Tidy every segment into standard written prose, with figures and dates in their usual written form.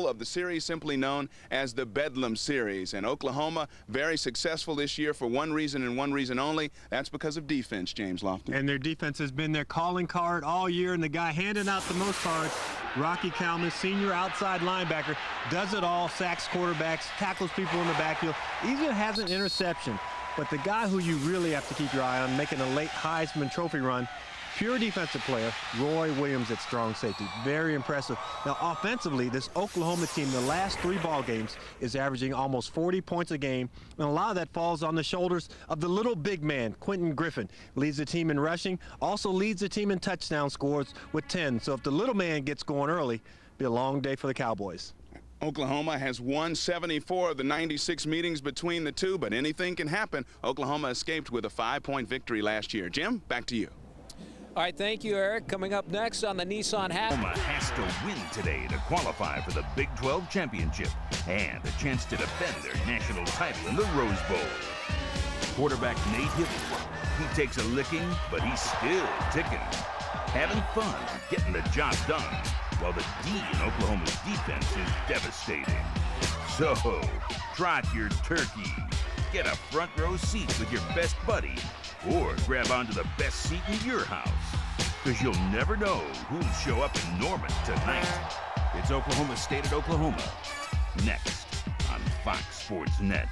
of the series simply known as the Bedlam Series. And Oklahoma, very successful this year for one reason and one reason only. That's because of defense, James Lofton. And their defense has been their calling card all year, and the guy handing out the most cards, Rocky Kalman, senior outside linebacker, does it all, sacks quarterbacks, tackles people in the backfield, even has an interception. But the guy who you really have to keep your eye on, making a late Heisman Trophy run, pure defensive player, Roy Williams at strong safety. Very impressive. Now, offensively, this Oklahoma team, the last 3 ball games, is averaging almost 40 points a game, and a lot of that falls on the shoulders of the little big man, Quentin Griffin. Leads the team in rushing, also leads the team in touchdown scores with 10. So if the little man gets going early, it'll be a long day for the Cowboys. Oklahoma has won 74 of the 96 meetings between the two, but anything can happen. Oklahoma escaped with a 5-point victory last year. Jim, back to you. All right, thank you, Eric. Coming up next on the Nissan Oklahoma has to win today to qualify for the Big 12 championship and a chance to defend their national title in the Rose Bowl. Quarterback Nate Hibble, he takes a licking, but he's still ticking. Having fun, getting the job done, while the D in Oklahoma's defense is devastating. So, trot your turkey, get a front row seat with your best buddy, or grab onto the best seat in your house, because you'll never know who'll show up in Norman tonight. It's Oklahoma State at Oklahoma, next on Fox Sports Net.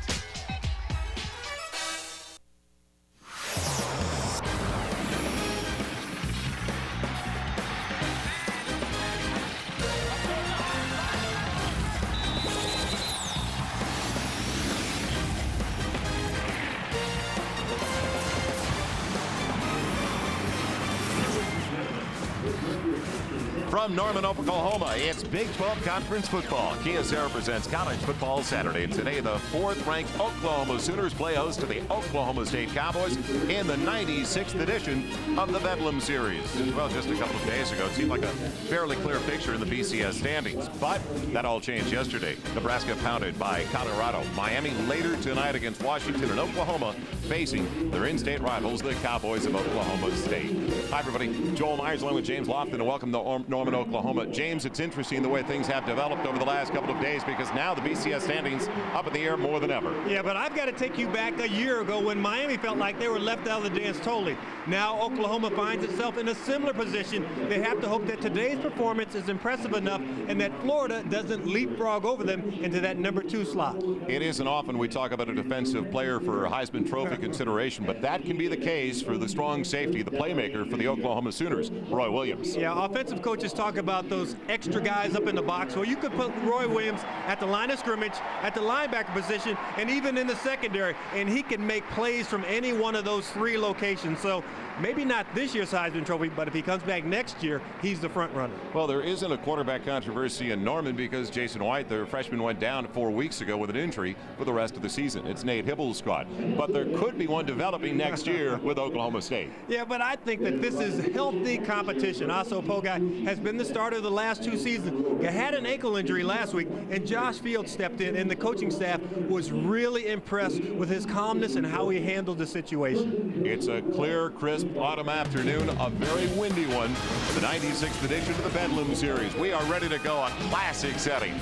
From Norman, Oklahoma, it's Big 12 Conference football. Kyocera presents College Football Saturday. And today, the 4th-ranked Oklahoma Sooners play host to the Oklahoma State Cowboys in the 96th edition of the Bedlam Series. Well, just a couple of days ago, it seemed like a fairly clear picture in the BCS standings. But that all changed yesterday. Nebraska pounded by Colorado. Miami later tonight against Washington, and Oklahoma facing their in-state rivals, the Cowboys of Oklahoma State. Hi, everybody. Joel Myers along with James Lofton, and welcome to Norman, Oklahoma. James, it's interesting the way things have developed over the last couple of days, because now the BCS standings up in the air more than ever. Yeah, but I've got to take you back a year ago when Miami felt like they were left out of the dance totally. Now Oklahoma finds itself in a similar position. They have to hope that today's performance is impressive enough and that Florida doesn't leapfrog over them into that number 2 slot. It isn't often we talk about a defensive player for Heisman Trophy consideration, but that can be the case for the strong safety, the playmaker for the Oklahoma Sooners, Roy Williams. Yeah, offensive coaches talk about those extra guys up in the box. Well, you could put Roy Williams at the line of scrimmage, at the linebacker position, and even in the secondary, and he can make plays from any one of those 3 locations. So maybe not this year's Heisman Trophy, but if he comes back next year, he's the front runner. Well, there isn't a quarterback controversy in Norman because Jason White, the freshman, went down 4 weeks ago with an injury for the rest of the season. It's Nate Hibble's squad. But there could be one developing next year with Oklahoma State. Yeah, but I think that this is healthy competition. Also, Pogai has been the starter of the last 2 seasons. He had an ankle injury last week, and Josh Fields stepped in, and the coaching staff was really impressed with his calmness and how he handled the situation. It's a clear, crisp autumn afternoon, a very windy one, the 96th edition of the Bedlam Series. We are ready to go, a classic setting.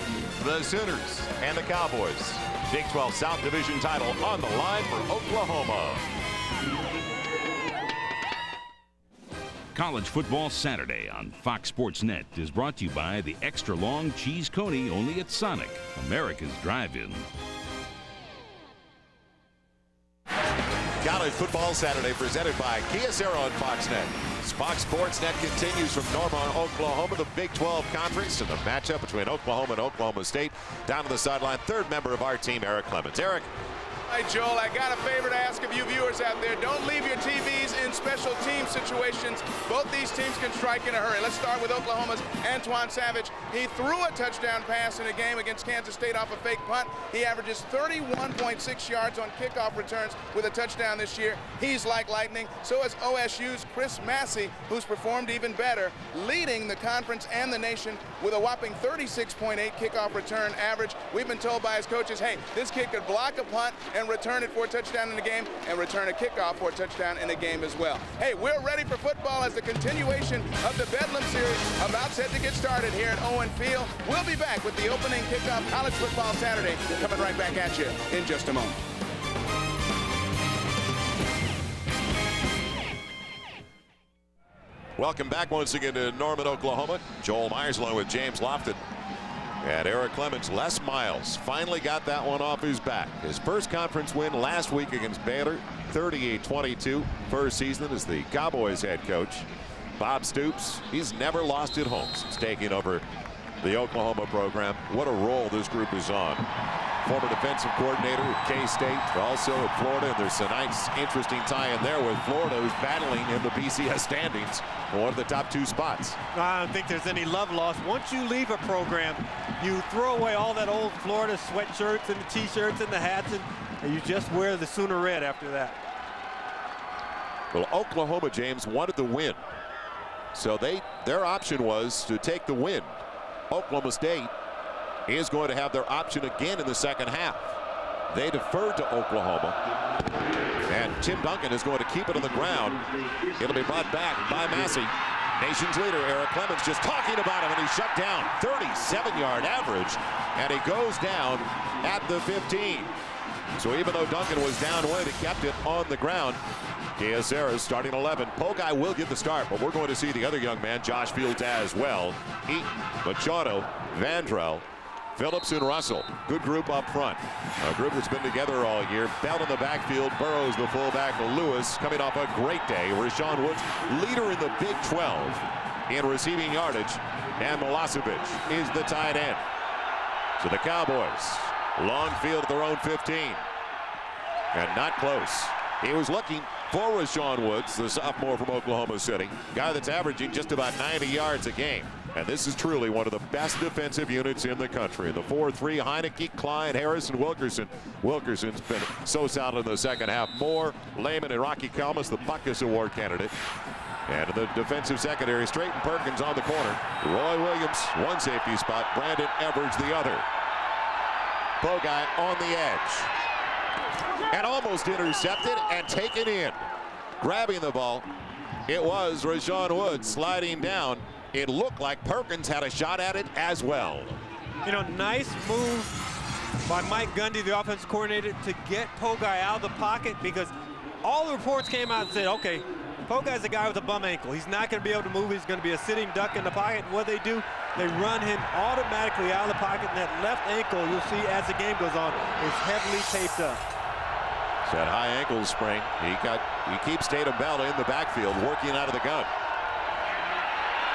The Sooners and the Cowboys. Big 12 South Division title on the line for Oklahoma. College Football Saturday on Fox Sports Net is brought to you by the extra long cheese coney only at Sonic, America's drive-in. College Football Saturday presented by Kyocera on Fox Net. Fox Sports Net continues from Norman, Oklahoma, the Big 12 Conference, and the matchup between Oklahoma and Oklahoma State. Down to the sideline, 3rd member of our team, Eric Clemens. Eric. Hi, Joel. I got a favor to ask of you viewers out there. Don't leave your TVs in special team situations. Both these teams can strike in a hurry. Let's start with Oklahoma's Antoine Savage. He threw a touchdown pass in a game against Kansas State off a fake punt. He averages 31.6 yards on kickoff returns with a touchdown this year. He's like lightning. So is OSU's Chris Massey, who's performed even better, leading the conference and the nation with a whopping 36.8 kickoff return average. We've been told by his coaches, hey, this kid could block a punt and and return it for a touchdown in the game, and return a kickoff for a touchdown in the game as well. Hey, we're ready for football as the continuation of the Bedlam series about set to get started here at Owen Field. We'll be back with the opening kickoff college football Saturday, coming right back at you in just a moment. Welcome back once again to Norman, Oklahoma. Joel Myers along with James Lofton and Eric Clemens. Les Miles finally got that one off his back. His first conference win last week against Baylor, 38-22. First season as the Cowboys head coach. Bob Stoops, he's never lost at home since taking over the Oklahoma program. What a role this group is on. Former defensive coordinator at K-State, also at Florida, and there's a nice, interesting tie in there with Florida, who's battling in the BCS standings for one of the top 2 spots. I don't think there's any love lost. Once you leave a program, you throw away all that old Florida sweatshirts and the T-shirts and the hats, and you just wear the Sooner red after that. Well, Oklahoma, James, wanted the win, so their option was to take the win. Oklahoma State is going to have their option again in the second half. They deferred to Oklahoma, and Tim Duncan is going to keep it on the ground. It'll be brought back by Massey. Nation's leader Eric Clemens just talking about him, and he's shut down. 37-yard average, and he goes down at the 15. So even though Duncan was downwind, he kept it on the ground. Kyocera's starting 11. Pogai will get the start, but we're going to see the other young man, Josh Fields, as well. Eaton, Machado, Vandrell, Phillips, and Russell. Good group up front. A group that's been together all year. Bell in the backfield. Burrows the fullback. Lewis coming off a great day. Rashawn Woods, leader in the Big 12 in receiving yardage. And Milosevic is the tight end. So the Cowboys, long field at their own 15. And not close. He was looking for Rashawn Woods, the sophomore from Oklahoma City. Guy that's averaging just about 90 yards a game. And this is truly one of the best defensive units in the country. The 4-3, Heineke, Klein, Harris, and Wilkerson. Wilkerson's been so solid in the second half. Moore, Lehman, and Rocky Kalmus, the Butkus Award candidate. And in the defensive secondary, Straight and Perkins on the corner. Roy Williams, one safety spot. Brandon Everidge, the other. Pogai on the edge. And almost intercepted and taken in. Grabbing the ball, it was Rashawn Woods sliding down. It looked like Perkins had a shot at it as well. You know, nice move by Mike Gundy, the offensive coordinator, to get Pogai out of the pocket, because all the reports came out and said, okay, Pogai's a guy with a bum ankle. He's not going to be able to move. He's going to be a sitting duck in the pocket. What they do, they run him automatically out of the pocket, and that left ankle, you'll see as the game goes on, is heavily taped up. It's that high ankle sprain. He keeps Tatum Bell in the backfield working out of the gun.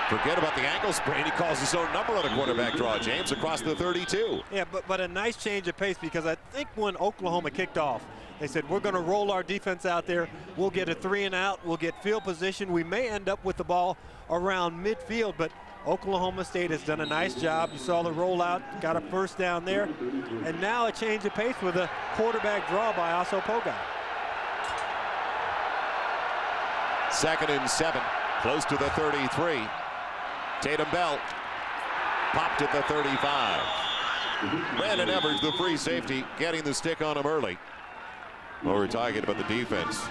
Forget about the ankle sprain. He calls his own number on a quarterback draw, James, across the 32. Yeah, but a nice change of pace, because I think when Oklahoma kicked off, they said, we're going to roll our defense out there. We'll get a 3 and out. We'll get field position. We may end up with the ball around midfield, but Oklahoma State has done a nice job. You saw the rollout, got a first down there. And now a change of pace with a quarterback draw by Aso Pogai. 2nd and 7, close to the 33. Tatum Bell popped at the 35. Brandon Everidge, the free safety, getting the stick on him early. Well, we're talking about the defense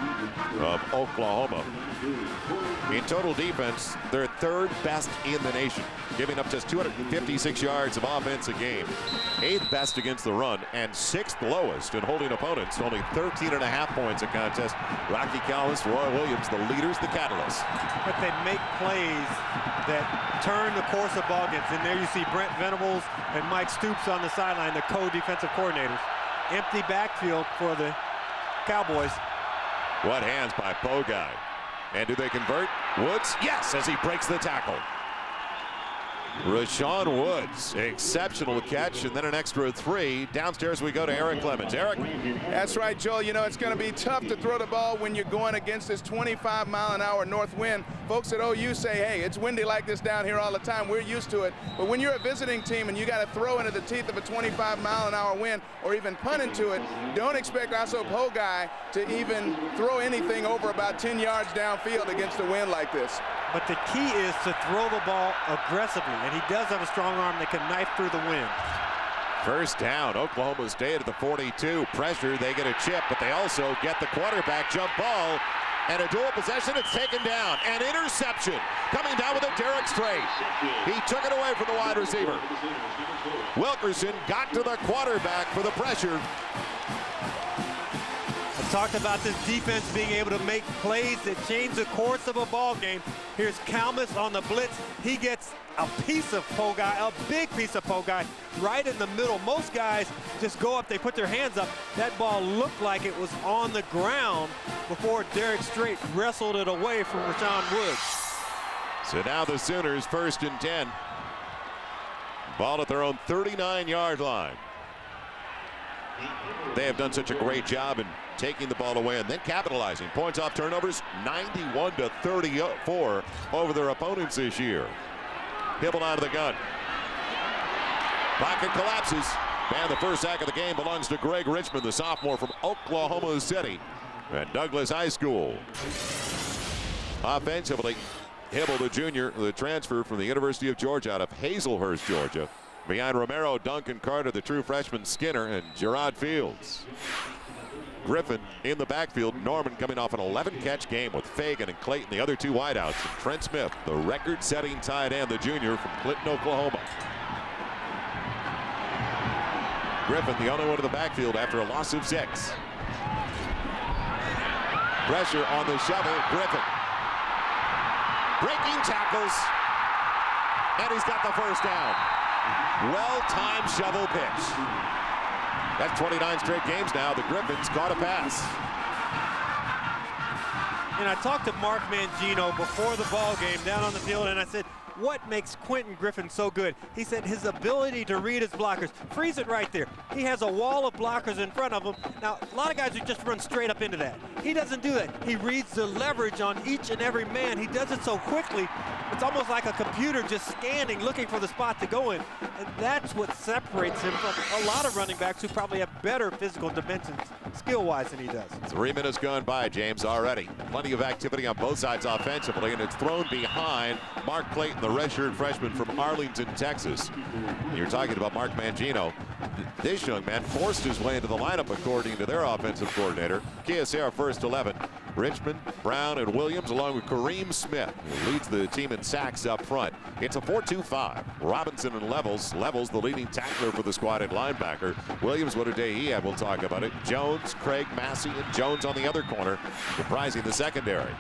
of Oklahoma. In total defense, they're 3rd best in the nation, giving up just 256 yards of offense a game. 8th best against the run, and 6th lowest in holding opponents. Only 13.5 points a contest. Rocky Kalmus, Roy Williams, the leaders, the catalysts. But they make plays that turn the course of ball games. And there you see Brent Venables and Mike Stoops on the sideline, the co-defensive coordinators. Empty backfield for the Cowboys. What hands by Pogai. And do they convert? Woods, yes, as he breaks the tackle. Rashawn Woods, exceptional catch, and then an extra 3. Downstairs we go to Eric Clemens. Eric? That's right, Joel. You know, it's going to be tough to throw the ball when you're going against this 25-mile-an-hour north wind. Folks at OU say, hey, it's windy like this down here all the time. We're used to it. But when you're a visiting team and you got to throw into the teeth of a 25-mile-an-hour wind or even punt into it, don't expect Aso Pogai to even throw anything over about 10 yards downfield against a wind like this. But the key is to throw the ball aggressively, and he does have a strong arm that can knife through the wind. First down, Oklahoma State at the 42. Pressure, they get a chip, but they also get the quarterback jump ball. And a dual possession, it's taken down. An interception coming down with a Derek Strait. He took it away from the wide receiver. Wilkerson got to the quarterback for the pressure. I talked about this defense being able to make plays that change the course of a ball game. Here's Kalmus on the blitz. He gets a piece of Pogai, a big piece of Pogai, right in the middle. Most guys just go up, they put their hands up. That ball looked like it was on the ground before Derek Strait wrestled it away from Rashawn Woods. So now the Sooners 1st and 10. Ball at their own 39-yard line. They have done such a great job in taking the ball away and then capitalizing. Points off turnovers, 91-34 over their opponents this year. Hibble out of the gun. Pocket collapses. And the first sack of the game belongs to Greg Richmond, the sophomore from Oklahoma City at Douglas High School. Offensively, Hibble, the junior, the transfer from the University of Georgia out of Hazelhurst, Georgia. Behind Romero, Duncan Carter, the true freshman Skinner, and Gerard Fields. Griffin in the backfield. Norman coming off an 11-catch game with Fagan and Clayton, the other two wideouts. And Trent Smith, the record-setting tight end, the junior from Clinton, Oklahoma. Griffin, the only one in the backfield after a loss of 6. Pressure on the shovel. Griffin breaking tackles, and he's got the first down. Well-timed shovel pitch. That's 29 straight games now. The Griffins caught a pass. And I talked to Mark Mangino before the ball game down on the field, and I said, what makes Quentin Griffin so good? He said his ability to read his blockers. Freeze it right there. He has a wall of blockers in front of him. Now, a lot of guys would just run straight up into that. He doesn't do that. He reads the leverage on each and every man. He does it so quickly, it's almost like a computer just scanning, looking for the spot to go in. And that's what separates him from a lot of running backs who probably have better physical dimensions skill-wise than he does. 3 minutes gone by, James, already. Plenty of activity on both sides offensively, and it's thrown behind Mark Clayton, the redshirt freshman from Arlington, Texas. You're talking about Mark Mangino. This young man forced his way into the lineup according to their offensive coordinator. Kyocera first 11. Richmond, Brown, and Williams along with Kareem Smith, who leads the team in sacks up front. It's a 4-2-5. Robinson and Levels the leading tackler for the squad at linebacker. Williams, what a day he had, we'll talk about it. Jones, Craig, Massey, and Jones on the other corner, comprising the secondary.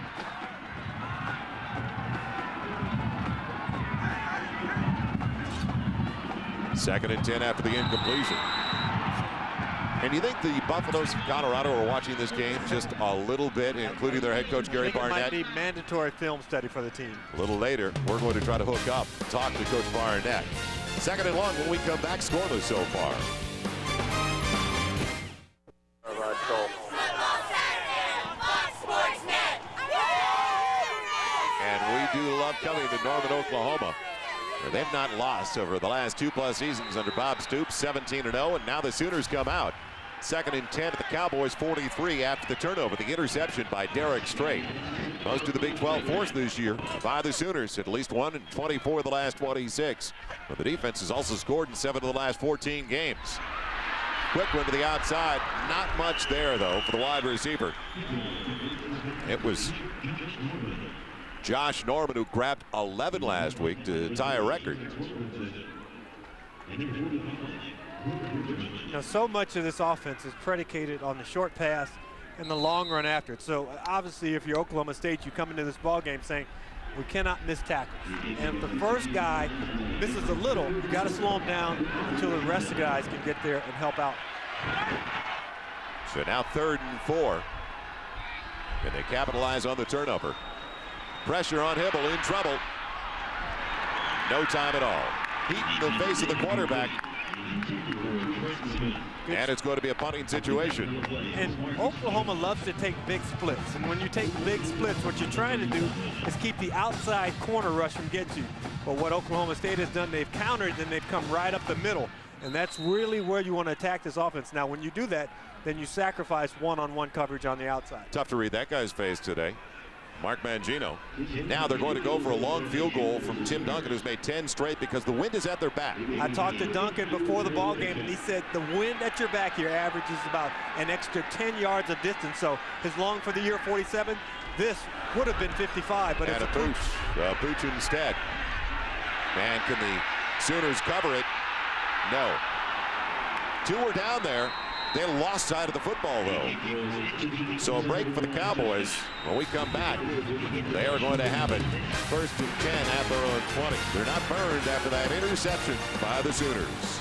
Second and 10 after the incompletion. And you think the Buffaloes of Colorado are watching this game just a little bit, including their head coach, Gary Barnett? It might be mandatory film study for the team. A little later, we're going to try to hook up, talk to Coach Barnett. Second and long when we come back, scoreless so far. And we do love coming to Norman, Oklahoma. They've not lost over the last 2+ seasons under Bob Stoops, 17-0, and now the Sooners come out. Second and 10 at the Cowboys, 43 after the turnover. The interception by Derek Strait. Most of the Big 12 force this year by the Sooners, at least 1 in 24 of the last 26. But the defense has also scored in 7 of the last 14 games. Quick one to the outside. Not much there, though, for the wide receiver. It was Josh Norman, who grabbed 11 last week to tie a record. Now, so much of this offense is predicated on the short pass and the long run after it. So obviously, if you're Oklahoma State, you come into this ball game saying, we cannot miss tackles. And if the first guy misses a little, you got to slow him down until the rest of the guys can get there and help out. So now 3rd and 4. Can they capitalize on the turnover? Pressure on Hibble, in trouble. No time at all. Heat in the face of the quarterback. And it's going to be a punting situation. And Oklahoma loves to take big splits. And when you take big splits, what you're trying to do is keep the outside corner rush from getting you. But what Oklahoma State has done, they've countered, then they've come right up the middle. And that's really where you want to attack this offense. Now, when you do that, then you sacrifice one-on-one coverage on the outside. Tough to read that guy's face today. Mark Mangino. Now they're going to go for a long field goal from Tim Duncan, who's made 10 straight because the wind is at their back. I talked to Duncan before the ball game, and he said the wind at your back here averages about an extra 10 yards of distance. So his long for the year, 47. This would have been 55, but it's a pooch. Pooch instead. And can the Sooners cover it? No. 2 were down there. They lost sight of the football, though. So a break for the Cowboys. When we come back, they are going to have it. 1st and 10 at their own 20. They're not burned after that interception by the Sooners.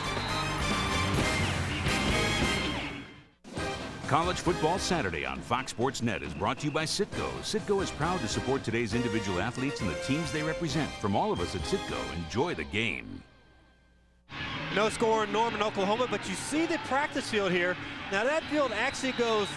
College Football Saturday on Fox Sports Net is brought to you by Citgo. Citgo is proud to support today's individual athletes and the teams they represent. From all of us at Citgo, enjoy the game. No score in Norman, Oklahoma, but you see the practice field here. Now that field actually goes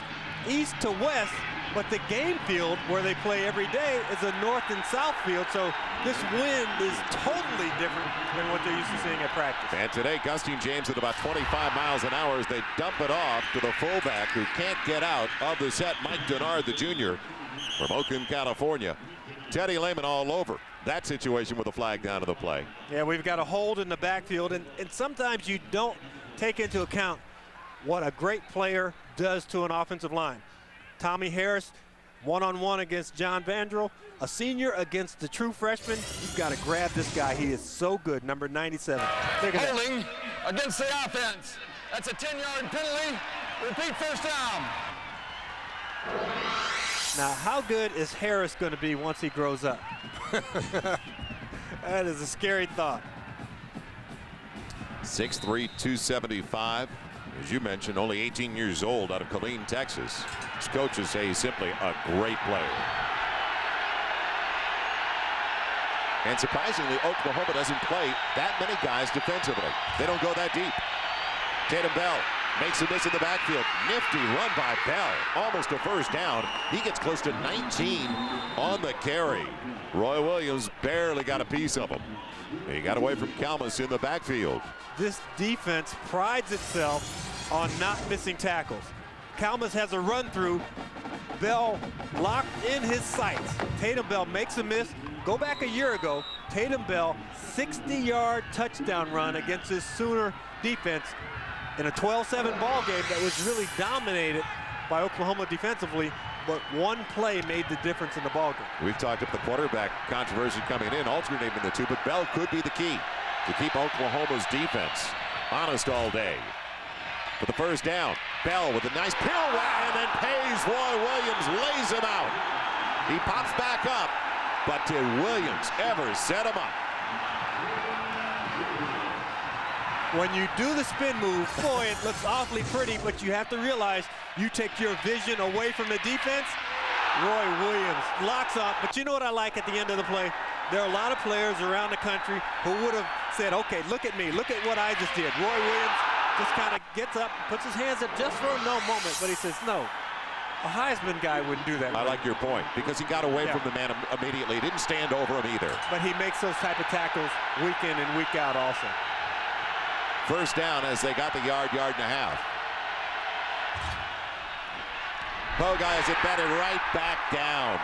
east to west, but the game field where they play every day is a north and south field, so this wind is totally different than what they're used to seeing at practice. And today, gusting James at about 25 miles an hour as they dump it off to the fullback who can't get out of the set, Mike Denard, the junior from Oakland, California. Teddy Lehman all over that situation with a flag down to the play. Yeah, we've got a hold in the backfield, and sometimes you don't take into account what a great player does to an offensive line. Tommy Harris, one-on-one against John Vandrell, a senior against the true freshman. You've got to grab this guy. He is so good, number 97. Holding against the offense. That's a 10-yard penalty. Repeat, first down. Now, how good is Harris going to be once he grows up? That is a scary thought. 6'3", 275. As you mentioned, only 18 years old, out of Killeen, Texas. His coaches say he's simply a great player. And surprisingly, Oklahoma doesn't play that many guys defensively. They don't go that deep. Tatum Bell makes a miss in the backfield. Nifty run by Bell. Almost a first down. He gets close to 19 on the carry. Roy Williams barely got a piece of him. He got away from Kalmus in the backfield. This defense prides itself on not missing tackles. Kalmus has a run through. Bell locked in his sights. Tatum Bell makes a miss. Go back a year ago, Tatum Bell, 60-yard touchdown run against this Sooner defense in a 12-7 ball game that was really dominated by Oklahoma defensively, but one play made the difference in the ball game. We've talked about the quarterback controversy coming in, alternating the two, but Bell could be the key to keep Oklahoma's defense honest all day. For the first down, Bell with a nice pirouette and then pays Roy Williams, lays him out. He pops back up, but did Williams ever set him up? When you do the spin move, boy, it looks awfully pretty, but you have to realize you take your vision away from the defense. Roy Williams locks on, but you know what I like at the end of the play? There are a lot of players around the country who would have said, okay, look at me, look at what I just did. Roy Williams just kind of gets up, puts his hands up just for a no moment, but he says, no, a Heisman guy wouldn't do that. I like your point, because he got away from the man immediately. He didn't stand over him either. But he makes those type of tackles week in and week out also. First down as they got the yard and a half. Bogai is it batted right back down.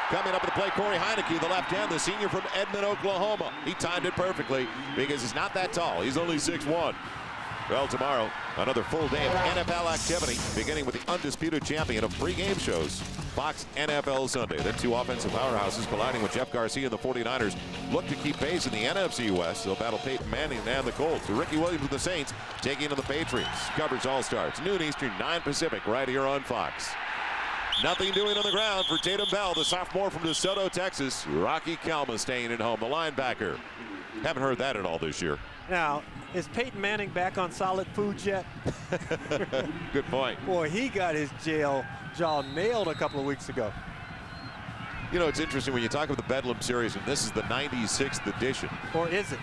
Coming up with the play, Corey Heineke, the left end, the senior from Edmond, Oklahoma. He timed it perfectly because he's not that tall. He's only 6'1". Well, tomorrow, another full day of NFL activity, beginning with the undisputed champion of pregame shows, Fox NFL Sunday. Then two offensive powerhouses colliding with Jeff Garcia and the 49ers look to keep pace in the NFC West. They'll battle Peyton Manning and the Colts. Ricky Williams with the Saints taking on the Patriots. Coverage all starts noon Eastern, 9 Pacific, right here on Fox. Nothing doing on the ground for Tatum Bell, the sophomore from DeSoto, Texas. Rocky Kalmus staying at home, the linebacker. Haven't heard that at all this year. Now, is Peyton Manning back on solid foods yet? Good point. Boy, he got his jaw nailed a couple of weeks ago. You know, it's interesting when you talk about the Bedlam series, and this is the 96th edition. Or is it?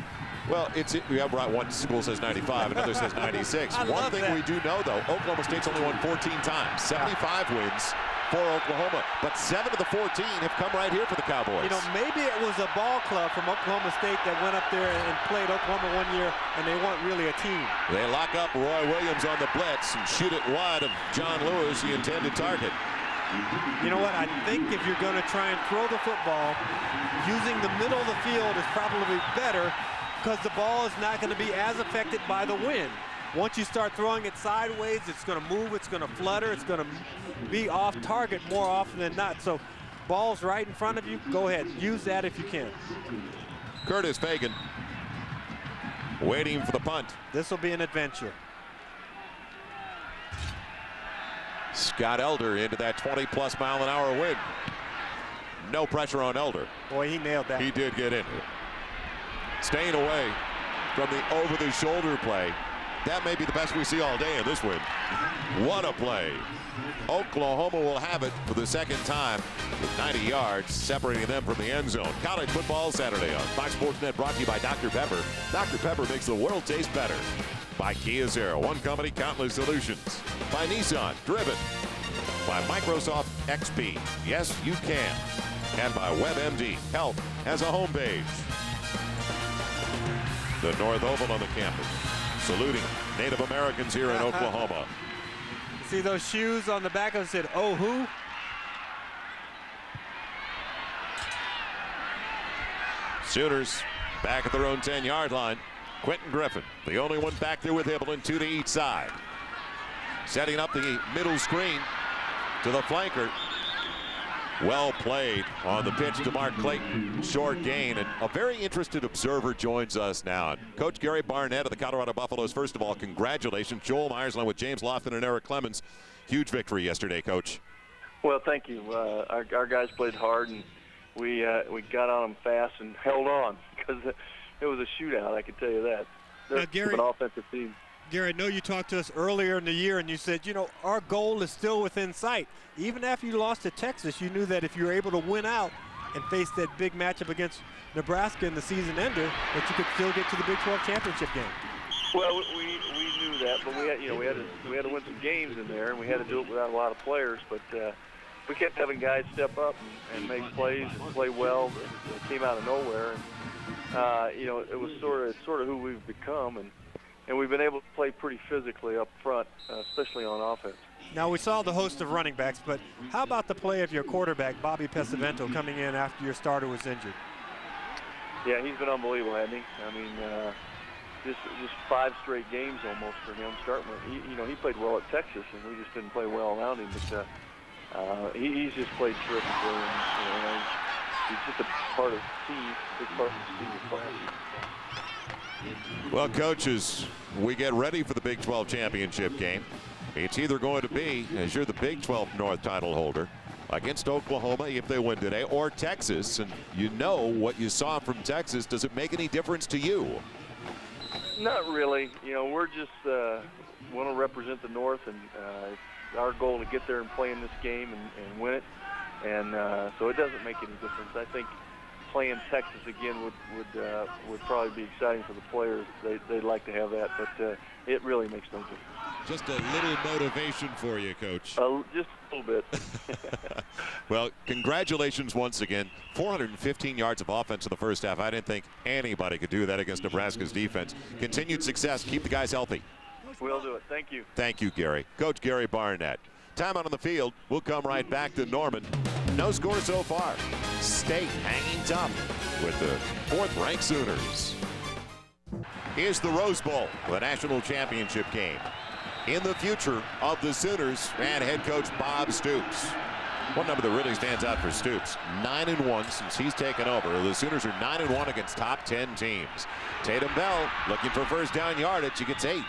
Well, we have one school says 95, another says 96. One thing we do know, though, Oklahoma State's only won 14 times, 75 wins for Oklahoma, but 7 of the 14 have come right here for the Cowboys. You know, maybe it was a ball club from Oklahoma State that went up there and played Oklahoma one year, and they weren't really a team. They lock up Roy Williams on the blitz and shoot it wide of John Lewis, the intended target. You know what? I think if you're going to try and throw the football, using the middle of the field is probably better because the ball is not going to be as affected by the wind. Once you start throwing it sideways, it's going to move, it's going to flutter, it's going to be off target more often than not. So ball's right in front of you, go ahead. Use that if you can. Curtis Fagan waiting for the punt. This will be an adventure. Scott Elder into that 20+ mile an hour wind. No pressure on Elder. Boy, he nailed that. He did get in. Staying away from the over-the-shoulder play. That may be the best we see all day in this win. What a play. Oklahoma will have it for the second time with 90 yards separating them from the end zone. College football Saturday on Fox Sports Net, brought to you by Dr. Pepper. Dr. Pepper makes the world taste better. By Kia Zero, one company, countless solutions. By Nissan, driven. By Microsoft XP, yes you can. And by WebMD, health has a homepage. The North Oval on the campus, saluting Native Americans here in Oklahoma. See those shoes on the back of it said, "Oh, who?" Sooners back at their own 10-yard line. Quentin Griffin, the only one back there with Hibblin, 2 to each side. Setting up the middle screen to the flanker. Well played on the pitch to Mark Clayton. Short gain, and a very interested observer joins us now. Coach Gary Barnett of the Colorado Buffaloes, first of all, congratulations. Joel Myersland with James Lofton and Eric Clemens. Huge victory yesterday, Coach. Well, thank you. Our guys played hard, and we got on them fast and held on because it was a shootout, I can tell you that. They're Gary, an offensive team. Gary, I know you talked to us earlier in the year and you said, you know, our goal is still within sight. Even after you lost to Texas, you knew that if you were able to win out and face that big matchup against Nebraska in the season ender, that you could still get to the Big 12 championship game. Well, we knew that, but we had to win some games in there, and we had to do it without a lot of players. But we kept having guys step up and make plays and play well. It came out of nowhere, and you know, it was sort of who we've become, and we've been able to play pretty physically up front, especially on offense. Now, we saw the host of running backs, but how about the play of your quarterback, Bobby Pesavento, coming in after your starter was injured? Yeah, he's been unbelievable, hasn't he? I mean, just 5 straight games almost for him. Starting with, he played well at Texas, and we just didn't play well around him. But he's just played terrifically, and he's just a part of the team, big part of the senior class. Well, coaches, we get ready for the Big 12 championship game. It's either going to be, as you're the Big 12 North title holder, against Oklahoma if they win today, or Texas. And you know what you saw from Texas. Does it make any difference to you? Not really. You know, we're just want to represent the North, and it's our goal to get there and play in this game and win it. And so it doesn't make any difference. I think playing Texas again would probably be exciting for the players. They'd like to have that, but it really makes no difference. Just a little motivation for you, Coach. Just a little bit. Well, congratulations once again. 415 yards of offense in the first half. I didn't think anybody could do that against Nebraska's defense. Continued success. Keep the guys healthy. We'll do it. Thank you. Thank you, Gary. Coach Gary Barnett. Time out on the field. We'll come right back to Norman. No score so far. State hanging tough with the 4th-ranked Sooners. Here's the Rose Bowl, the national championship game. In the future of the Sooners and head coach Bob Stoops. One number that really stands out for Stoops, 9-1 since he's taken over. The Sooners are 9-1 against top 10 teams. Tatum Bell looking for first down yardage. He gets 8.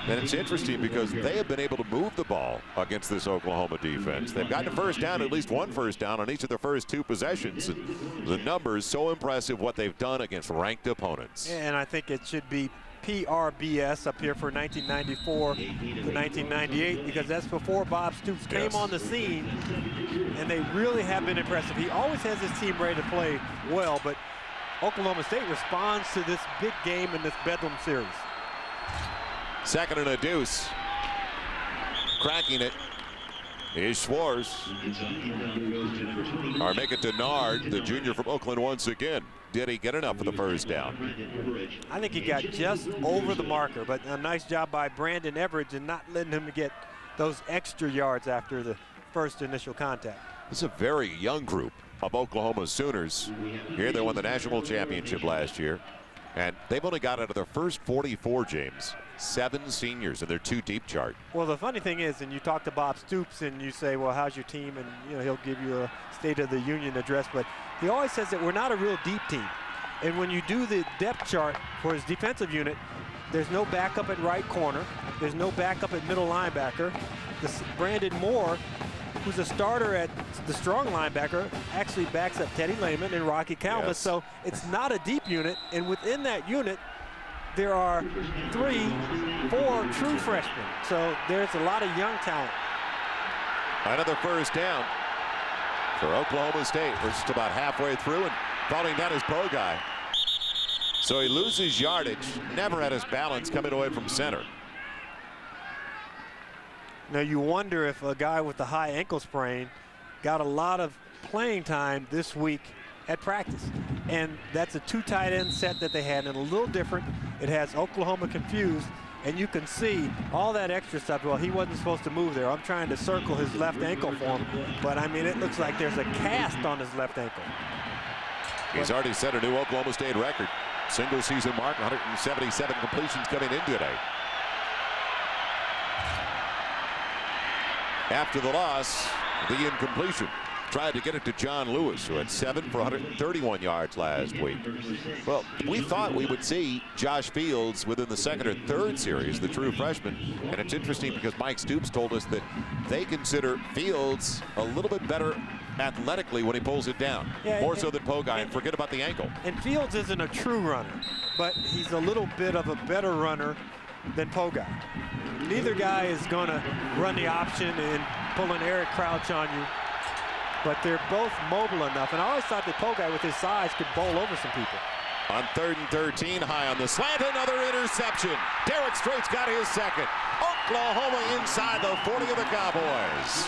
And it's interesting because they have been able to move the ball against this Oklahoma defense. They've gotten a first down, at least one first down on each of their first 2 possessions. And the numbers so impressive what they've done against ranked opponents. And I think it should be PRBS up here for 1994 to 1998, because that's before Bob Stoops came on the scene, and they really have been impressive. He always has his team ready to play well, but Oklahoma State responds to this big game in this Bedlam series. 2nd and a deuce. Cracking it is Schwartz. Or make it to Nard, the junior from Oakland once again. Did he get enough for the first down? I think he got just over the marker, but a nice job by Brandon Everidge in not letting him get those extra yards after the first initial contact. This is a very young group of Oklahoma Sooners. Here they won the national championship last year, and they've only got out of their first 44, James, 7 seniors in their 2 deep chart. Well, the funny thing is, and you talk to Bob Stoops and you say, well, how's your team? And he'll give you a State of the Union address, but he always says that we're not a real deep team. And when you do the depth chart for his defensive unit, there's no backup at right corner. There's no backup at middle linebacker. Brandon Moore, who's a starter at the strong linebacker, actually backs up Teddy Lehman and Rocky Kalmus. Yes. So it's not a deep unit. And within that unit, there are 3, 4 true freshmen. So there's a lot of young talent. Another first down for Oklahoma State. We're just about halfway through, and falling down is Pogai. So he loses yardage, never had his balance coming away from center. Now you wonder if a guy with a high ankle sprain got a lot of playing time this week at practice. And that's a 2 tight end set that they had, and a little different. It has Oklahoma confused, and you can see all that extra stuff. Well, he wasn't supposed to move there. I'm trying to circle his left ankle for him, but I mean, it looks like there's a cast on his left ankle. He's already set a new Oklahoma State record. Single season mark, 177 completions coming in today. After the loss, the incompletion. Tried to get it to John Lewis, who had 7 for 131 yards last week. Well, we thought we would see Josh Fields within the 2nd or 3rd series, the true freshman. And it's interesting because Mike Stoops told us that they consider Fields a little bit better athletically when he pulls it down. Yeah, more so than Pogai, and forget about the ankle. And Fields isn't a true runner, but he's a little bit of a better runner than Pogai. Neither guy is going to run the option and pull an Eric Crouch on you, but they're both mobile enough. And I always thought that Pogai, with his size, could bowl over some people. On 3rd and 13, high on the slant, another interception. Derek Strait's got his 2nd. Oklahoma inside the 40 of the Cowboys.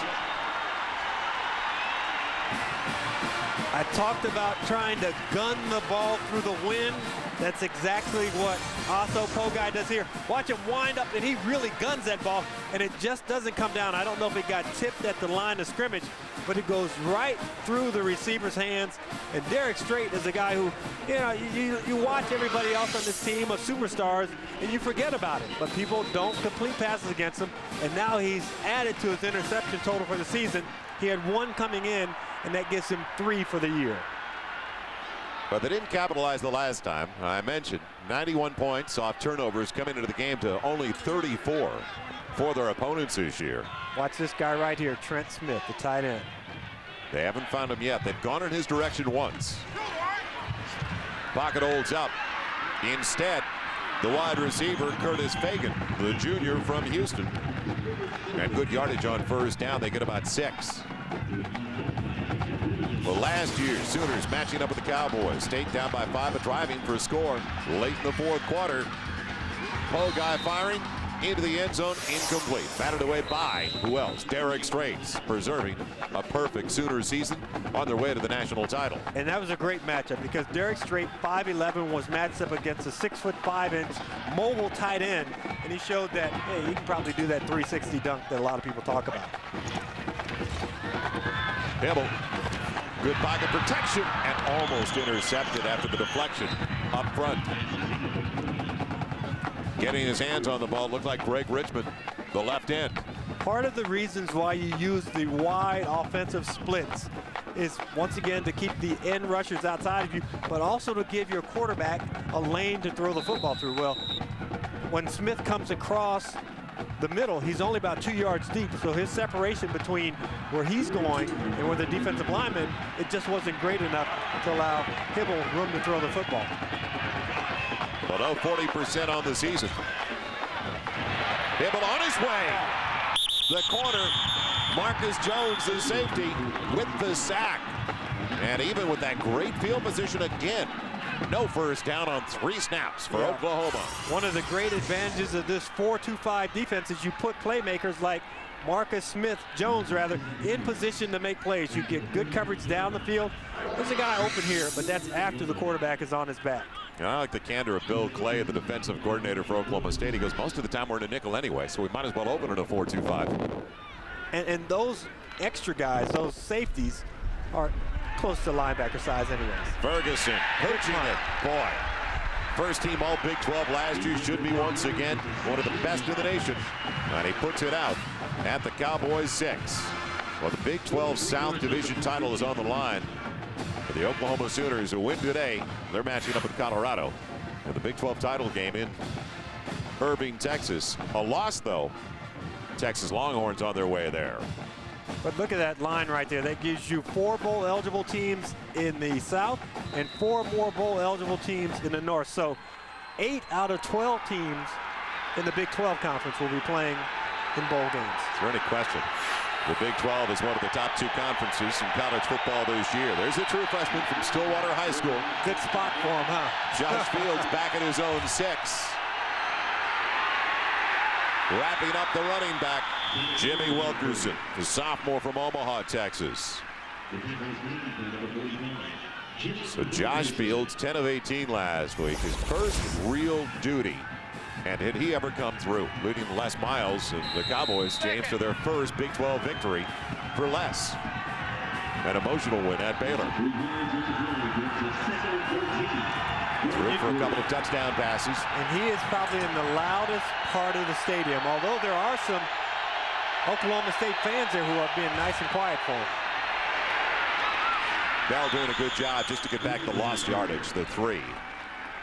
I talked about trying to gun the ball through the wind. That's exactly what Aso Pogai does here. Watch him wind up, and he really guns that ball, and it just doesn't come down. I don't know if it got tipped at the line of scrimmage, but it goes right through the receiver's hands. And Derek Strait is a guy who, you watch everybody else on this team of superstars, and you forget about it. But people don't complete passes against him, and now he's added to his interception total for the season. He had 1 coming in, and that gives him 3 for the year. But they didn't capitalize the last time. I mentioned 91 points off turnovers coming into the game to only 34 for their opponents this year. Watch this guy right here, Trent Smith, the tight end. They haven't found him yet. They've gone in his direction once. Pocket holds up. Instead, the wide receiver, Curtis Fagan, the junior from Houston. And good yardage on first down. They get about 6. Well, last year, Sooners matching up with the Cowboys. State down by 5, but driving for a score late in the 4th quarter. Pogai firing into the end zone, incomplete. Batted away by, who else? Derek Straits, preserving a perfect Sooner season on their way to the national title. And that was a great matchup because Derek Strait, 5'11", was matched up against a 6'5" mobile tight end, and he showed that, hey, he can probably do that 360 dunk that a lot of people talk about. Hibble, good pocket protection, and almost intercepted after the deflection up front. Getting his hands on the ball looked like Greg Richmond, the left end. Part of the reasons why you use the wide offensive splits is, once again, to keep the end rushers outside of you, but also to give your quarterback a lane to throw the football through. Well, when Smith comes across the middle, he's only about 2 yards deep, so his separation between where he's going and where the defensive lineman, it just wasn't great enough to allow Hibble room to throw the football. Below 40% on the season. Hibble on his way. The corner, Marcus Jones, the safety, with the sack. And even with that great field position again, no first down on 3 snaps for Oklahoma. One of the great advantages of this 4-2-5 defense is you put playmakers like Marcus Jones in position to make plays. You get good coverage down the field. There's a guy open here, but that's after the quarterback is on his back. I like the candor of Bill Clay, the defensive coordinator for Oklahoma State. He goes, most of the time we're in a nickel anyway, so we might as well open it a 4-2-5. And those extra guys, those safeties, are close to linebacker size anyways. Ferguson pitching it. Boy, first team all Big 12 last year, should be once again one of the best in the nation. And he puts it out at the Cowboys 6. Well, the Big 12 South Division title is on the line for the Oklahoma Sooners, who win today. They're matching up with Colorado in the Big 12 title game in Irving, Texas. A loss, though. Texas Longhorns on their way there. But look at that line right there. That gives you 4 bowl eligible teams in the South and 4 more bowl eligible teams in the North. So 8 out of 12 teams in the Big 12 conference will be playing in bowl games. Is there any question? The Big 12 is one of the top 2 conferences in college football this year. There's a true freshman from Stillwater High School. Good spot for him, huh? Josh Fields back at his own 6. Wrapping up the running back, Jimmy Wilkerson, the sophomore from Omaha, Texas. So Josh Fields, 10 of 18 last week, his first real duty. And did he ever come through, leading Les Miles and the Cowboys, James, to their first Big 12 victory for Les. An emotional win at Baylor. Threw for a couple of touchdown passes. And he is probably in the loudest part of the stadium, although there are some Oklahoma State fans there who are being nice and quiet for him. Bell doing a good job just to get back the lost yardage, the 3.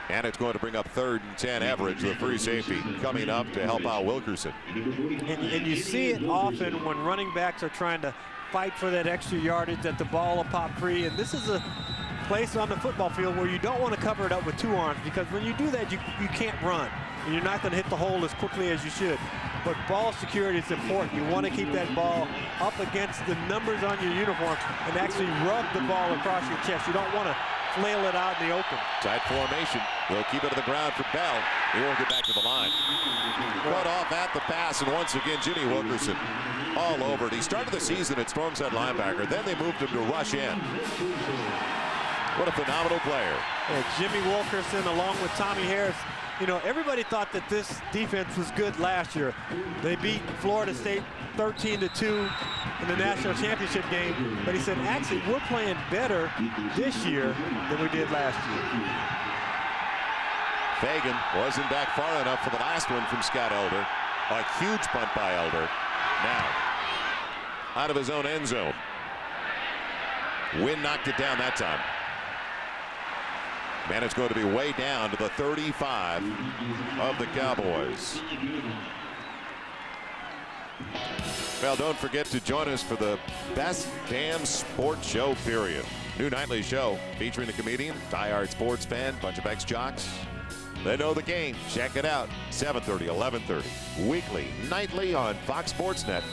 And it's going to bring up 3rd and 10. Average, the free safety, coming up to help out Wilkerson. And you see it often when running backs are trying to fight for that extra yardage, that the ball will pop free. And this is a place on the football field where you don't want to cover it up with 2 arms, because when you do that, you can't run. And you're not going to hit the hole as quickly as you should. But ball security is important. You want to keep that ball up against the numbers on your uniform and actually rub the ball across your chest. You don't want to flail it out in the open. Tight formation. They'll keep it to the ground for Bell. He won't get back to the line. Cut off at the pass, and once again, Jimmy Wilkerson all over it. He started the season at Stormside linebacker. Then they moved him to rush in. What a phenomenal player. Yeah, Jimmy Wilkerson along with Tommy Harris. You know, everybody thought that this defense was good last year. They beat Florida State 13-2 in the national championship game. But he said, actually, we're playing better this year than we did last year. Fagan wasn't back far enough for the last one from Scott Elder. A huge punt by Elder. Now, out of his own end zone. Wynn knocked it down that time. And it's going to be way down to the 35 of the Cowboys. Well, don't forget to join us for the Best Damn Sports Show, period. New nightly show featuring the comedian, diehard sports fan, bunch of ex-jocks. They know the game. Check it out. 7:30, 11:30. Weekly, nightly on Fox Sports Net.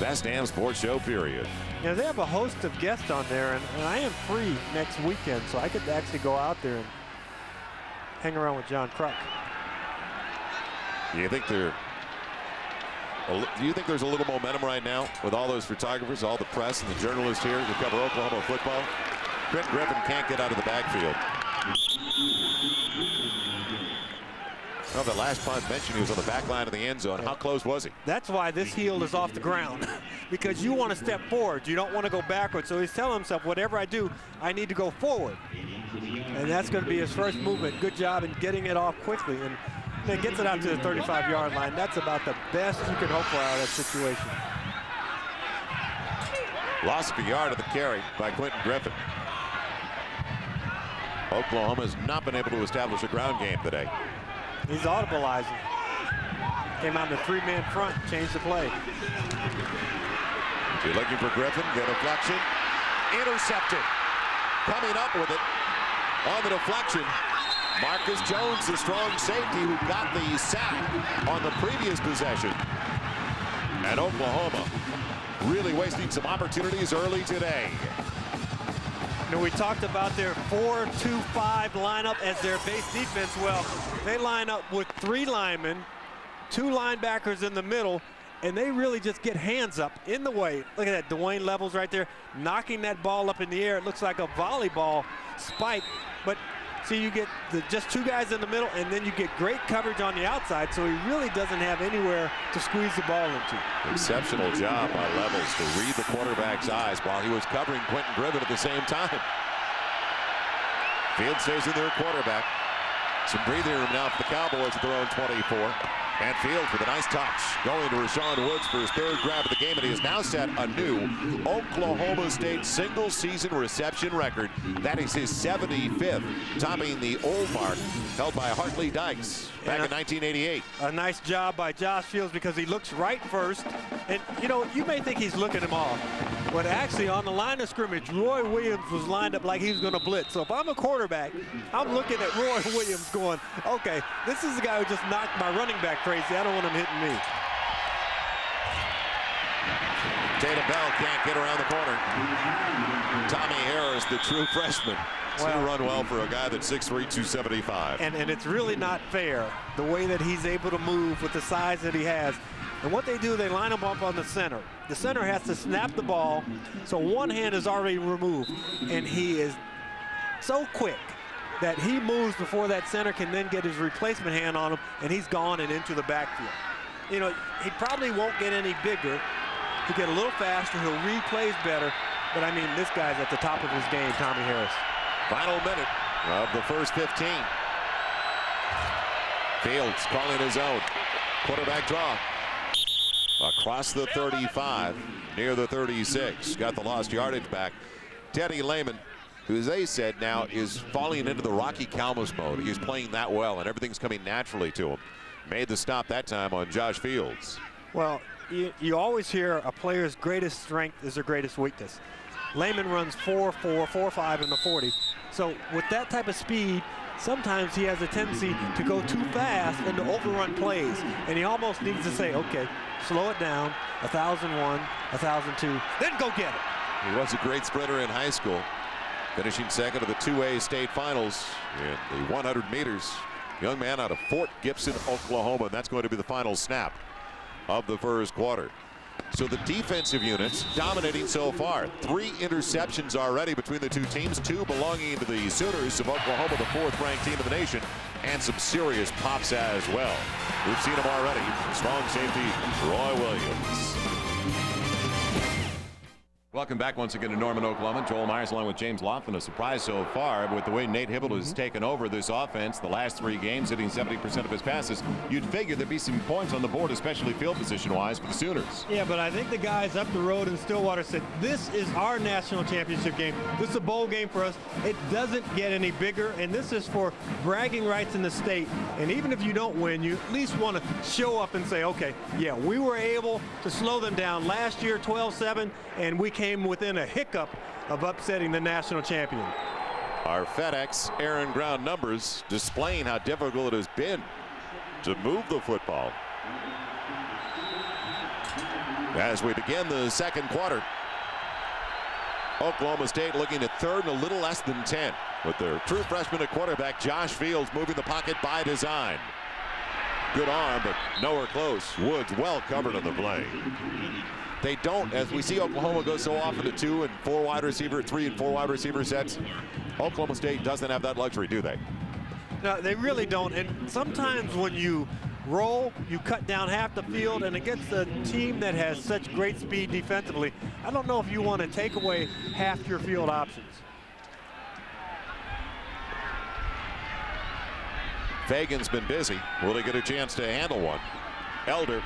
Best Damn Sports Show, period. You know, they have a host of guests on there, and I am free next weekend, so I could actually go out there and hang around with John Kruk. Do you think there's a little momentum right now with all those photographers, all the press and the journalists here to cover Oklahoma football? Trent Griffin can't get out of the backfield. Well, the last punt mentioned he was on the back line of the end zone. How close was he? That's why this heel is off the ground, because you want to step forward. You don't want to go backwards. So he's telling himself, whatever I do, I need to go forward. And that's going to be his first movement. Good job in getting it off quickly. And then gets it out to the 35-yard line. That's about the best you can hope for out of that situation. Loss of a yard of the carry by Quentin Griffin. Oklahoma has not been able to establish a ground game today. He's audibilizing. Came out in the 3-man front, changed the play. So you're looking for Griffin, good deflection. Intercepted. Coming up with it on the deflection. Marcus Jones, the strong safety who got the sack on the previous possession. And Oklahoma really wasting some opportunities early today. You know, we talked about their 4-2-5 lineup as their base defense. Well, they line up with 3 linemen, 2 linebackers in the middle, and they really just get hands up in the way. Look at that, Dwayne Levels right there, knocking that ball up in the air. It looks like a volleyball spike, but See, you get just two guys in the middle, and then you get great coverage on the outside, so he really doesn't have anywhere to squeeze the ball into. Exceptional job by Levels to read the quarterback's eyes while he was covering Quentin Griffin at the same time. Field stays in their quarterback. Some breathing room now for the Cowboys at their own 24. And Fields with a nice touch going to Rashawn Woods for his third grab of the game, and he has now set a new Oklahoma State single-season reception record. That is his 75th, topping the old mark held by Hartley Dykes back in 1988. A nice job by Josh Fields because he looks right first. And, you know, you may think he's looking him off, but actually on the line of scrimmage, Roy Williams was lined up like he was going to blitz. So if I'm a quarterback, I'm looking at Roy Williams going, okay, this is the guy who just knocked my running back crazy. I don't want him hitting me. Tatum Bell can't get around the corner. Tommy Harris, the true freshman. Well, run well for a guy that's 6'3", 275. And it's really not fair the way that he's able to move with the size that he has. And what they do, they line him up on the center. The center has to snap the ball, so one hand is already removed. And he is so quick that he moves before that center can then get his replacement hand on him, and he's gone and into the backfield. You know, he probably won't get any bigger. He'll get a little faster. He'll read plays better. But, I mean, this guy's at the top of his game, Tommy Harris. Final minute of the first 15. Fields calling his own. Quarterback draw. Across the 35, near the 36. Got the lost yardage back. Teddy Lehman, who, as they said, now is falling into the Rocky Calmus mode. He's playing that well, and everything's coming naturally to him. Made the stop that time on Josh Fields. Well, you always hear a player's greatest strength is their greatest weakness. Lehman runs 4.4, 4.5 in the 40. So with that type of speed, sometimes he has a tendency to go too fast and to overrun plays. And he almost needs to say, okay, slow it down, 1,001, 1,002, then go get it. He was a great sprinter in high school, finishing second of the 2A state finals in the 100 meters. Young man out of Fort Gibson, Oklahoma, and that's going to be the final snap of the first quarter. So the defensive units dominating so far. 3 interceptions already between the two teams, 2 belonging to the Sooners of Oklahoma, the 4th-ranked team in the nation, and some serious pops as well. We've seen them already. Strong safety, Roy Williams. Welcome back once again to Norman, Oklahoma. Joel Myers along with James Laughlin. A surprise so far with the way Nate Hibble has taken over this offense. The last 3 games hitting 70% of his passes. You'd figure there'd be some points on the board, especially field position-wise for the Sooners. Yeah, but I think the guys up the road in Stillwater said, this is our national championship game. This is a bowl game for us. It doesn't get any bigger, and this is for bragging rights in the state. And even if you don't win, you at least want to show up and say, okay, yeah, we were able to slow them down last year, 12-7, and we came within a hiccup of upsetting the national champion. Our FedEx air and ground numbers displaying how difficult it has been to move the football. As we begin the second quarter, Oklahoma State looking at 3rd and a little less than 10 with their true freshman at quarterback Josh Fields moving the pocket by design. Good arm, but nowhere close. Woods well covered on the play. They don't, as we see Oklahoma go so often to 2 and 4 wide receiver, 3 and 4 wide receiver sets. Oklahoma State doesn't have that luxury, do they? No, they really don't. And sometimes when you roll, you cut down half the field, and against a team that has such great speed defensively, I don't know if you want to take away half your field options. Fagan's been busy. Will he get a chance to handle one? Elder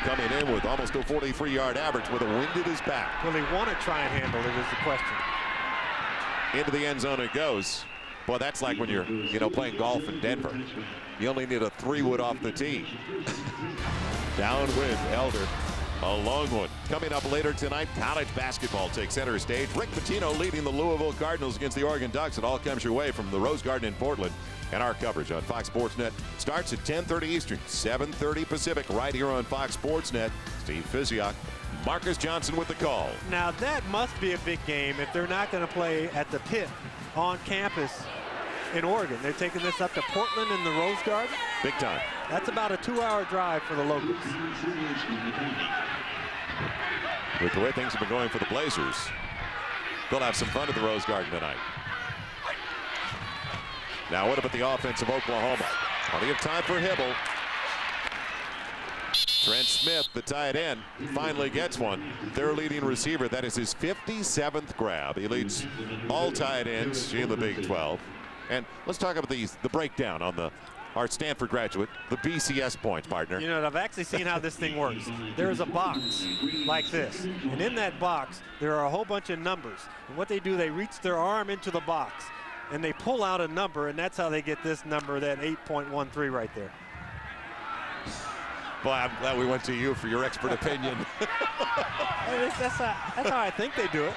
coming in with almost a 43-yard average with a wind at his back. Will he want to try and handle it is the question. Into the end zone it goes. Boy, that's like when you're, playing golf in Denver. You only need a 3-wood off the tee. Downwind, Elder. A long one. Coming up later tonight, college basketball takes center stage. Rick Pitino leading the Louisville Cardinals against the Oregon Ducks. It all comes your way from the Rose Garden in Portland. And our coverage on Fox Sports Net starts at 10:30 Eastern, 7:30 Pacific, right here on Fox Sports Net. Steve Fisiak, Marcus Johnson with the call. Now that must be a big game if they're not going to play at the pit on campus in Oregon. They're taking this up to Portland in the Rose Garden. Big time. That's about a 2-hour drive for the locals. With the way things have been going for the Blazers, they'll have some fun at the Rose Garden tonight. Now what about the offense of Oklahoma? Plenty of time for Hibble. Trent Smith, the tight end, finally gets one. Their leading receiver. That is his 57th grab. He leads all tight ends in the Big 12. And let's talk about the breakdown on our Stanford graduate, the BCS points, partner. You know, I've actually seen how this thing works. There's a box like this, and in that box there are a whole bunch of numbers. And what they do, they reach their arm into the box and they pull out a number, and that's how they get this number, that 8.13 right there. Boy, I'm glad we went to you for your expert opinion. That's how I think they do it.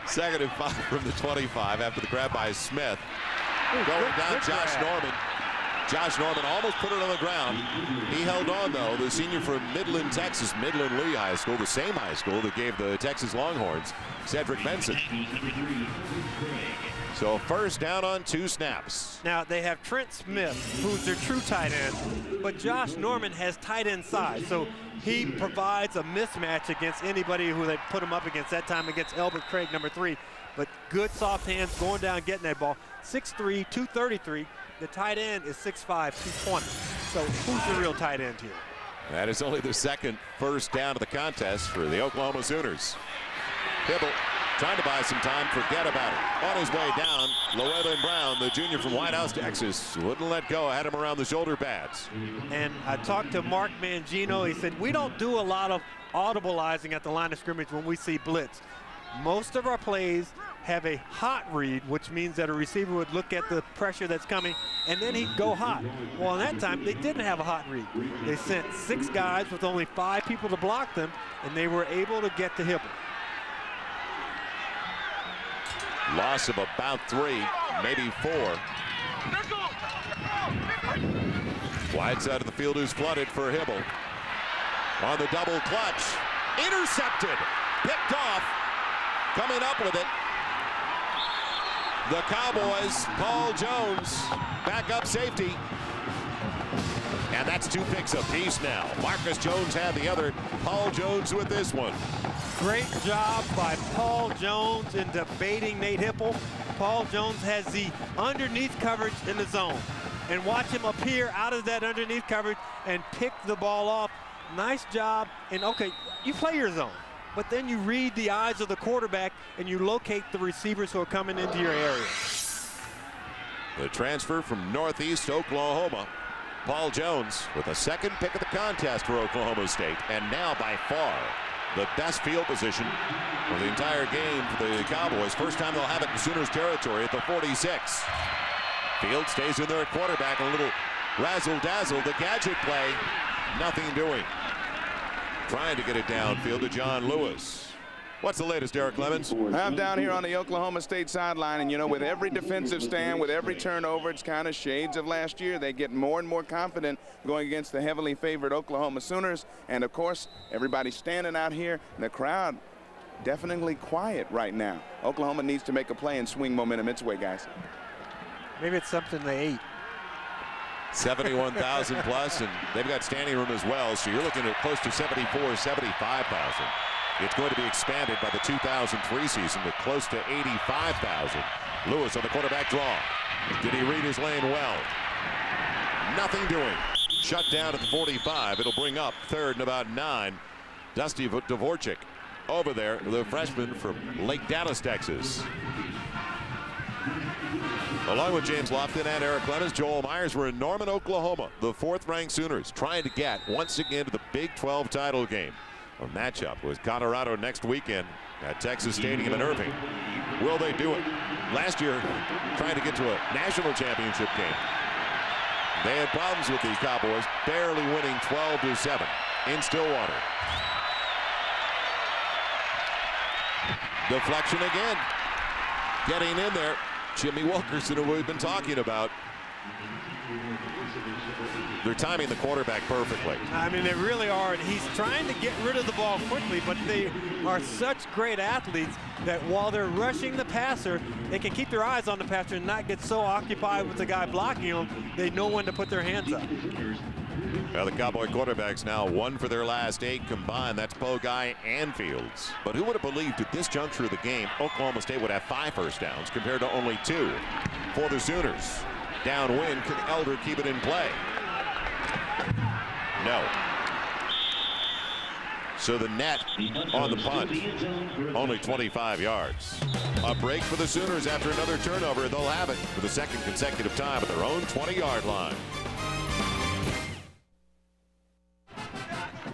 2nd and 5 from the 25 after the grab by Smith. Going down Josh Norman. Josh Norman almost put it on the ground. He held on, though. The senior from Midland, Texas, Midland Lee High School, the same high school that gave the Texas Longhorns Cedric Benson. So first down on 2 snaps. Now they have Trent Smith, who's their true tight end, but Josh Norman has tight end size, so he provides a mismatch against anybody who they put him up against. That time against Elbert Craig, number 3. But good soft hands, going down, getting that ball. 6'3", 233. The tight end is 6'5", 220. So who's the real tight end here? That is only the 2nd first down of the contest for the Oklahoma Sooners. Hibble trying to buy some time, forget about it. On his way down, Llewellyn Brown, the junior from White House, Texas, wouldn't let go, had him around the shoulder pads. And I talked to Mark Mangino. He said, we don't do a lot of audibleizing at the line of scrimmage when we see blitz. Most of our plays have a hot read, which means that a receiver would look at the pressure that's coming, and then he'd go hot. Well, in that time, they didn't have a hot read. They sent 6 guys with only 5 people to block them, and they were able to get to Hibble. Loss of about 3, maybe 4. Wide side of the field is flooded for Hibble. On the double clutch. Intercepted. Picked off. Coming up with it. The Cowboys, Paul Jones, backup safety. And that's 2 picks apiece now. Marcus Jones had the other. Paul Jones with this one. Great job by Paul Jones in debating Nate Hibble. Paul Jones has the underneath coverage in the zone. And watch him appear out of that underneath coverage and pick the ball off. Nice job. And okay, you play your zone, but then you read the eyes of the quarterback and you locate the receivers who are coming into your area. The transfer from Northeast Oklahoma, Paul Jones, with a 2nd pick of the contest for Oklahoma State, and now by far the best field position of the entire game for the Cowboys. First time they'll have it in Sooners territory at the 46. Field stays in there at quarterback, a little razzle-dazzle. The gadget play, nothing doing. Trying to get it downfield to John Lewis. What's the latest, Derek Clemens? I'm down here on the Oklahoma State sideline, and you know, with every defensive stand, with every turnover, it's kind of shades of last year. They get more and more confident going against the heavily favored Oklahoma Sooners. And of course, everybody's standing out here, and the crowd definitely quiet right now. Oklahoma needs to make a play and swing momentum its way, guys. Maybe it's something they ate. 71,000 plus, and they've got standing room as well, so you're looking at close to 74,000, 75,000. It's going to be expanded by the 2003 season to close to 85,000. Lewis on the quarterback draw. Did he read his lane well? Nothing doing. Shut down at the 45. It'll bring up 3rd and about 9. Dusty Dvorak over there, the freshman from Lake Dallas, Texas. Along with James Lofton and Eric Clemens, Joel Myers, we're in Norman, Oklahoma. The 4th-ranked Sooners trying to get once again to the Big 12 title game. A matchup with Colorado next weekend at Texas Stadium in Irving. Will they do it? Last year, trying to get to a national championship game. They had problems with the Cowboys, barely winning 12-7 in Stillwater. Deflection again. Getting in there, Jimmy Wilkerson, who we've been talking about. They're timing the quarterback perfectly. I mean, they really are, and he's trying to get rid of the ball quickly, but they are such great athletes that while they're rushing the passer, they can keep their eyes on the passer and not get so occupied with the guy blocking them. They know when to put their hands up. Well, the Cowboy quarterbacks now 1 for their last 8 combined. That's Poguy and Fields. But who would have believed at this juncture of the game, Oklahoma State would have 5 first downs compared to only 2. for the Sooners. Downwind, can Elder keep it in play? No. So the net on the punt, only 25 yards. A break for the Sooners after another turnover. They'll have it for the second consecutive time at their own 20-yard line.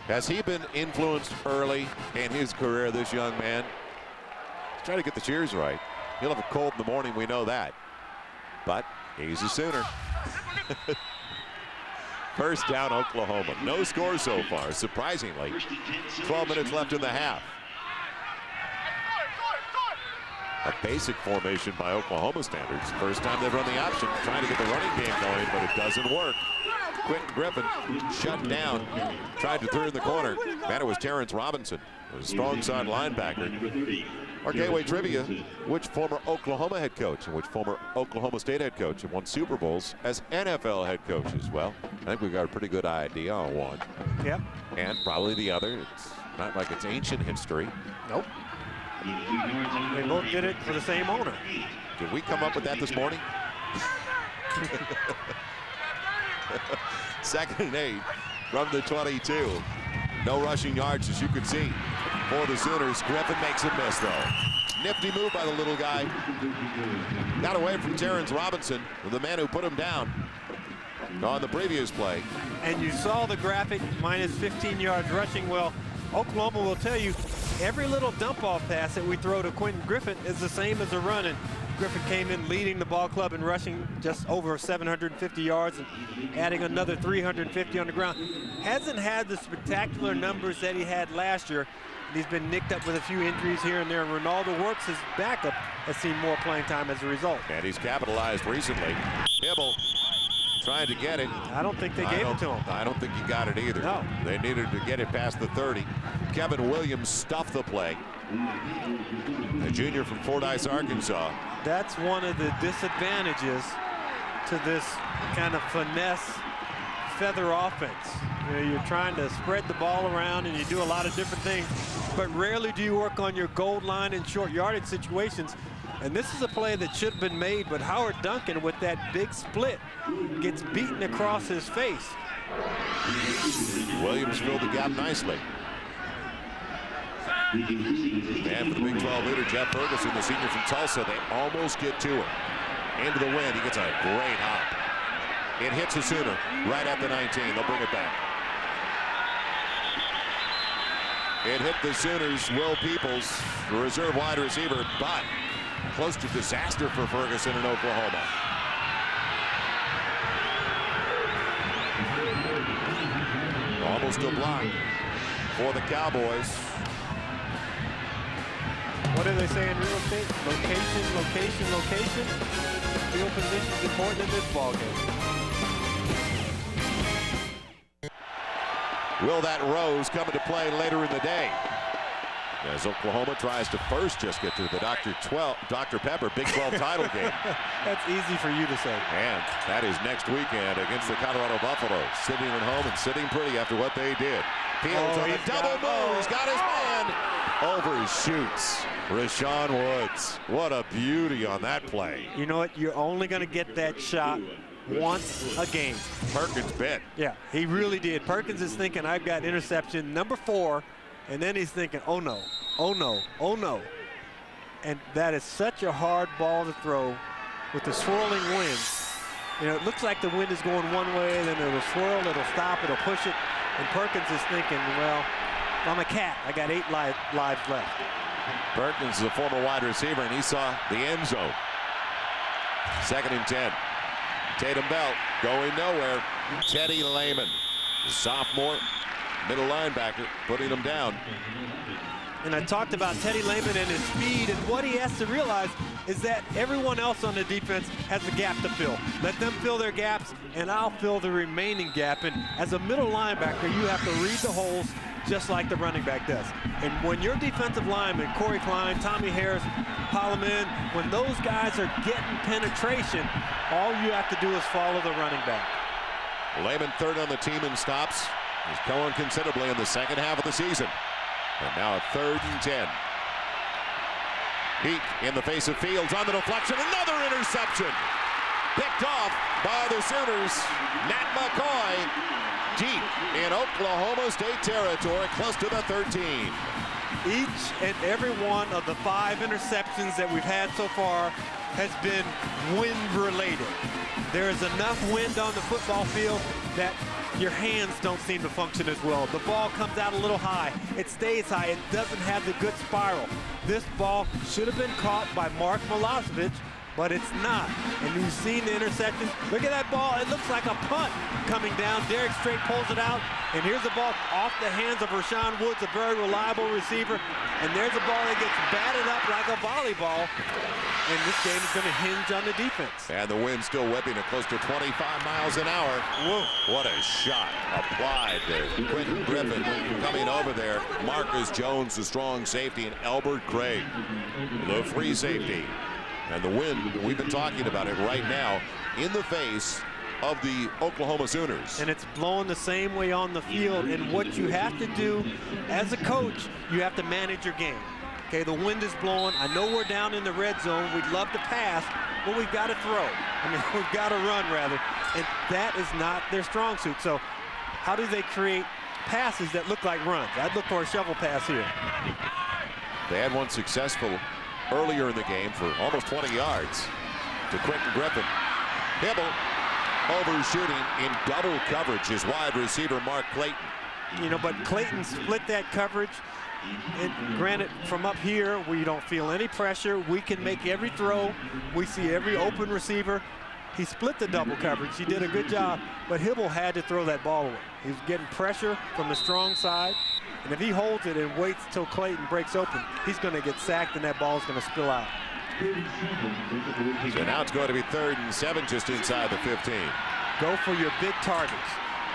Has he been influenced early in his career, this young man? He's trying to get the cheers right. He'll have a cold in the morning, we know that. But he's a Sooner. First down, Oklahoma. No score so far, surprisingly. 12 minutes left in the half. A basic formation by Oklahoma standards. First time they've run the option, trying to get the running game going, but it doesn't work. Quentin Griffin shut down, tried to turn the corner. Man, it was Terrence Robinson, a strong side linebacker. Our Gateway Trivia, which former Oklahoma head coach and which former Oklahoma State head coach have won Super Bowls as NFL head coaches? Well, I think we got a pretty good idea on one. Yep. And probably the other. It's not like it's ancient history. Nope. They both did it for the same owner. Did we come up with that this morning? 2nd and 8 from the 22. No rushing yards, as you can see, for the Sooners. Griffin makes a miss, though. Nifty move by the little guy. Got away from Terrence Robinson, the man who put him down on the previous play. And you saw the graphic, minus 15 yards rushing. Well, Oklahoma will tell you every little dump-off pass that we throw to Quentin Griffin is the same as a run. And Griffin came in leading the ball club in rushing, just over 750 yards and adding another 350 on the ground. Hasn't had the spectacular numbers that he had last year. He's been nicked up with a few injuries here and there. And Ronaldo Works, his backup, has seen more playing time as a result. And he's capitalized recently. Hibble trying to get it. I don't think they gave it to him. I don't think he got it either. No. They needed to get it past the 30. Kevin Williams stuffed the play. A junior from Fordyce, Arkansas. That's one of the disadvantages to this kind of finesse feather offense. You know, you're trying to spread the ball around and you do a lot of different things, but rarely do you work on your goal line and short yardage situations. And this is a play that should have been made, but Howard Duncan, with that big split, gets beaten across his face. Williams filled the gap nicely. And for the Big 12 leader, Jeff Ferguson, the senior from Tulsa, they almost get to him. Into the wind, he gets a great hop. It hits a Sooner right at the 19. They'll bring it back. It hit the Sooners, Will Peoples, the reserve wide receiver, but close to disaster for Ferguson in Oklahoma. Almost a block for the Cowboys. What do they say in real estate? Location, location, location. Field position is important in this ball game. Will that Rose come into play later in the day? As Oklahoma tries to first just get to the Dr. Pepper Big 12 title game. That's easy for you to say. And that is next weekend against the Colorado Buffaloes. Sitting at home and sitting pretty after what they did. Fields on a double move. He's got his man. Overshoots Rashawn Woods. What a beauty on that play. You know what? You're only going to get that shot once a game. Perkins bit. Yeah, he really did. Perkins is thinking, I've got interception number 4. And then he's thinking, oh no, oh no, oh no. And that is such a hard ball to throw with the swirling wind. You know, it looks like the wind is going one way, then it'll swirl, it'll stop, it'll push it. And Perkins is thinking, well, I'm a cat. I got 8 lives left. Perkins is a former wide receiver, and he saw the end zone. 2nd and 10. Tatum Bell going nowhere. Teddy Lehman, the sophomore middle linebacker, putting him down. And I talked about Teddy Lehman and his speed, and what he has to realize is that everyone else on the defense has a gap to fill. Let them fill their gaps, and I'll fill the remaining gap. And as a middle linebacker, you have to read the holes just like the running back does. And when your defensive linemen, Corey Klein, Tommy Harris, Holloman, when those guys are getting penetration, all you have to do is follow the running back. Lehman 3rd on the team in stops. He's going considerably in the second half of the season. And now a 3rd and 10. Heat in the face of Fields on the deflection. Another interception. Picked off by the Sooners. Nat McCoy deep in Oklahoma State territory, close to the 13. Each and every one of the 5 interceptions that we've had so far has been wind-related. There is enough wind on the football field that your hands don't seem to function as well. The ball comes out a little high. It stays high. It doesn't have the good spiral. This ball should have been caught by Mark Milosevic, but it's not. And you've seen the interception. Look at that ball. It looks like a punt coming down. Derek Strait pulls it out. And here's the ball off the hands of Rashawn Woods, a very reliable receiver. And there's a ball that gets batted up like a volleyball. And this game is going to hinge on the defense. And the wind still whipping at close to 25 miles an hour. Whoa. What a shot applied to Quentin Griffin coming over there. Marcus Jones, the strong safety, and Albert Craig, the free safety. And the wind, we've been talking about it right now, in the face of the Oklahoma Sooners. And it's blowing the same way on the field. And what you have to do as a coach, you have to manage your game. Okay, the wind is blowing. I know we're down in the red zone. We'd love to pass, but we've got to throw. I mean, we've got to run, rather. And that is not their strong suit. So how do they create passes that look like runs? I'd look for a shovel pass here. They had one successful earlier in the game for almost 20 yards to Quentin Griffin. Hibble overshooting in double coverage, his wide receiver Mark Clayton. You know, but Clayton split that coverage. And granted, from up here, we don't feel any pressure. We can make every throw. We see every open receiver. He split the double coverage. He did a good job, but Hibble had to throw that ball away. He was getting pressure from the strong side. And if he holds it and waits till Clayton breaks open, he's going to get sacked and that ball is going to spill out. So now it's going to be 3rd and 7 just inside the 15. Go for your big targets.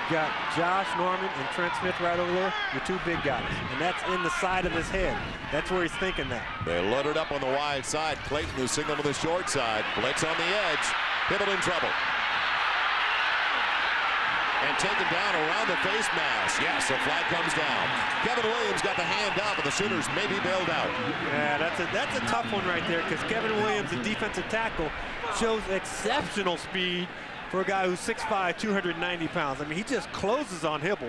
You got Josh Norman and Trent Smith right over there, your 2 big guys. And that's in the side of his head. That's where he's thinking that. They loaded up on the wide side. Clayton who signaled to the short side. Blitz on the edge. Hibble in trouble. And taken down around the face mask. Yes, the flag comes down. Kevin Williams got the hand up, and the Sooners may be bailed out. Yeah, that's a tough one right there, because Kevin Williams, the defensive tackle, shows exceptional speed for a guy who's 6'5", 290 pounds. I mean, he just closes on Hibble.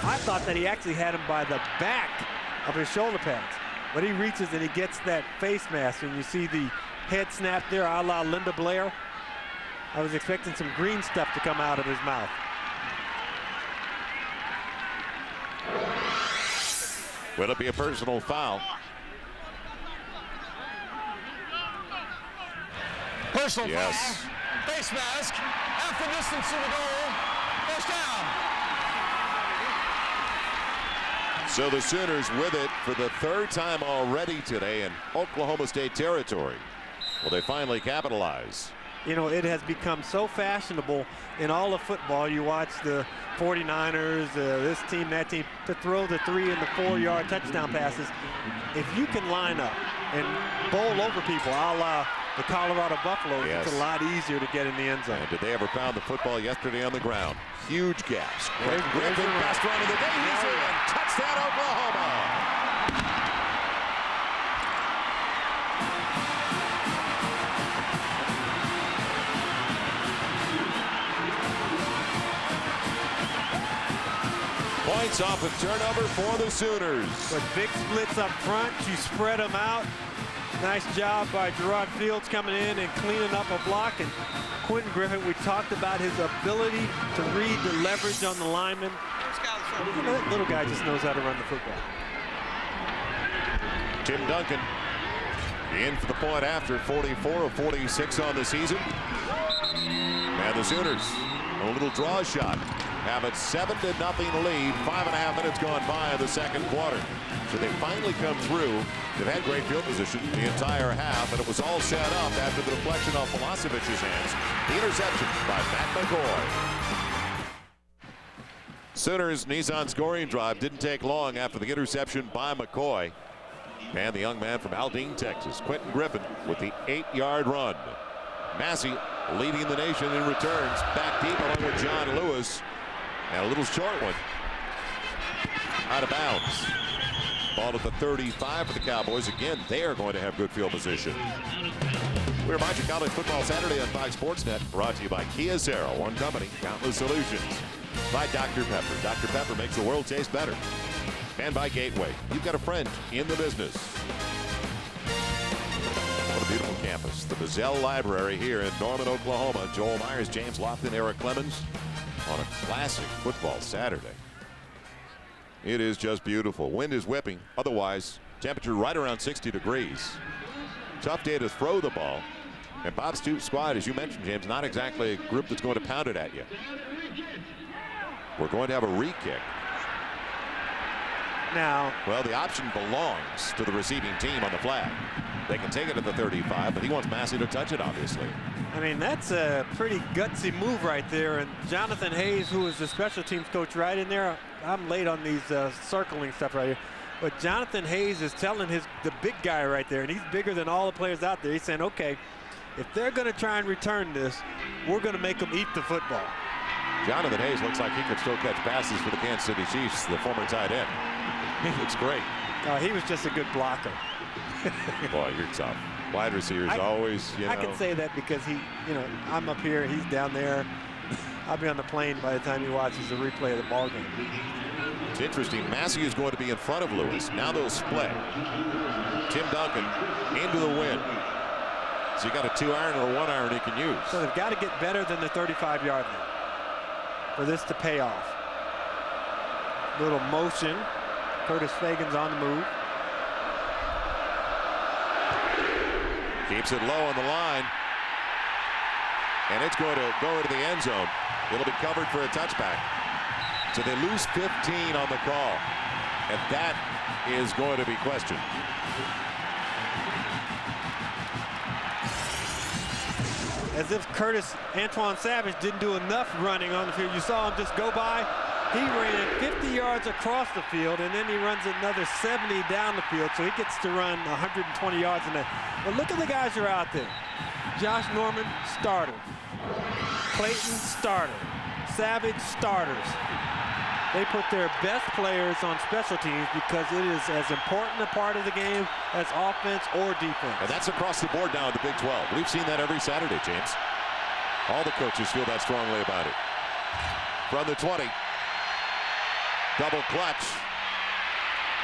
I thought that he actually had him by the back of his shoulder pads. But he reaches and he gets that face mask, and you see the head snap there, a la Linda Blair. I was expecting some green stuff to come out of his mouth. Will it be a personal foul? Personal Yes. foul. Face mask. Half the distance to the goal. First down. So the Sooners with it for the 3rd time already today in Oklahoma State territory. Will they finally capitalize? You know, it has become so fashionable in all of football. You watch the 49ers, this team, that team, to throw the 3 and the 4-yard touchdown passes. If you can line up and bowl over people, a la the Colorado Buffaloes, yes, it's a lot easier to get in the end zone. And did they ever pound the football yesterday on the ground? Huge gaps. Griffin, the best run of the day. He's in. Touchdown, Oklahoma. Points off of turnover for the Sooners. But big splits up front, you spread them out. Nice job by Gerard Fields coming in and cleaning up a block. And Quentin Griffin, we talked about his ability to read the leverage on the lineman. That little guy just knows how to run the football. Tim Duncan in for the point after, 44 of 46 on the season. And the Sooners, a little draw shot, have a 7-0 lead. 5.5 minutes gone by in the 2nd quarter. So they finally come through. They've had great field position the entire half, and it was all set up after the deflection off Milosevic's hands. The interception by Matt McCoy. Sooners' Nissan scoring drive didn't take long after the interception by McCoy. And the young man from Aldine, Texas, Quentin Griffin, with the 8-yard run. Massey leading the nation in returns, back deep along with John Lewis. And a little short one out of bounds. Ball at the 35 for the Cowboys. Again, they are going to have good field position. We remind you, College Football Saturday on Fox Sports Net, brought to you by Kia Zero, one company, countless solutions. By Dr. Pepper. Dr. Pepper makes the world taste better. And by Gateway. You've got a friend in the business. What a beautiful campus. The Bazell Library here in Norman, Oklahoma. Joel Myers, James Lofton, Eric Clemens on a classic football Saturday. It is just beautiful. Wind is whipping. Otherwise, temperature right around 60 degrees. Tough day to throw the ball. And Bob Stoops' squad, as you mentioned, James, not exactly a group that's going to pound it at you. We're going to have a re-kick. Now, well, the option belongs to the receiving team on the flag. They can take it at the 35, but he wants Massey to touch it, obviously. I mean, that's a pretty gutsy move right there. And Jonathan Hayes, who is the special teams coach, right in there. I'm late on these circling stuff right here. But Jonathan Hayes is telling the big guy right there, and he's bigger than all the players out there. He's saying, okay, if they're going to try and return this, we're going to make them eat the football. Jonathan Hayes looks like he could still catch passes for the Kansas City Chiefs, the former tight end. He looks great. He was just a good blocker. Boy, you're tough. Wide receivers always, I can say that because I'm up here, he's down there. I'll be on the plane by the time he watches the replay of the ball game. It's interesting. Massey is going to be in front of Lewis. Now they'll split. Tim Duncan into the wind. So you got a 2-iron or a 1-iron he can use. So they've got to get better than the 35-yard line for this to pay off. Little motion. Curtis Fagan's on the move. Keeps it low on the line. And it's going to go into the end zone. It'll be covered for a touchback. So they lose 15 on the call. And that is going to be questioned. As if Antoine Savage didn't do enough running on the field. You saw him just go by. He ran 50 yards across the field, and then he runs another 70 down the field, so he gets to run 120 yards in that. But look at the guys who are out there. Josh Norman, starter. Clayton, starter. Savage, starters. They put their best players on special teams because it is as important a part of the game as offense or defense. And that's across the board now in the Big 12. We've seen that every Saturday, James. All the coaches feel that strongly about it. From the 20. Double clutch.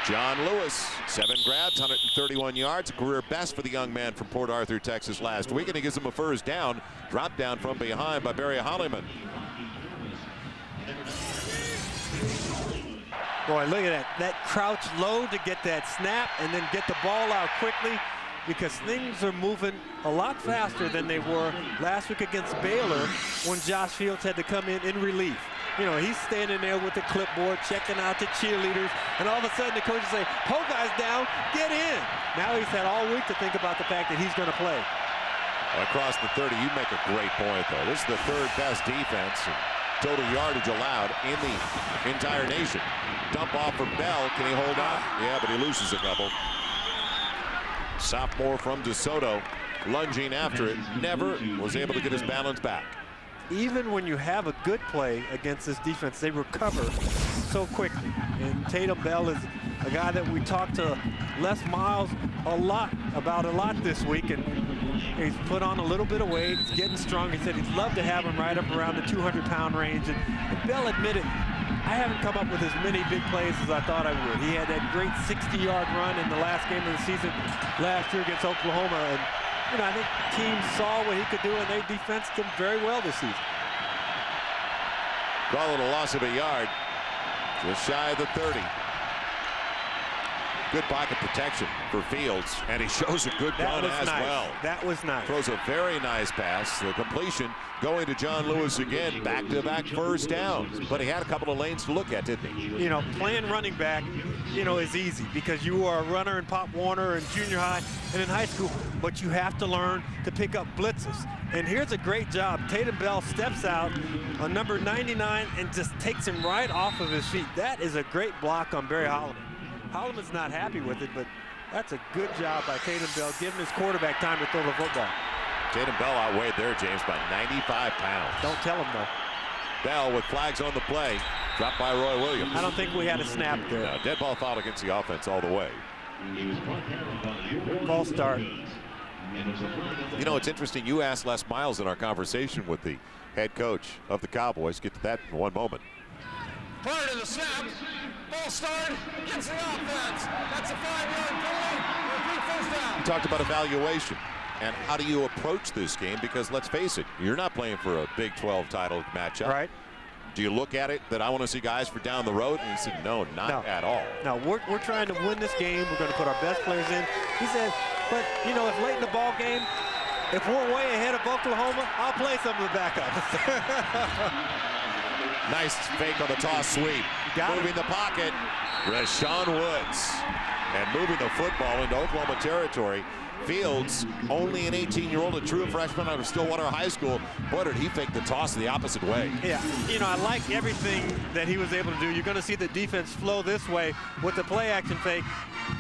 John Lewis, 7 grabs, 131 yards, a career best for the young man from Port Arthur, Texas last week, and he gives him a first down. Dropped down from behind by Barry Holliman. Boy, look at that. That crouch low to get that snap and then get the ball out quickly because things are moving a lot faster than they were last week against Baylor when Josh Fields had to come in relief. He's standing there with the clipboard, checking out the cheerleaders, and all of a sudden the coaches say, "Ho, guys down, get in." Now he's had all week to think about the fact that he's going to play. Across the 30, you make a great point, though. This is the 3rd best defense and total yardage allowed in the entire nation. Dump off from Bell. Can he hold on? Yeah, but he loses a couple. Sophomore from DeSoto, lunging after it, never was able to get his balance back. Even when you have a good play against this defense, they recover so quickly. And Tatum Bell is a guy that we talked to Les Miles a lot this week, and he's put on a little bit of weight. He's getting strong. He said he'd love to have him right up around the 200-pound range. And Bell admitted, I haven't come up with as many big plays as I thought I would. He had that great 60-yard run in the last game of the season last year against Oklahoma. And I think teams saw what he could do, and they defensed him very well this season. Call it a loss of a yard. Just shy of the 30. Good pocket protection for Fields, and he shows a good run as well. That was nice. Throws a very nice pass. The completion going to John Lewis again. Back-to-back first downs. But he had a couple of lanes to look at, didn't he? Playing running back, is easy because you are a runner in Pop Warner and junior high and in high school, but you have to learn to pick up blitzes. And here's a great job. Tatum Bell steps out on number 99 and just takes him right off of his feet. That is a great block on Barry Holliman. Holliman's not happy with it, but that's a good job by Tatum Bell, giving his quarterback time to throw the football. Tatum Bell outweighed there, James, by 95 pounds. Don't tell him, though. Bell with flags on the play. Dropped by Roy Williams. I don't think we had a snap there. No, dead ball foul against the offense all the way. False start. You know, it's interesting. You asked Les Miles in our conversation with the head coach of the Cowboys. Get to that in one moment. Prior to the snap, ball started against the offense. That's a 5-yard penalty. Repeat first down. You talked about evaluation and how do you approach this game, because let's face it, you're not playing for a Big 12 title matchup. Right. Do you look at it that I want to see guys for down the road? And he said, no, not at all. No, we're trying to win this game. We're going to put our best players in. He said, but, you know, if late in the ball game, if we're way ahead of Oklahoma, I'll play some of the backups. Nice fake on the toss sweep. Moving the pocket, Rashawn Woods. And moving the football into Oklahoma territory. Fields, only an 18-year-old, a true freshman out of Stillwater High School. Boy, did he fake the toss the opposite way. Yeah, you know, I like everything that he was able to do. You're going to see the defense flow this way with the play-action fake.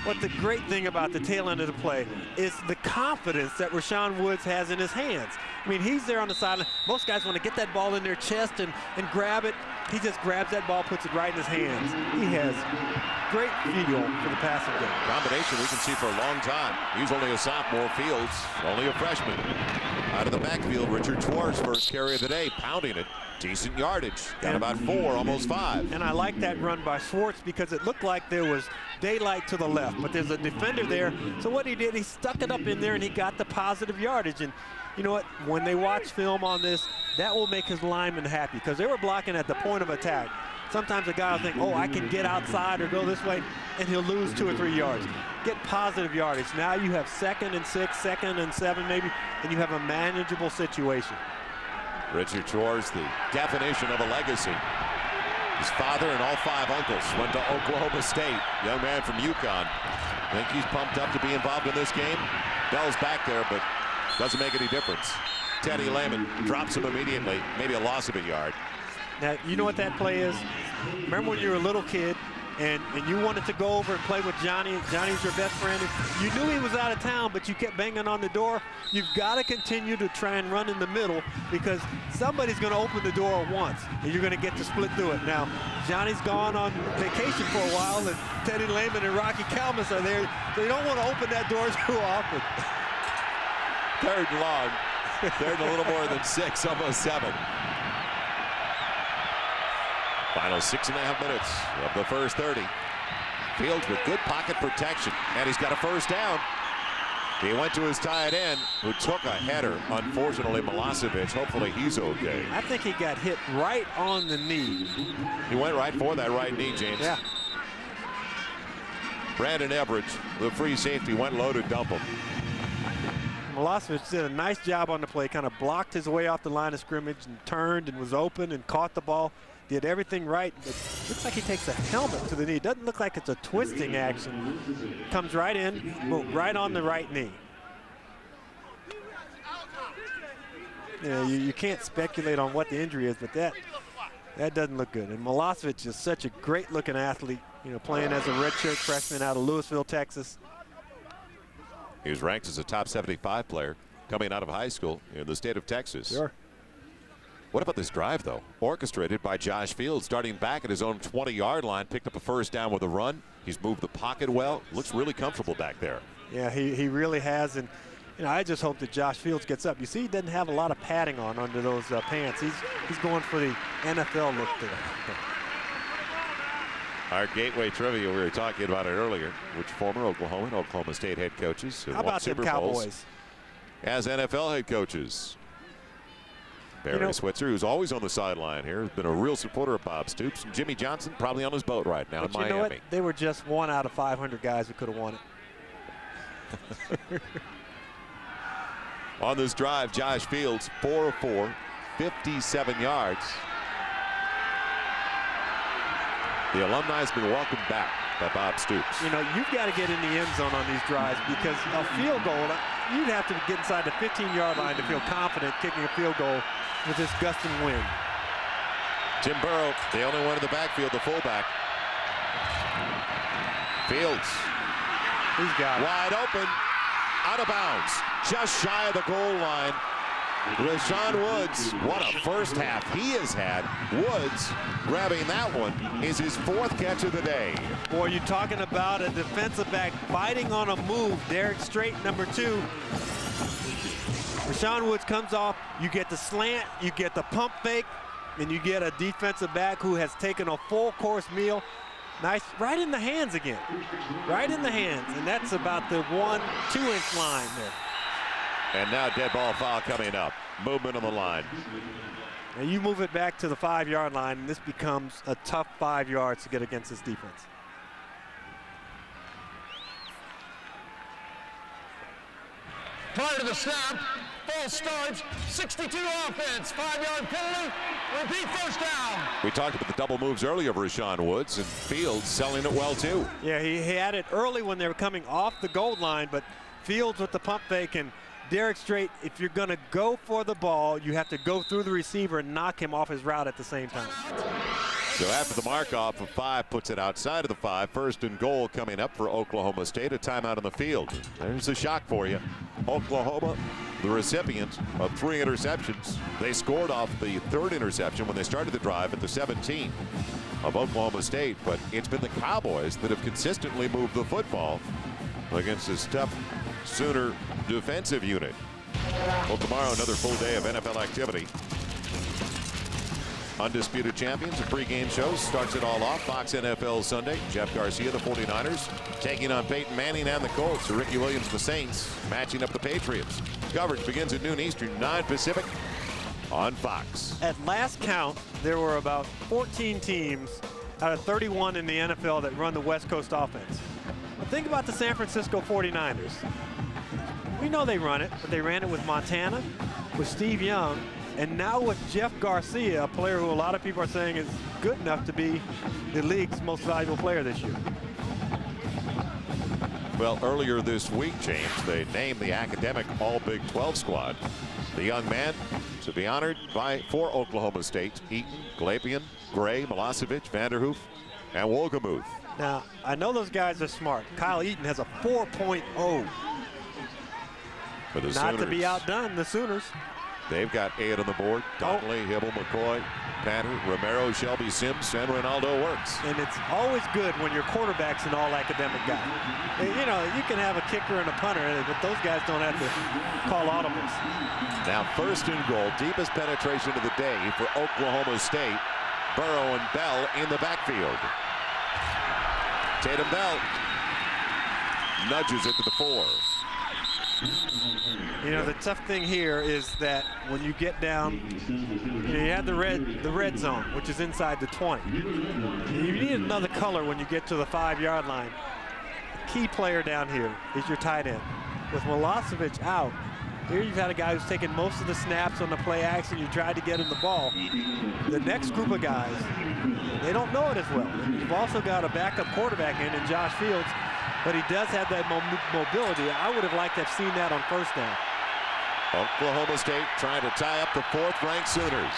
But the great thing about the tail end of the play is the confidence that Rashawn Woods has in his hands. I mean, he's there on the sideline. Most guys want to get that ball in their chest and grab it. He just grabs that ball, puts it right in his hands. He has great feel for the passing game. Combination we can see for a long time. He's only a sophomore. Fields, only a freshman. Out of the backfield, Richard Schwartz, first carry of the day, pounding it. Decent yardage. Got about 4, almost 5. And I like that run by Schwartz because it looked like there was daylight to the left, but there's a defender there. So what he did, he stuck it up in there and he got the positive yardage. And you know what? When they watch film on this, that will make his linemen happy because they were blocking at the point of attack. Sometimes a guy will think, oh, I can get outside or go this way, and he'll lose 2 or 3 yards. Get positive yardage. Now you have 2nd and 6, 2nd and 7 maybe, and you have a manageable situation. Richard Schwartz, the definition of a legacy. His father and all 5 uncles went to Oklahoma State. Young man from UConn. I think he's pumped up to be involved in this game. Bell's back there, but doesn't make any difference. Teddy Lehman drops him immediately. Maybe a loss of a yard. Now, you know what that play is? Remember when you were a little kid and you wanted to go over and play with Johnny? Johnny's your best friend. You knew he was out of town, but you kept banging on the door. You've got to continue to try and run in the middle because somebody's going to open the door once, and you're going to get to split through it. Now, Johnny's gone on vacation for a while, and Teddy Lehman and Rocky Kalmus are there. So you don't want to open that door too often. 3rd and long. 3rd and a little more than 6, almost 7. Final 6.5 minutes of the first 30. Fields with good pocket protection, and he's got a first down. He went to his tight end, who took a header. Unfortunately, Milosevic. Hopefully he's okay. I think he got hit right on the knee. He went right for that right knee, James. Yeah. Brandon Everidge, the free safety, went low to dump him. Milosevic did a nice job on the play, kind of blocked his way off the line of scrimmage and turned and was open and caught the ball. Did everything right. It looks like he takes a helmet to the knee. It doesn't look like it's a twisting action. Comes right in, boom, right on the right knee. You know, you can't speculate on what the injury is, but that doesn't look good. And Milosevic is such a great-looking athlete, you know, playing as a redshirt freshman out of Louisville, Texas. He was ranked as a top 75 player coming out of high school in the state of Texas. Sure. What about this drive, though? Orchestrated by Josh Fields, starting back at his own 20-yard line, picked up a first down with a run. He's moved the pocket well. Looks really comfortable back there. Yeah, he really has. And you know, I just hope that Josh Fields gets up. You see, he doesn't have a lot of padding on under those pants. He's going for the NFL look there. Our gateway trivia, we were talking about it earlier, which former Oklahoma and Oklahoma State head coaches who How about them Cowboys as NFL head coaches? Barry Switzer, who's always on the sideline here, has been a real supporter of Bob Stoops. And Jimmy Johnson probably on his boat right now in Miami. You know what? They were just 1 out of 500 guys who could have won it. On this drive, Josh Fields, 4 of 4, 57 yards. The alumni has been welcomed back by Bob Stoops. You know, you've got to get in the end zone on these drives because a field goal, you'd have to get inside the 15-yard line to feel confident kicking a field goal with this gusting wind. Tim Burrow, the only one in the backfield, the fullback. Fields. He's got it. Wide open, out of bounds, just shy of the goal line. Rashawn Woods, what a first half he has had. Woods grabbing that one is his 4th catch of the day. Boy, you're talking about a defensive back fighting on a move. Derek Strait, number 2. Rashawn Woods comes off, you get the slant, you get the pump fake, and you get a defensive back who has taken a full course meal. Nice, right in the hands again. Right in the hands, and that's about the 1-2 inch line there. And now dead ball foul coming up. Movement on the line. And you move it back to the 5-yard line, and this becomes a tough 5 yards to get against this defense. Prior to the snap, false start, 62 offense, 5-yard penalty, repeat first down. We talked about the double moves earlier of Rashawn Woods, and Fields selling it well too. Yeah, he had it early when they were coming off the goal line, but Fields with the pump fake and Derek Strait, if you're going to go for the ball, you have to go through the receiver and knock him off his route at the same time. So after the mark off of 5 puts it outside of the 5, first and goal coming up for Oklahoma State, a timeout on the field. There's a shock for you. Oklahoma, the recipient of 3 interceptions. They scored off the 3rd interception when they started the drive at the 17 of Oklahoma State, but it's been the Cowboys that have consistently moved the football against this tough Sooner defensive unit. Well, tomorrow another full day of NFL activity. Undisputed Champions, a pregame show starts it all off. Fox NFL Sunday. Jeff Garcia, the 49ers, taking on Peyton Manning and the Colts. Ricky Williams, the Saints, matching up the Patriots. Coverage begins at noon Eastern, 9 Pacific on Fox. At last count, there were about 14 teams out of 31 in the NFL that run the West Coast offense. But think about the San Francisco 49ers. We know they run it, but they ran it with Montana, with Steve Young, and now with Jeff Garcia, a player who a lot of people are saying is good enough to be the league's most valuable player this year. Well, earlier this week, James, they named the academic All-Big 12 squad. The young man to be honored for Oklahoma State: Eaton, Glapian, Gray, Milosevic, Vanderhoof, and Wolgemuth. Now, I know those guys are smart. Kyle Eaton has a 4.0. For the Not Sooners, to be outdone, the Sooners. They've got 8 on the board. Donnelly, Hibble, McCoy, Patter, Romero, Shelby Sims, and Ronaldo Works. And it's always good when your quarterback's an all-academic guy. You know, you can have a kicker and a punter, but those guys don't have to call audibles. Now first and goal, deepest penetration of the day for Oklahoma State. Burrow and Bell in the backfield. Tatum Bell nudges it to the 4. You know, the tough thing here is that when you get down, you have the red zone, which is inside the 20. You need another color when you get to the 5-yard line. The key player down here is your tight end. With Milosevic out, here you've had a guy who's taken most of the snaps on the play action. You tried to get him the ball. The next group of guys, they don't know it as well. You've also got a backup quarterback in Josh Fields, but he does have that mobility. I would have liked to have seen that on first down. Oklahoma State trying to tie up the 4th-ranked Sooners.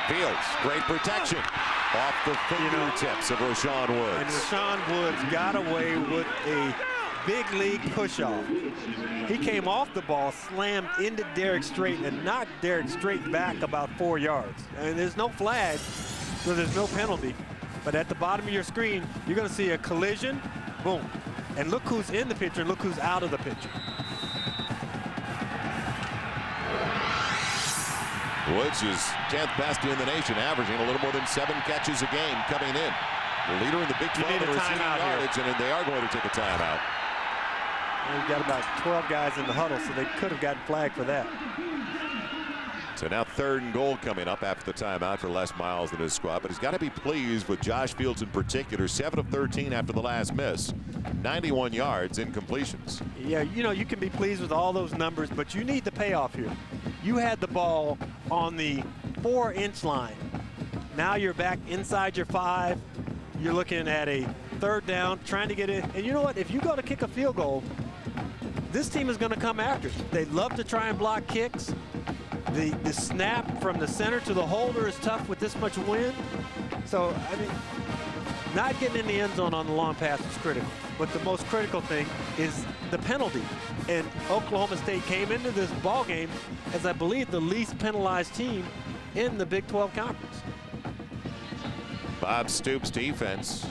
Fields, great protection off the fingertips of Rashawn Woods. And Rashawn Woods got away with a big league push-off. He came off the ball, slammed into Derek Strait, and knocked Derek Strait back about 4 yards. And there's no flag, so there's no penalty. But at the bottom of your screen, you're going to see a collision, boom. And look who's in the picture, and look who's out of the picture. Woods is 10th best in the nation, averaging a little more than 7 catches a game coming in. The leader in the Big 12 in receiving yardage, and they are going to take a timeout. We've got about 12 guys in the huddle, so they could have gotten flagged for that. So now 3rd and goal coming up after the timeout for Les Miles and his squad. But he's got to be pleased with Josh Fields in particular. 7 of 13 after the last miss. 91 yards in completions. Yeah, you know, you can be pleased with all those numbers, but you need the payoff here. You had the ball on the 4-inch line. Now you're back inside your 5. You're looking at a 3rd down, trying to get in. And you know what? If you go to kick a field goal, this team is going to come after it. They love to try and block kicks. The snap from the center to the holder is tough with this much wind. So, I mean, not getting in the end zone on the long pass is critical. But the most critical thing is the penalty. And Oklahoma State came into this ball game as, I believe, the least penalized team in the Big 12 Conference. Bob Stoops' defense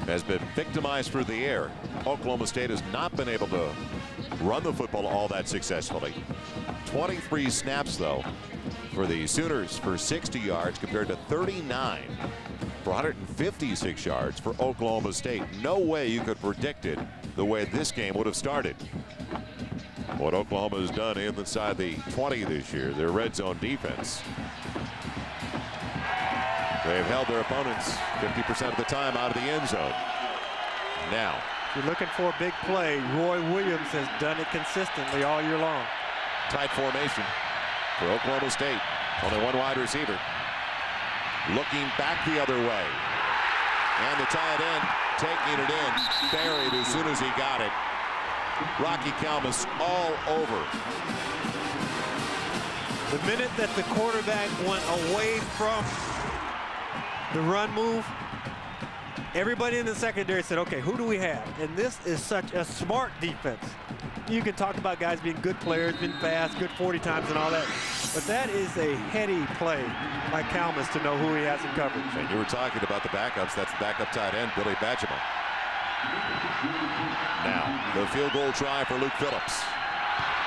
has been victimized through the air. Oklahoma State has not been able to run the football all that successfully. 23 snaps, though, for the Sooners for 60 yards compared to 39 for 156 yards for Oklahoma State. No way you could predict it the way this game would have started. What Oklahoma has done inside the 20 this year, their red zone defense. They've held their opponents 50% of the time out of the end zone. Now, if you're looking for a big play, Roy Williams has done it consistently all year long. Tight formation for Oklahoma State. Only one wide receiver. Looking back the other way. And the tight end taking it in. Buried as soon as he got it. Rocky Calmus all over. The minute that the quarterback went away from the run move, everybody in the secondary said, okay, who do we have? And this is such a smart defense. You can talk about guys being good players, been fast, good 40 times and all that. But that is a heady play by Calmus to know who he has in coverage. And you were talking about the backups. That's the backup tight end, Billy Badgema. Now, the field goal try for Luke Phillips.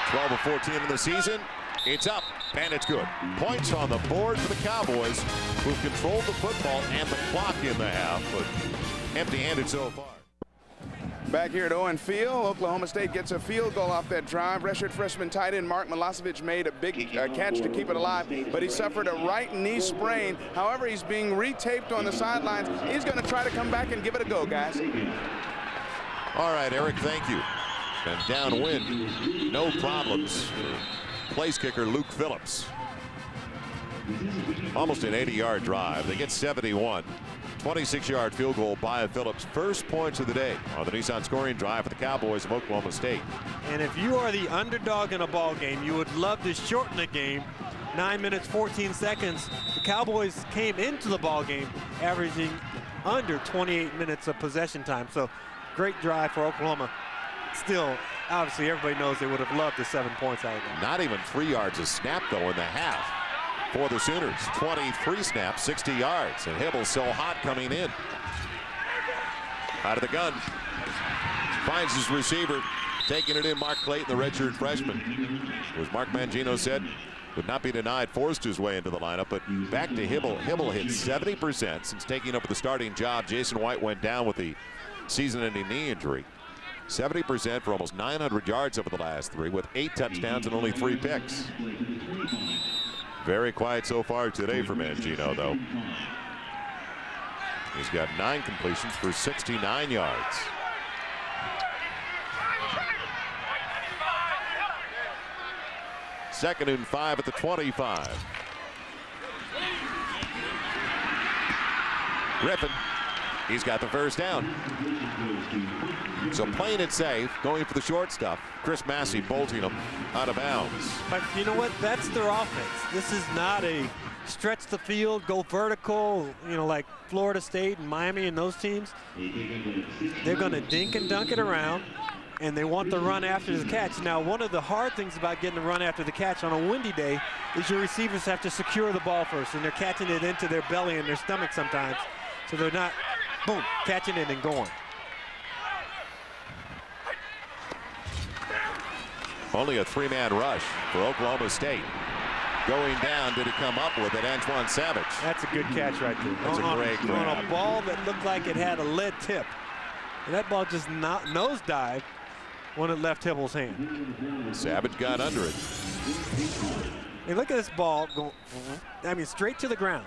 12 of 14 in the season. It's up, and it's good. Points on the board for the Cowboys, who've controlled the football and the clock in the half, but empty-handed so far. Back here at Owen Field, Oklahoma State gets a field goal off that drive. Redshirt freshman tight end Mark Milosevic made a big catch to keep it alive, but he suffered a right knee sprain. However, he's being retaped on the sidelines. He's going to try to come back and give it a go, guys. All right, Eric, thank you. And downwind, no problems for place kicker Luke Phillips. Almost an 80-yard drive. They get 71. 26-yard field goal by Phillips. First points of the day on the Nissan scoring drive for the Cowboys of Oklahoma State. And if you are the underdog in a ball game, you would love to shorten the game. 9 minutes, 14 seconds. The Cowboys came into the ball game averaging under 28 minutes of possession time. So great drive for Oklahoma. Still, obviously, everybody knows they would have loved the 7 points out of them. Not even 3 yards a snap, though, in the half for the Sooners. 23 snaps, 60 yards. And Hibble's so hot coming in. Out of the gun. Finds his receiver. Taking it in, Mark Clayton, the redshirt freshman. As Mark Mangino said, would not be denied, forced his way into the lineup. But back to Hibble. Hibble hit 70% since taking over the starting job. Jason White went down with the season-ending knee injury. 70% for almost 900 yards over the last 3 with 8 touchdowns and only 3 picks. Very quiet so far today for Mangino, though. He's got 9 completions for 69 yards. Second and 5 at the 25. Griffin, he's got the first down. So playing it safe, going for the short stuff. Chris Massey bolting him out of bounds. But you know what? That's their offense. This is not a stretch the field, go vertical, you know, like Florida State and Miami and those teams. They're going to dink and dunk it around, and they want the run after the catch. Now, one of the hard things about getting the run after the catch on a windy day is your receivers have to secure the ball first, and they're catching it into their belly and their stomach sometimes. So they're not, boom, catching it and going. Only a 3-man rush for Oklahoma State. Going down, did he come up with it? Antoine Savage. That's a good catch right there. That's a great grab. On a ball that looked like it had a lead tip. And that ball just nosedived when it left Hibble's hand. Savage got under it. Hey, look at this ball going, I mean, straight to the ground.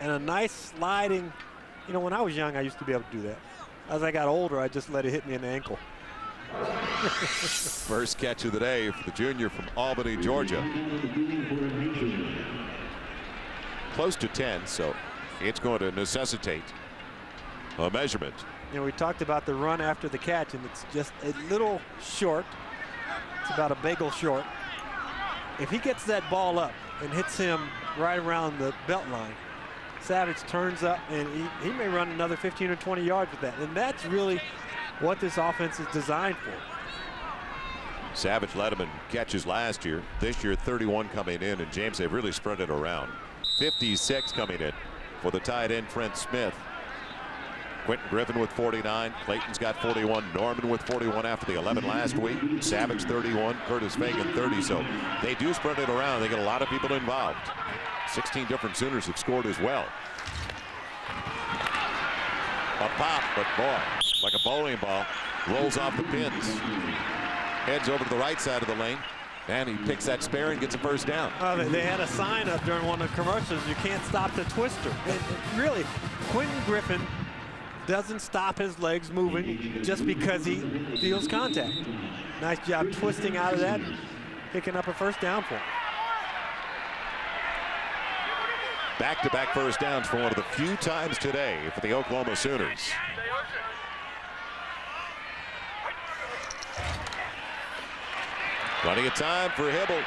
And a nice sliding, you know, when I was young, I used to be able to do that. As I got older, I just let it hit me in the ankle. First catch of the day for the junior from Albany, Georgia. Close to 10, so it's going to necessitate a measurement. You know, we talked about the run after the catch, and it's just a little short. It's about a bagel short. If he gets that ball up and hits him right around the belt line, Savage turns up, and he may run another 15 or 20 yards with that. And that's really what this offense is designed for. Savage led him in catches last year. This year, 31 coming in, and James, they've really spread it around. 56 coming in for the tight end, Trent Smith. Quentin Griffin with 49. Clayton's got 41. Norman with 41 after the 11 last week. Savage 31. Curtis Fagan 30. So they do spread it around. They get a lot of people involved. 16 different Sooners have scored as well. A pop, but boy, like a bowling ball, rolls off the pins. Heads over to the right side of the lane. And he picks that spare and gets a first down. They had a sign up during one of the commercials, you can't stop the twister. And really, Quentin Griffin doesn't stop his legs moving just because he feels contact. Nice job twisting out of that, picking up a first down for him. Back-to-back first downs for one of the few times today for the Oklahoma Sooners. Plenty of time for Hibble.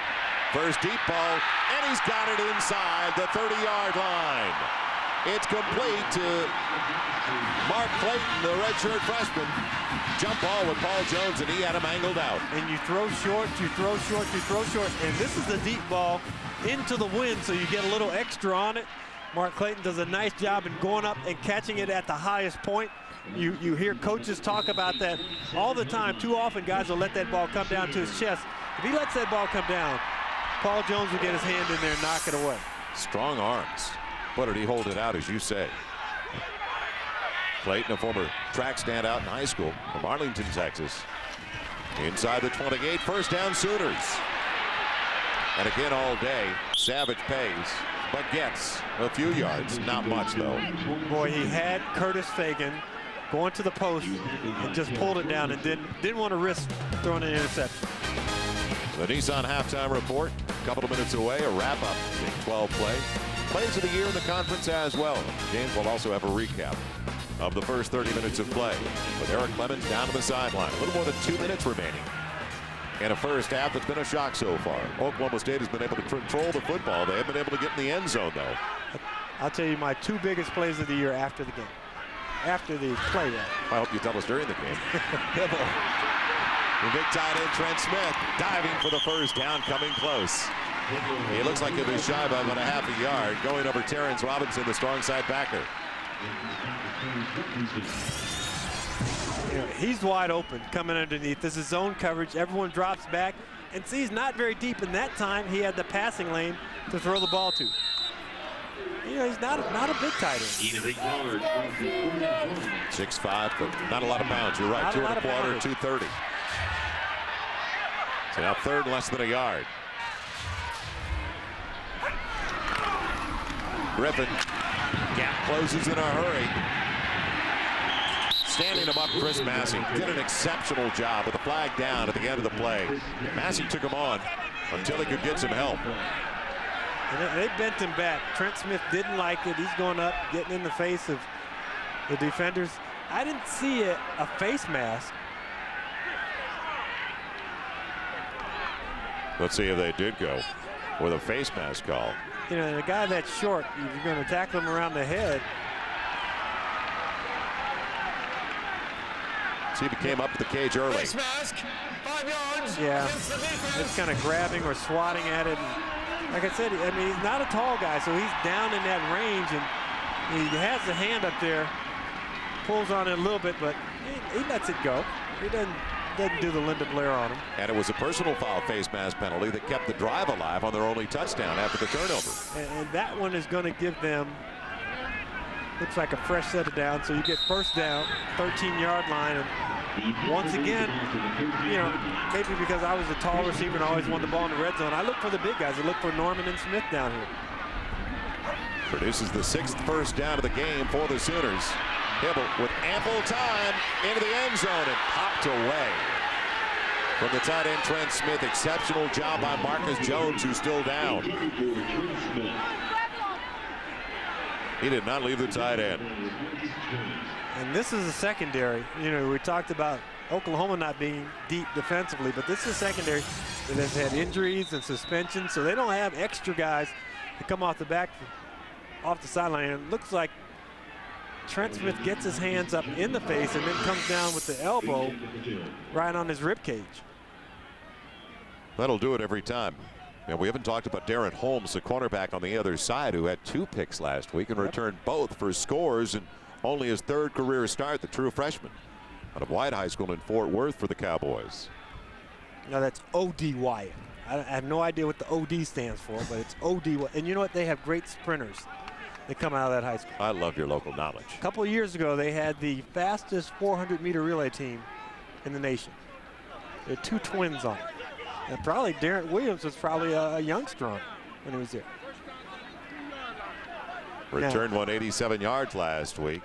First deep ball, and he's got it inside the 30-yard line. It's complete to Mark Clayton, the redshirt freshman. Jump ball with Paul Jones, and he had him angled out. And you throw short, you throw short, you throw short. And this is a deep ball into the wind, so you get a little extra on it. Mark Clayton does a nice job in going up and catching it at the highest point. You hear coaches talk about that all the time. Too often guys will let that ball come down to his chest. If he lets that ball come down, Paul Jones will get his hand in there and knock it away. Strong arms. But did he hold it out, as you say? Clayton, a former track standout in high school from Arlington, Texas. Inside the 28, first down Sooners. And again all day, Savage pays, but gets a few yards. Not much, though. Boy, he had Curtis Fagan going to the post and just pulled it down and didn't want to risk throwing an interception. The Nissan halftime report, a couple of minutes away, a wrap-up Big 12 play. Plays of the year in the conference as well. James will also have a recap of the first 30 minutes of play, with Eric Clemens down to the sideline. A little more than 2 minutes remaining in a first half that's been a shock so far. Oklahoma State has been able to control the football. They haven't been able to get in the end zone, though. I'll tell you my 2 biggest plays of the year after the game. After the play. I hope you tell us during the game. The big tight end Trent Smith diving for the first down, coming close. He looks like he'll be shy by about a half a yard, going over Terrence Robinson, the strong side backer. You know, he's wide open coming underneath. This is zone coverage. Everyone drops back. And see, he's not very deep in that time. He had the passing lane to throw the ball to. You know, he's not a big tight end. 6'5", but not a lot of pounds. You're right, 2 1/4, 230. So now third and less than a yard. Griffin, gap closes in a hurry. Standing him up, Chris Massey did an exceptional job with the flag down at the end of the play. Massey took him on until he could get some help. And they bent him back. Trent Smith didn't like it. He's going up, getting in the face of the defenders. I didn't see a face mask. Let's see if they did go with a face mask call. You know, and a guy that's short, if you're going to tackle him around the head. See if he came up to the cage early. Face mask, 5 yards. Yeah, against the defense. it's kind of grabbing or swatting at it. And like I said, I mean, he's not a tall guy, so he's down in that range, and he has the hand up there, pulls on it a little bit, but he lets it go. He doesn't do the Linda Blair on him. And it was a personal foul face mask penalty that kept the drive alive on their only touchdown after the turnover. And that one is going to give them, looks like a fresh set of downs. So you get first down, 13-yard line. And once again, you know, maybe because I was a tall receiver and always wanted the ball in the red zone, I look for the big guys. I look for Norman and Smith down here. Produces the 6th first down of the game for the Sooners. Hibble with ample time into the end zone and popped away from the tight end Trent Smith. Exceptional job by Marcus Jones, who's still down. He did not leave the tight end. And this is a secondary. You know, we talked about Oklahoma not being deep defensively, but this is a secondary that has had injuries and suspensions, so they don't have extra guys to come off the sideline. And it looks like Trent Smith gets his hands up in the face and then comes down with the elbow right on his rib cage. That'll do it every time. And we haven't talked about Darren Holmes, the cornerback on the other side, who had 2 picks last week and returned both for scores. And Only his 3rd career start, the true freshman out of White High School in Fort Worth for the Cowboys. No, that's O.D. Wyatt. I have no idea what the O.D. stands for, but it's O.D. And you know what? They have great sprinters that come out of that high school. I love your local knowledge. A couple of years ago, they had the fastest 400-meter relay team in the nation. There are 2 twins on it. And probably Darren Williams was probably a youngster on it when he was there. Returned 187 yards last week.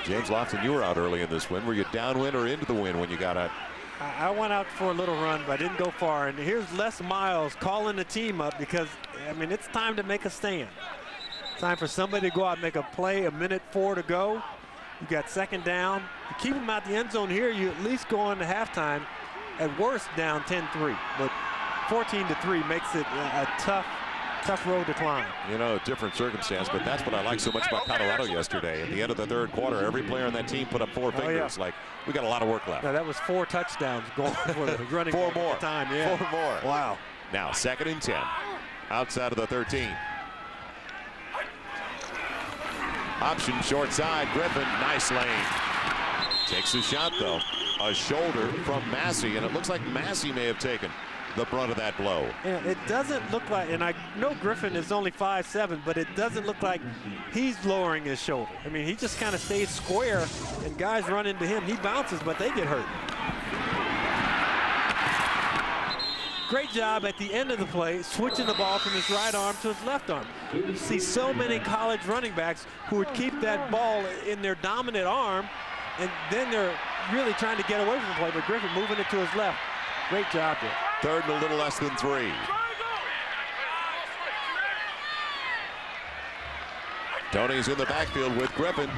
James Lofton, you were out early in this win. Were you downwind or into the wind when you got out? I went out for a little run, but I didn't go far. And here's Les Miles calling the team up because, I mean, it's time to make a stand. Time for somebody to go out and make a play. 1:04 to go. You got 2nd down. You keep them out the end zone here, you at least go into halftime. At worst, down 10-3. But 14-3 makes it a tough road to climb. You know, different circumstance, but that's what I like so much about Colorado yesterday. At the end of the 3rd quarter, every player on that team put up 4 fingers. Like, we got a lot of work left. Now, that was 4 touchdowns going for the running 4 more. at the time. Yeah. 4 more. Wow. Now, 2nd and 10. Outside of the 13. Option short side. Griffin, nice lane. Takes a shot, though. A shoulder from Massey, and it looks like Massey may have taken the brunt of that blow. Yeah, it doesn't look like, and I know Griffin is only 5'7", but it doesn't look like he's lowering his shoulder. I mean, he just kind of stays square, and guys run into him. He bounces, but they get hurt. Great job at the end of the play, switching the ball from his right arm to his left arm. You see so many college running backs who would keep that ball in their dominant arm, and then they're really trying to get away from the play, but Griffin moving it to his left. Great job there. 3rd and a little less than 3. Tony's in the backfield with Griffin.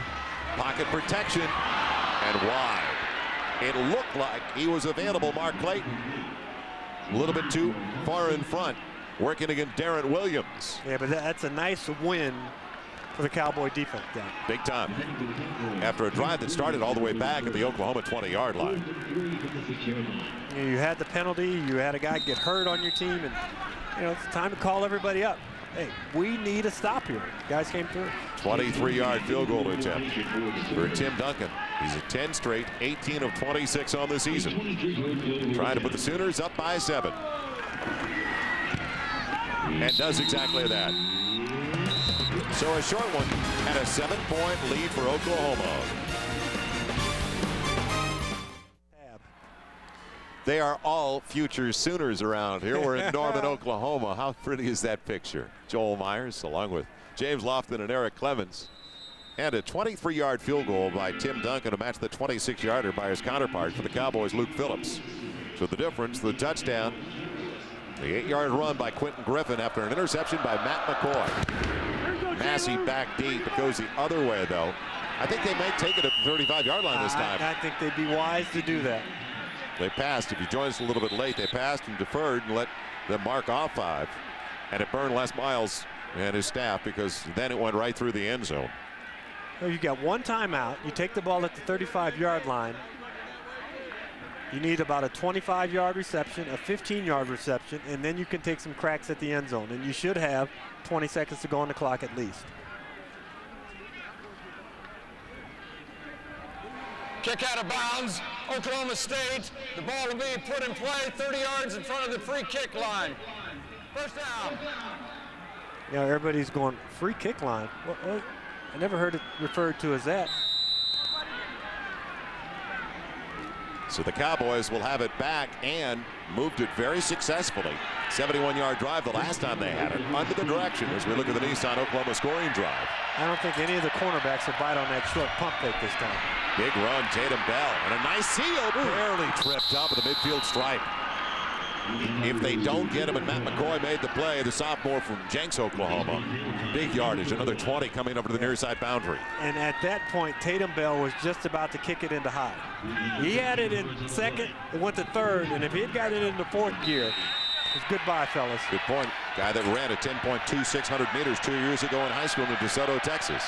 Pocket protection and wide. It looked like he was available, Mark Clayton. A little bit too far in front, working against Darren Williams. Yeah, but that's a nice win for the Cowboy defense down. Big time. After a drive that started all the way back at the Oklahoma 20-yard line. You had the penalty, you had a guy get hurt on your team, and it's time to call everybody up. Hey, we need a stop here. Guys came through. 23-yard field goal attempt for Tim Duncan. He's at 10 straight, 18 of 26 on the season. Trying to put the Sooners up by 7. And does exactly that. So a short one and a 7-point lead for Oklahoma. They are all future Sooners around here. We're in Norman, Oklahoma. How pretty is that picture? Joel Myers along with James Lofton and Eric Clemens. And a 23-yard field goal by Tim Duncan to match the 26-yarder by his counterpart for the Cowboys, Luke Phillips. So the difference, the touchdown, the 8-yard run by Quentin Griffin after an interception by Matt McCoy. Massey back deep. It goes the other way, though. I think they might take it at the 35-yard line this time. I think they'd be wise to do that. They passed. If you joined us a little bit late, they passed and deferred and let them mark off 5. And it burned Les Miles and his staff because then it went right through the end zone. Well, you got 1 timeout. You take the ball at the 35-yard line. You need about a 25-yard reception, a 15-yard reception, and then you can take some cracks at the end zone. And you should have 20 seconds to go on the clock at least. Kick out of bounds, Oklahoma State. The ball will be put in play 30 yards in front of the free kick line. First down. Yeah, everybody's going free kick line. What? I never heard it referred to as that. So the Cowboys will have it back and moved it very successfully. 71-yard drive the last time they had it. Under the direction as we look at the Nissan Oklahoma scoring drive. I don't think any of the cornerbacks will bite on that short pump fake this time. Big run, Tatum Bell, and a nice seal, barely tripped up at the midfield stripe. If they don't get him, and Matt McCoy made the play, the sophomore from Jenks, Oklahoma. Big yardage, another 20 coming over to the near side boundary. And at that point, Tatum Bell was just about to kick it into high. He had it in second, it went to third, and if he had got it into 4th gear, it's goodbye, fellas. Good point. Guy that ran a 10.2 600 meters 2 years ago in high school in DeSoto, Texas.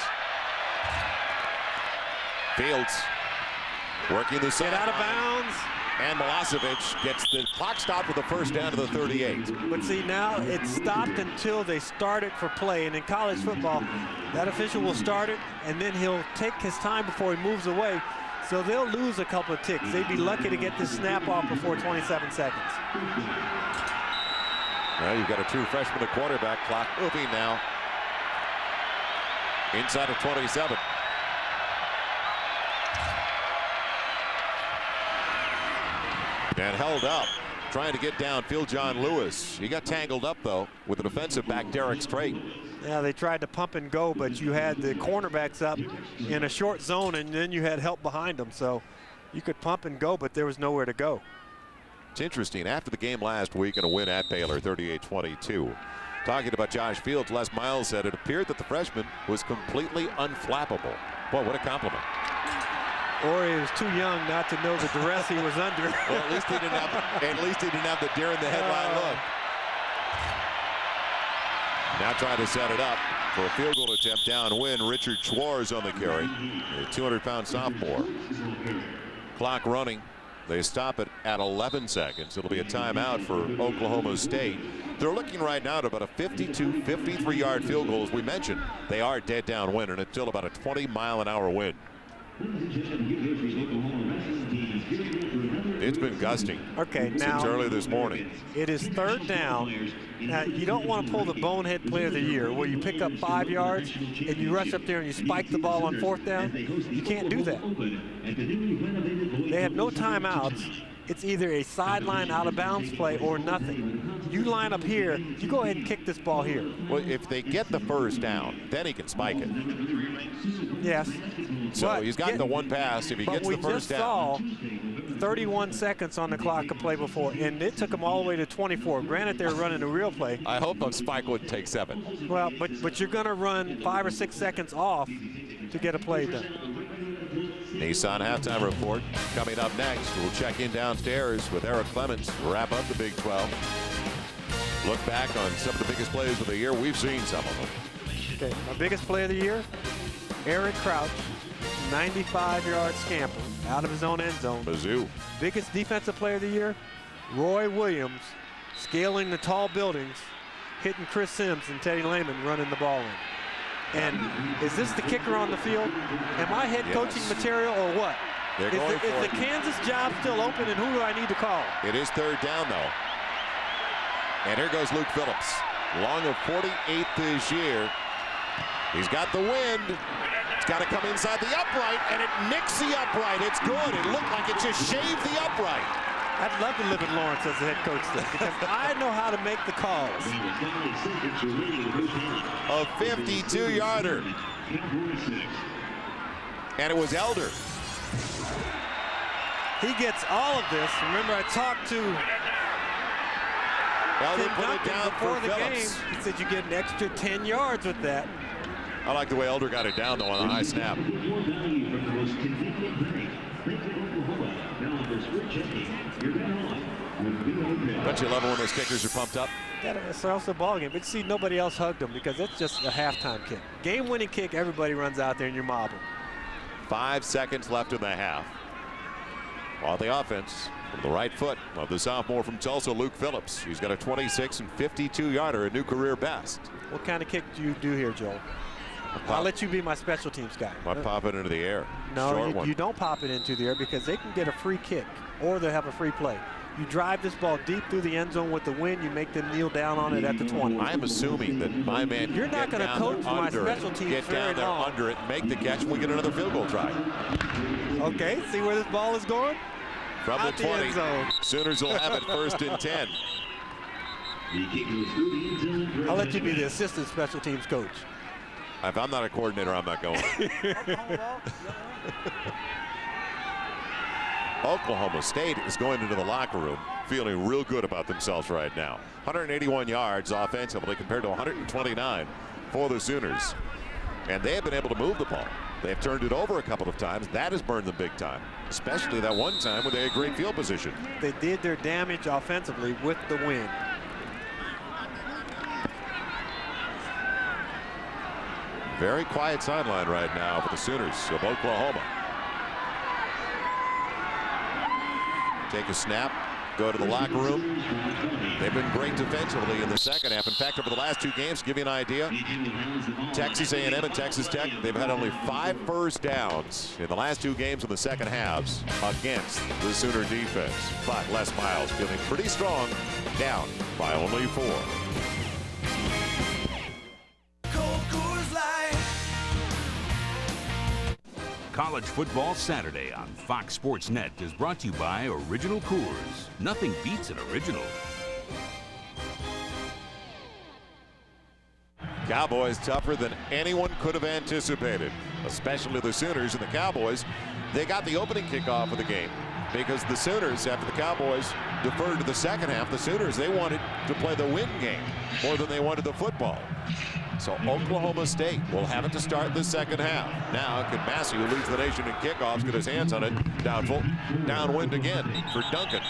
Fields working the side. Get out of bounds. And Milosevic gets the clock stopped with a first down to the 38. But see, now it's stopped until they start it for play. And in college football, that official will start it, and then he'll take his time before he moves away. So they'll lose a couple of ticks. They'd be lucky to get this snap off before 27 seconds. Well, you've got a true freshman at quarterback. Clock moving now. Inside of 27. And held up, trying to get downfield, John Lewis. He got tangled up, though, with the defensive back, Derek Strait. Yeah, they tried to pump and go, but you had the cornerbacks up in a short zone, and then you had help behind them. So you could pump and go, but there was nowhere to go. It's interesting. After the game last week and a win at Baylor, 38-22, talking about Josh Fields, Les Miles said it appeared that the freshman was completely unflappable. Boy, what a compliment. Or he was too young not to know the duress he was under. Well, at least he didn't have the deer in the headline look. Now trying to set it up for a field goal attempt downwind. Richard Schwartz on the carry, a 200-pound sophomore. Clock running. They stop it at 11 seconds. It'll be a timeout for Oklahoma State. They're looking right now at about a 52, 53-yard field goal. As we mentioned, they are dead downwind, and it's still about a 20-mile-an-hour wind. It's been gusting since early this morning. It is third down. Now, you don't want to pull the bonehead player of the year where you pick up 5 yards and you rush up there and you spike the ball on fourth down. You can't do that. They have no timeouts. It's either a sideline out of bounds play or nothing. You line up here, you go ahead and kick this ball here. Well, if they get the first down, then he can spike it. Yes. So but he's got the one pass. If he gets the first down. We just saw 31 seconds on the clock to play before, and it took them all the way to 24. Granted, they were running a real play. I hope a spike wouldn't take 7. Well, but you're going to run 5 or 6 seconds off to get a play done. Nissan halftime report coming up next. We'll check in downstairs with Eric Clements to wrap up the Big 12. Look back on some of the biggest plays of the year. We've seen some of them. Okay, my biggest play of the year, Eric Crouch, 95-yard scamper out of his own end zone. Mizzou. Biggest defensive player of the year, Roy Williams, scaling the tall buildings, hitting Chris Sims and Teddy Lehman running the ball in. And is this the kicker on the field? Am I head coaching material or what? They're going for is the Kansas job still open, and who do I need to call? It is third down, though. And here goes Luke Phillips. Long of 48th this year. He's got the wind. It's got to come inside the upright, and it nicks the upright. It's good. It looked like it just shaved the upright. I'd love to live in Lawrence as the head coach there, because I know how to make the calls. A 52-yarder. And it was Elder. He gets all of this. Remember, I talked to Elder Tim put it Duncan down before for the Phillips. game. He said you get an extra 10 yards with that. I like the way Elder got it down, though, on the high snap. Don't you love it when those kickers are pumped up? It's also a ball game, but see, nobody else hugged him because it's just a halftime kick. Game-winning kick, everybody runs out there and you mob them. 5 seconds left in the half. While the offense from the right foot of the sophomore from Tulsa, Luke Phillips. He's got a 26 and 52-yarder, a new career best. What kind of kick do you do here, Joel? I'll let you be my special teams guy. Might pop it into the air. No, you don't pop it into the air because they can get a free kick or they'll have a free play. You drive this ball deep through the end zone with the wind. You make them kneel down on it at the 20. I am assuming that my man You're not going to coach my special teams get down there under it, make the catch, and we get another field goal try. Okay, see where this ball is going? From Out the 20, end zone. Sooners will have it first and 10. I'll let you be the assistant special teams coach. If I'm not a coordinator, I'm not going. Oklahoma State is going into the locker room feeling real good about themselves right now. 181 yards offensively compared to 129 for the Sooners. And they have been able to move the ball. They have turned it over a couple of times. That has burned them big time, especially that one time when they had great field position. They did their damage offensively with the wind. Very quiet sideline right now for the Sooners of Oklahoma. take a snap, go to the locker room. They've been great defensively in the second half. In fact, over the last 2 games, to give you an idea, Texas A&M and Texas Tech, they've had only 5 first downs in the last 2 games in the second halves against the Sooner defense. But Les Miles feeling pretty strong, down by only 4. College Football Saturday on Fox Sports Net is brought to you by Original Coors. Nothing beats an original. Cowboys tougher than anyone could have anticipated, especially the Sooners. And the Cowboys, they got the opening kickoff of the game because the Sooners, after the Cowboys deferred to the second half, the Sooners, they wanted to play the win game more than they wanted the football. So Oklahoma State will have it to start the second half. Now, can Massey, who leads the nation in kickoffs, get his hands on it? Doubtful. Downwind again for Duncan.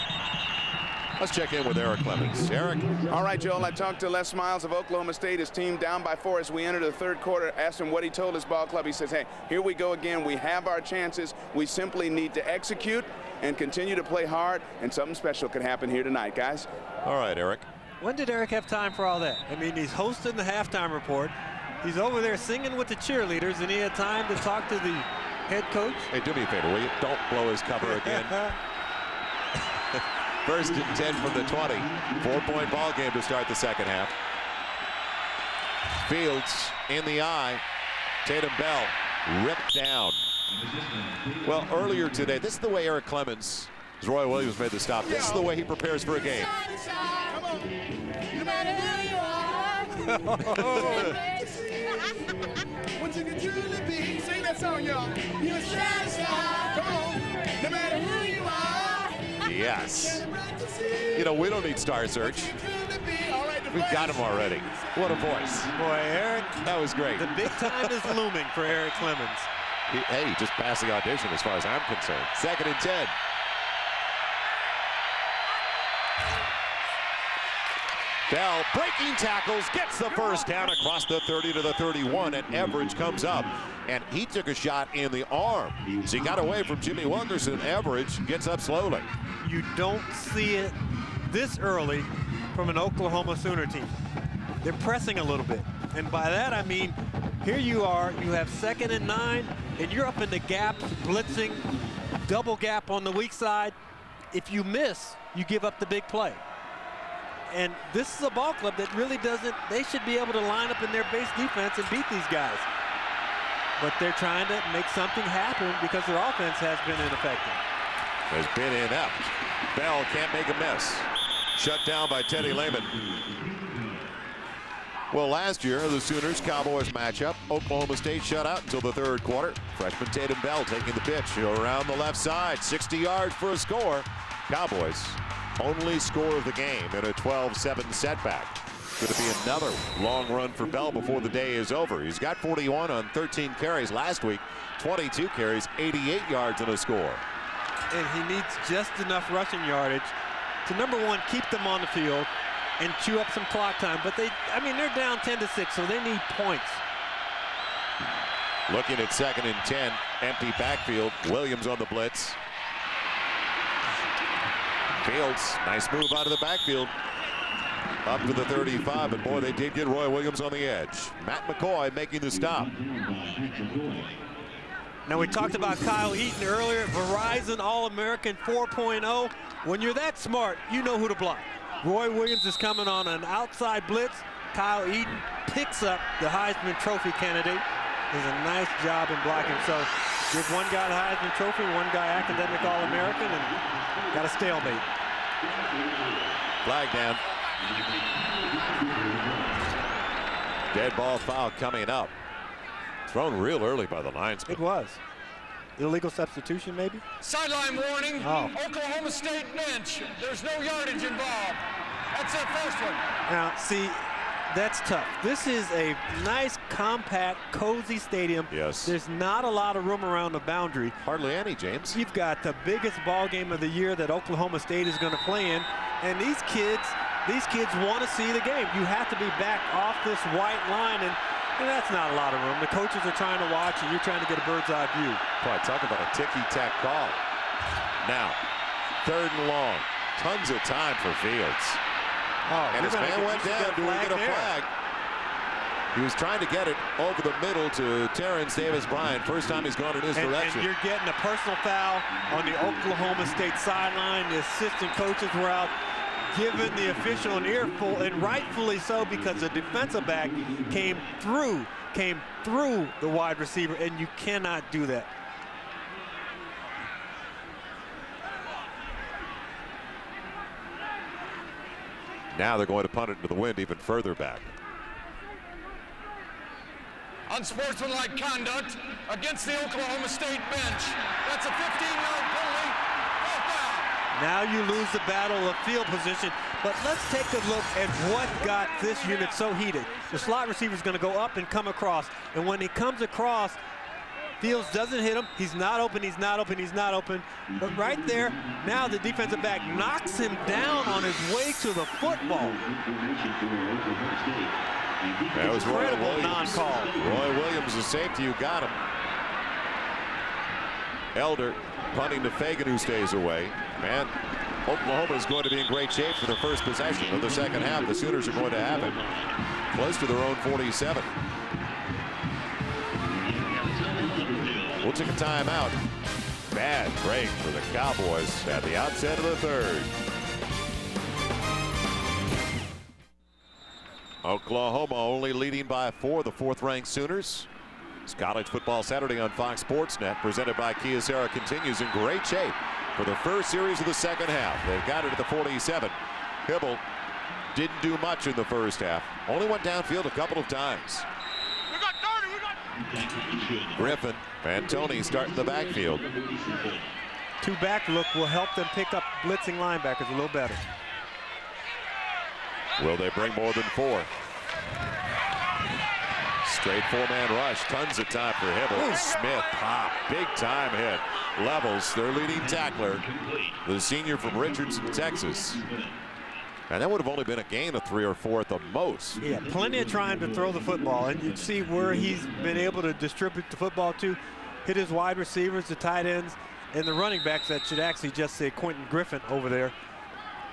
Let's check in with Eric Clemens. Eric. All right, Joel, I talked to Les Miles of Oklahoma State, his team down by 4 as we enter the third quarter. Asked him what he told his ball club. He says, hey, here we go again. We have our chances. We simply need to execute and continue to play hard, and something special could happen here tonight, guys. All right, Eric. When did Eric have time for all that? I mean, he's hosting the halftime report. He's over there singing with the cheerleaders, and he had time to talk to the head coach. Hey, do me a favor, will you? Don't blow his cover again. First and 10 from the 20. 4-point ball game to start the second half. Fields in the eye. Tatum Bell ripped down. Well, earlier today, this is the way Eric Clemens, as Roy Williams made the stop, this is the way he prepares for a game. No matter who you are. What you can truly be. Sing that song, y'all. You're satisfied. Come on. No matter who you are. Yes. You know, we don't need Star Search. We've got him already. What a voice. Boy, Eric. That was great. The big time is looming for Eric Clemens. Hey, just passed the audition as far as I'm concerned. 2nd and 10. Bell breaking tackles, gets the first down across the 30 to the 31, and Everidge comes up, and he took a shot in the arm. So he got away from Jimmy Wilkerson. Everidge gets up slowly. You don't see it this early from an Oklahoma Sooner team. They're pressing a little bit, and by that I mean here you are, you have 2nd and 9, and you're up in the gaps, blitzing, double gap on the weak side. If you miss, you give up the big play. And this is a ball club that really doesn't, they should be able to line up in their base defense and beat these guys. But they're trying to make something happen because their offense has been ineffective. Has been inept. Bell can't make a miss. Shut down by Teddy Lehman. Well, last year, the Sooners-Cowboys matchup, Oklahoma State shut out until the third quarter. Freshman Tatum Bell taking the pitch around the left side, 60 yards for a score. Cowboys only score of the game in a 12-7 setback. Going to be another long run for Bell before the day is over. He's got 41 on 13 carries last week, 22 carries, 88 yards and a score. And he needs just enough rushing yardage to, number one, keep them on the field and chew up some clock time. But they're down 10-6, so they need points. Looking at 2nd and 10, empty backfield. Williams on the blitz. Fields, nice move out of the backfield. Up to the 35, but boy, they did get Roy Williams on the edge. Matt McCoy making the stop. Now, we talked about Kyle Eaton earlier, Verizon All-American 4.0. When you're that smart, you know who to block. Roy Williams is coming on an outside blitz. Kyle Eaton picks up the Heisman Trophy candidate. Does a nice job in blocking. So give one guy the Heisman Trophy, one guy academic All-American, and got a stalemate. Flag down. Dead ball foul coming up. Thrown real early by the linesman. It was. Illegal substitution, maybe? Sideline warning. Oh. Oklahoma State bench. There's no yardage involved. That's their first one. Now, see, that's tough. This is a nice, compact, cozy stadium. Yes. There's not a lot of room around the boundary. Hardly any, James. You've got the biggest ball game of the year that Oklahoma State is going to play in, and these kids want to see the game. You have to be back off this white line, and that's not a lot of room. The coaches are trying to watch, and you're trying to get a bird's eye view. Boy, talk about a ticky-tack call. Now, 3rd and long. Tons of time for Fields. Oh, And his man went down. Do we get a flag? He was trying to get it over the middle to Terrence Davis-Bryant. First time he's gone in his direction. And you're getting a personal foul on the Oklahoma State sideline. The assistant coaches were out giving the official an earful, and rightfully so, because the defensive back came through the wide receiver, and you cannot do that. Now they're going to punt it into the wind even further back. Unsportsmanlike conduct against the Oklahoma State bench. That's a 15-yard penalty. Fourth down. Now you lose the battle of field position, but let's take a look at what got this unit so heated. The slot receiver is going to go up and come across, and when he comes across, Fields doesn't hit him. He's not open, he's not open, he's not open. But right there, now the defensive back knocks him down on his way to the football. That was Roy Williams. Non-call. Roy Williams, the safety who got him. Elder punting to Fagan, who stays away. Man, Oklahoma is going to be in great shape for the first possession of the second half. The Sooners are going to have it close to their own 47. We'll take a timeout. Bad break for the Cowboys at the outset of the 3rd. Oklahoma only leading by 4, the 4th-ranked Sooners. It's College Football Saturday on Fox Sports Net, presented by Kyocera, continues in great shape for the first series of the second half. They've got it at the 47. Hibble didn't do much in the first half. Only went downfield a couple of times. Griffin and Tony starting the backfield. 2-back look will help them pick up blitzing linebackers a little better. Will they bring more than 4? Straight 4-man rush. Tons of time for Hibble. Smith pop. Big time hit. Levels their leading tackler, the senior from Richardson, Texas. And that would have only been a gain of 3 or 4 at the most. Yeah, plenty of trying to throw the football. And you see where he's been able to distribute the football to. Hit his wide receivers, the tight ends, and the running backs. That should actually just say Quentin Griffin over there.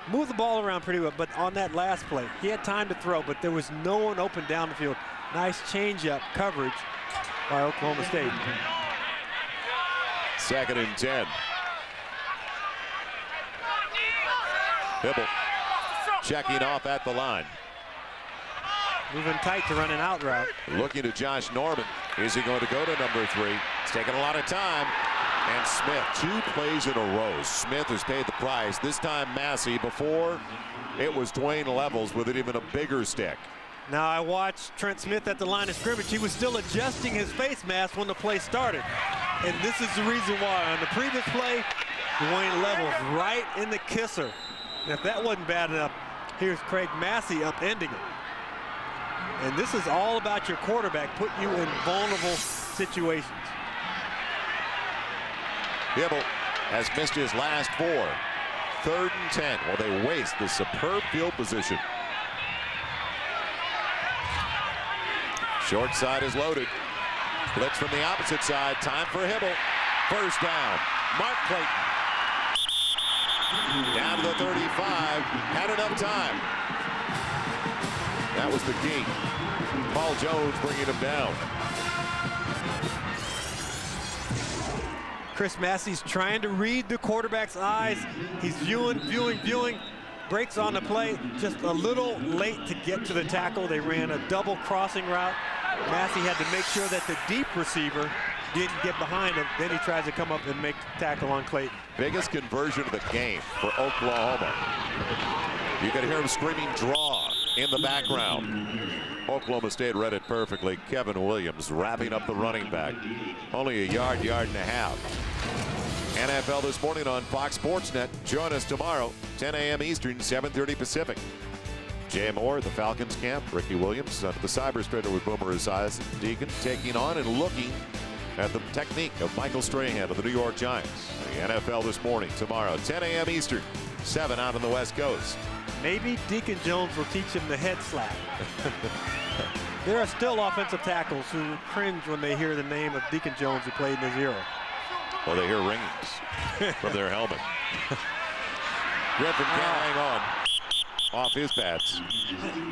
Moved the ball around pretty well, but on that last play, he had time to throw, but there was no one open down the field. Nice change-up coverage by Oklahoma State. 2nd and 10. Hibble checking off at the line. Moving tight to run an out route. Looking to Josh Norman. Is he going to go to number 3? It's taking a lot of time. And Smith, 2 plays in a row. Smith has paid the price. This time Massey. Before, it was Dwayne Levels with an even a bigger stick. Now I watched Trent Smith at the line of scrimmage. He was still adjusting his face mask when the play started. And this is the reason why. On the previous play, Dwayne Levels right in the kisser. And if that wasn't bad enough, here's Craig Massey upending it. And this is all about your quarterback, putting you in vulnerable situations. Hibble has missed his last 4. 3rd and 10. Well, they waste the superb field position. Short side is loaded. Blitz from the opposite side. Time for Hibble. First down. Mark Clayton. Down to the 35. Had enough time. That was the key. Paul Jones bringing him down. Chris Massey's trying to read the quarterback's eyes. He's viewing. Breaks on the play. Just a little late to get to the tackle. They ran a double crossing route. Massey had to make sure that the deep receiver didn't get behind him. Then he tries to come up and make the tackle on Clayton. Biggest conversion of the game for Oklahoma. You can hear him screaming draw in the background. Oklahoma State read it perfectly. Kevin Williams wrapping up the running back. Only a yard and a half. NFL this morning on Fox Sports Net. Join us tomorrow, 10 a.m. Eastern, 7:30 Pacific. Jay Moore, the Falcons camp. Ricky Williams under the cyber strainer with Boomer Esiason. Deacon taking on and looking at the technique of Michael Strahan of the New York Giants. The NFL this morning, tomorrow, 10 a.m. Eastern, 7 out on the West Coast. Maybe Deacon Jones will teach him the head slap. There are still offensive tackles who cringe when they hear the name of Deacon Jones, who played in his era. Well, they hear ringings from their helmet. Griffin can't hang on off his pads.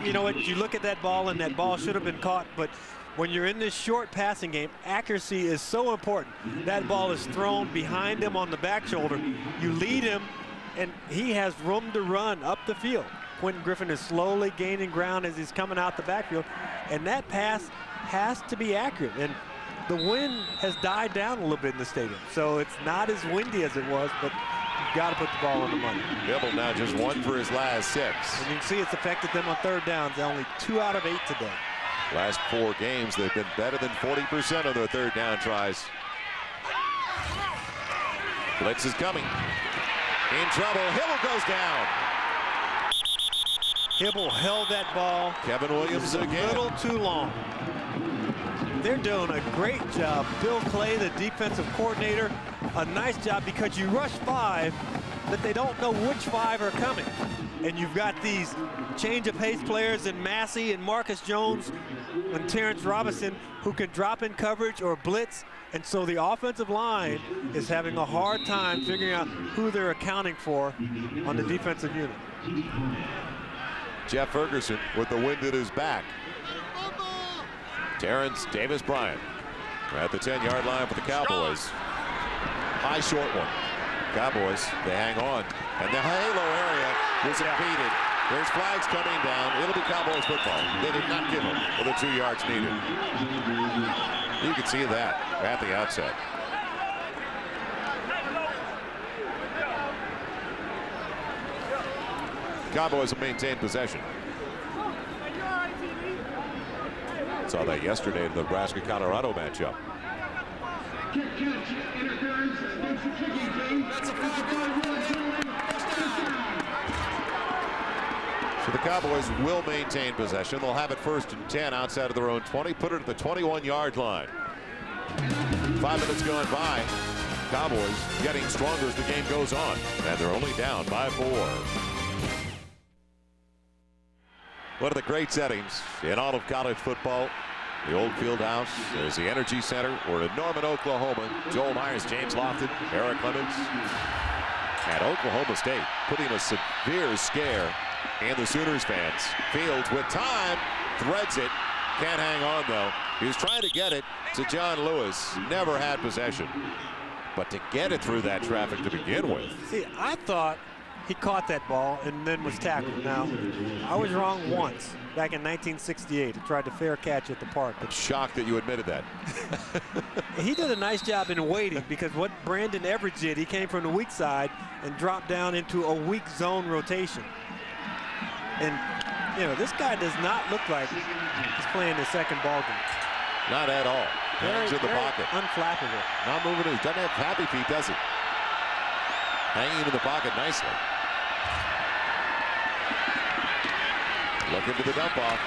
You know what? You look at that ball, and that ball should have been caught, but when you're in this short passing game, accuracy is so important. That ball is thrown behind him on the back shoulder. You lead him, and he has room to run up the field. Quentin Griffin is slowly gaining ground as he's coming out the backfield, and that pass has to be accurate. And the wind has died down a little bit in the stadium, so it's not as windy as it was, but you've got to put the ball on the money. Dibble now just 1 for his last 6. And you can see it's affected them on third downs. Only 2 out of 8 today. Last 4 games, they've been better than 40% of their third down tries. Blitz is coming. In trouble. Hibble goes down. Hibble held that ball. Kevin Williams again. A little too long. They're doing a great job. Bill Clay, the defensive coordinator, a nice job because you rush 5, but they don't know which 5 are coming. And you've got these change of pace players in Massey and Marcus Jones and Terrence Robinson who can drop in coverage or blitz. And so the offensive line is having a hard time figuring out who they're accounting for on the defensive unit. Jeff Ferguson with the wind at his back. Terrence Davis Bryant at the 10-yard line for the Cowboys. High short one. Cowboys, they hang on. And the halo area was impeded. There's flags coming down. It'll be Cowboys football. They did not give him for the 2 yards needed. You can see that at the outset. Cowboys have maintained possession. Saw that yesterday in the Nebraska-Colorado matchup. So the Cowboys will maintain possession. They'll have it 1st and 10 outside of their own 20. Put it at the 21-yard line. 5 minutes going by. Cowboys getting stronger as the game goes on. And they're only down by 4. One of the great settings in all of college football. The old field house is the Energy Center. We're in Norman, Oklahoma. Joel Myers, James Lofton, Eric Clemens. At Oklahoma State, putting a severe scare in the Sooners fans. Fields with time, threads it. Can't hang on, though. He was trying to get it to John Lewis. Never had possession. But to get it through that traffic to begin with. See, I thought he caught that ball and then was tackled. Now, I was wrong once back in 1968. He tried to fair catch at the park. I'm shocked that you admitted that. He did a nice job in waiting because what Brandon Everett did, he came from the weak side and dropped down into a weak zone rotation. And, you know, this guy does not look like he's playing his second ball game. Not at all. Hangs in the pocket. Unflappable. Not moving. He doesn't have happy feet, does he? Hanging in the pocket nicely. Look into the dump off.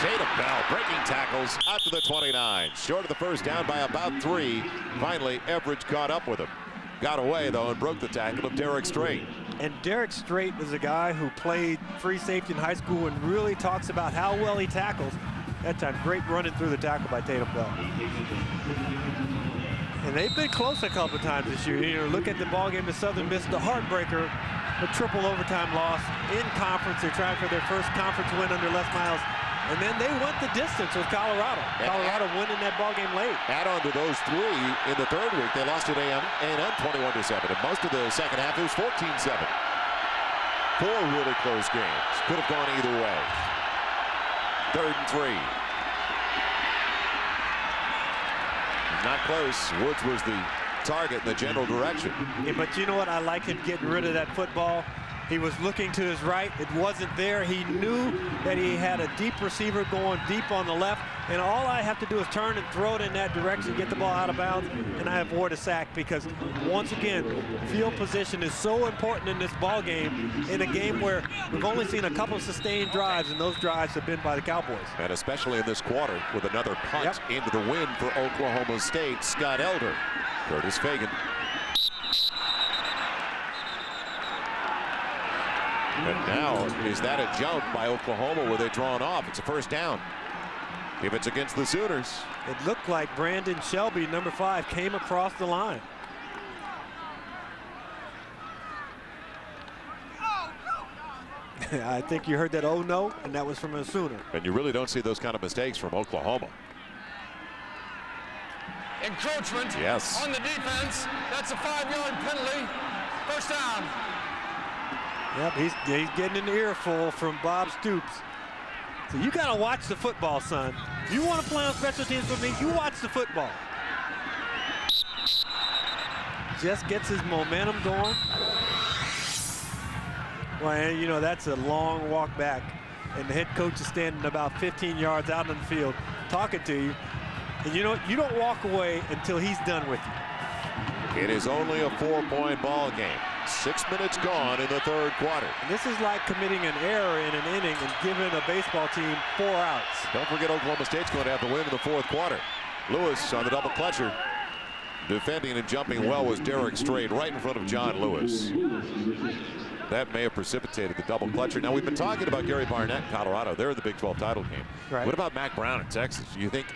Tatum Bell breaking tackles out to the 29. Short of the first down by about 3. Finally, Everett caught up with him. Got away, though, and broke the tackle of Derek Strait. And Derek Strait is a guy who played free safety in high school and really talks about how well he tackles. That time, great running through the tackle by Tatum Bell. And they've been close a couple of times this year. You know, look at the ball game that Southern missed, the heartbreaker, a triple overtime loss in conference. They're trying for their first conference win under Les Miles. And then they went the distance with Colorado. Colorado winning that ball game late. Add on to those 3 in the third week. They lost at A&M 21-7. And most of the second half, it was 14-7. 4 really close games. Could have gone either way. 3rd and 3. Not close. Woods was the target in the general direction. Yeah, but you know what? I like him getting rid of that football. He was looking to his right. It wasn't there. He knew that he had a deep receiver going deep on the left. And all I have to do is turn and throw it in that direction, get the ball out of bounds, and I avoid a sack because, once again, field position is so important in this ball game, in a game where we've only seen a couple of sustained drives, and those drives have been by the Cowboys. And especially in this quarter with another punt into the win for Oklahoma State, Scott Elder. Curtis Fagan. And now, is that a jump by Oklahoma where they drawn off? It's a first down. If it's against the Sooners. It looked like Brandon Shelby, number 5, came across the line. I think you heard that "oh no," and that was from a Sooner. And you really don't see those kind of mistakes from Oklahoma. Encroachment yes. on the defense. That's a 5-yard penalty. First down. Yep, he's getting an earful from Bob Stoops. So you got to watch the football, son. If you want to play on special teams with me, you watch the football. Just gets his momentum going. Well, and you know, that's a long walk back. And the head coach is standing about 15 yards out in the field talking to you. And you know, you don't walk away until he's done with you. It is only a 4-point ball game. 6 minutes gone in the third quarter. And this is like committing an error in an inning and giving a baseball team 4 outs. Don't forget Oklahoma State's going to have to win in the fourth quarter. Lewis on the double clutcher. Defending and jumping well was Derek Strait right in front of John Lewis. That may have precipitated the double clutcher. Now, we've been talking about Gary Barnett in Colorado. They're in the Big 12 title game. Right. What about Mac Brown in Texas? You think,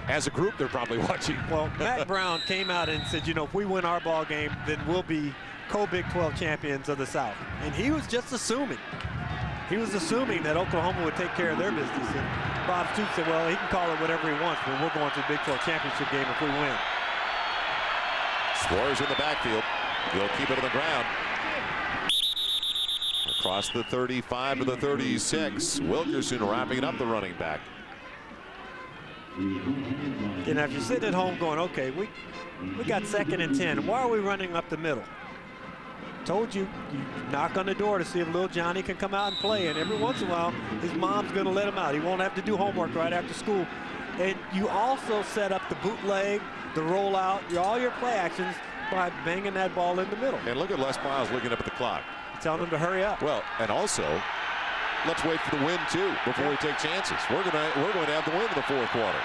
as a group, they're probably watching? Well, Mac Brown came out and said, you know, if we win our ball game, then we'll be co-Big 12 champions of the South. And he was just assuming. He was assuming that Oklahoma would take care of their business. And Bob Stoops said, well, he can call it whatever he wants, but we're going to the Big 12 championship game if we win. Swartz in the backfield. He'll keep it on the ground. Across the 35 to the 36. Wilkerson wrapping up the running back. You know, if you're sitting at home going, okay, we got 2nd and 10. Why are we running up the middle? Told you, you knock on the door to see if little Johnny can come out and play. And every once in a while, his mom's going to let him out. He won't have to do homework right after school. And you also set up the bootleg, the rollout, all your play actions by banging that ball in the middle. And look at Les Miles looking up at the clock. Telling him to hurry up. Well, and also, let's wait for the win, too, before we take chances. We're going to have the win in the fourth quarter.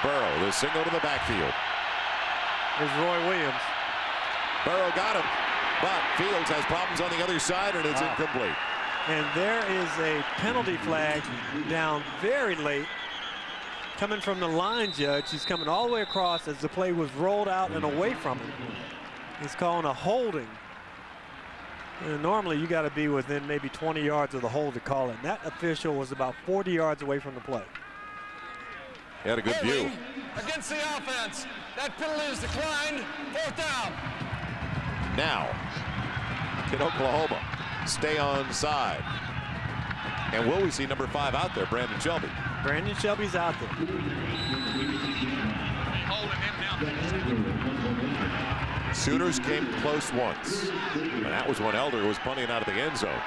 Burrow, the signal to the backfield. There's Roy Williams. Burrow got him, but Fields has problems on the other side, and it's incomplete. And there is a penalty flag down very late. Coming from the line judge. He's coming all the way across as the play was rolled out and away from him. He's calling a holding. And normally you got to be within maybe 20 yards of the hold to call it. And that official was about 40 yards away from the play. He had a good view. Against the offense. That penalty is declined. Fourth down. Now, can Oklahoma stay on side? And will we see number 5 out there, Brandon Shelby? Brandon Shelby's out there. Sooners came close once, and that was when Elder was punting out of the end zone.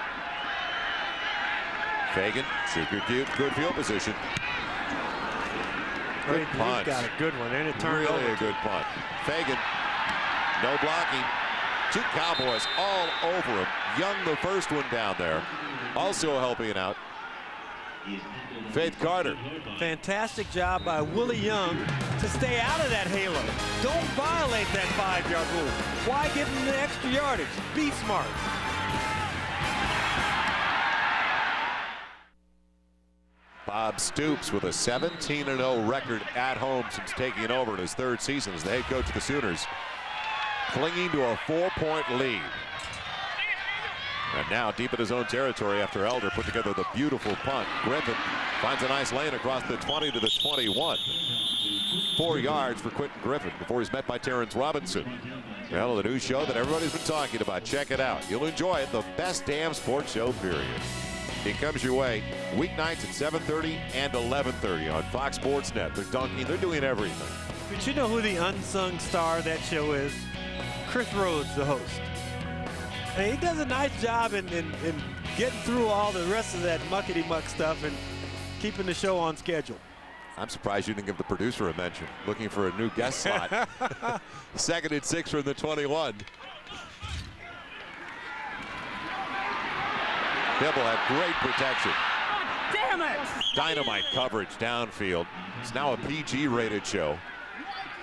Fagan, secret good field position. Good punt. He's got a good one, and it turned really over. a good punt. Fagan, no blocking. 2 Cowboys all over him. Young, the first one down there, also helping out. Faith Carter. Fantastic job by Willie Young to stay out of that halo. Don't violate that 5-yard rule. Why give him the extra yardage? Be smart. Bob Stoops with a 17-0 record at home since taking over in his 3rd season as the head coach of the Sooners, clinging to a 4-point lead. And now deep in his own territory after Elder put together the beautiful punt. Griffin finds a nice lane across the 20 to the 21. 4 yards for Quentin Griffin before he's met by Terrence Robinson. Well, the new show that everybody's been talking about. Check it out. You'll enjoy it. The best damn sports show, period. It comes your way weeknights at 7:30 and 11:30 on Fox Sports Net. They're dunking. They're doing everything. But you know who the unsung star of that show is? Chris Rhodes, the host. And he does a nice job in getting through all the rest of that muckety-muck stuff and keeping the show on schedule. I'm surprised you didn't give the producer a mention. Looking for a new guest slot. 2nd and 6 from the 21. Hibble had great protection. Damn it! Dynamite coverage downfield. It's now a PG-rated show.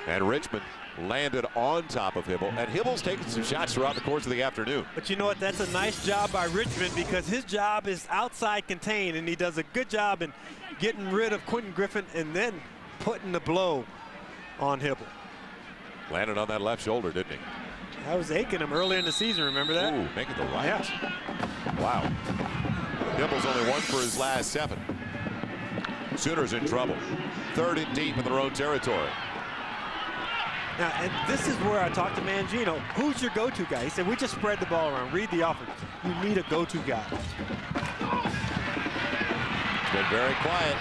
And Richmond landed on top of Hibble, and Hibble's taken some shots throughout the course of the afternoon. But you know what? That's a nice job by Richmond because his job is outside contained, and he does a good job in getting rid of Quentin Griffin and then putting the blow on Hibble. Landed on that left shoulder, didn't he? I was aching him earlier in the season, remember that? Ooh, making the right. Yeah. Wow. Hibble's only 1 for his last 7. Sooners in trouble. 3rd and deep in their own territory. Now, and this is where I talked to Mangino. Who's your go-to guy? He said, we just spread the ball around. Read the offense. You need a go-to guy. It's been very quiet.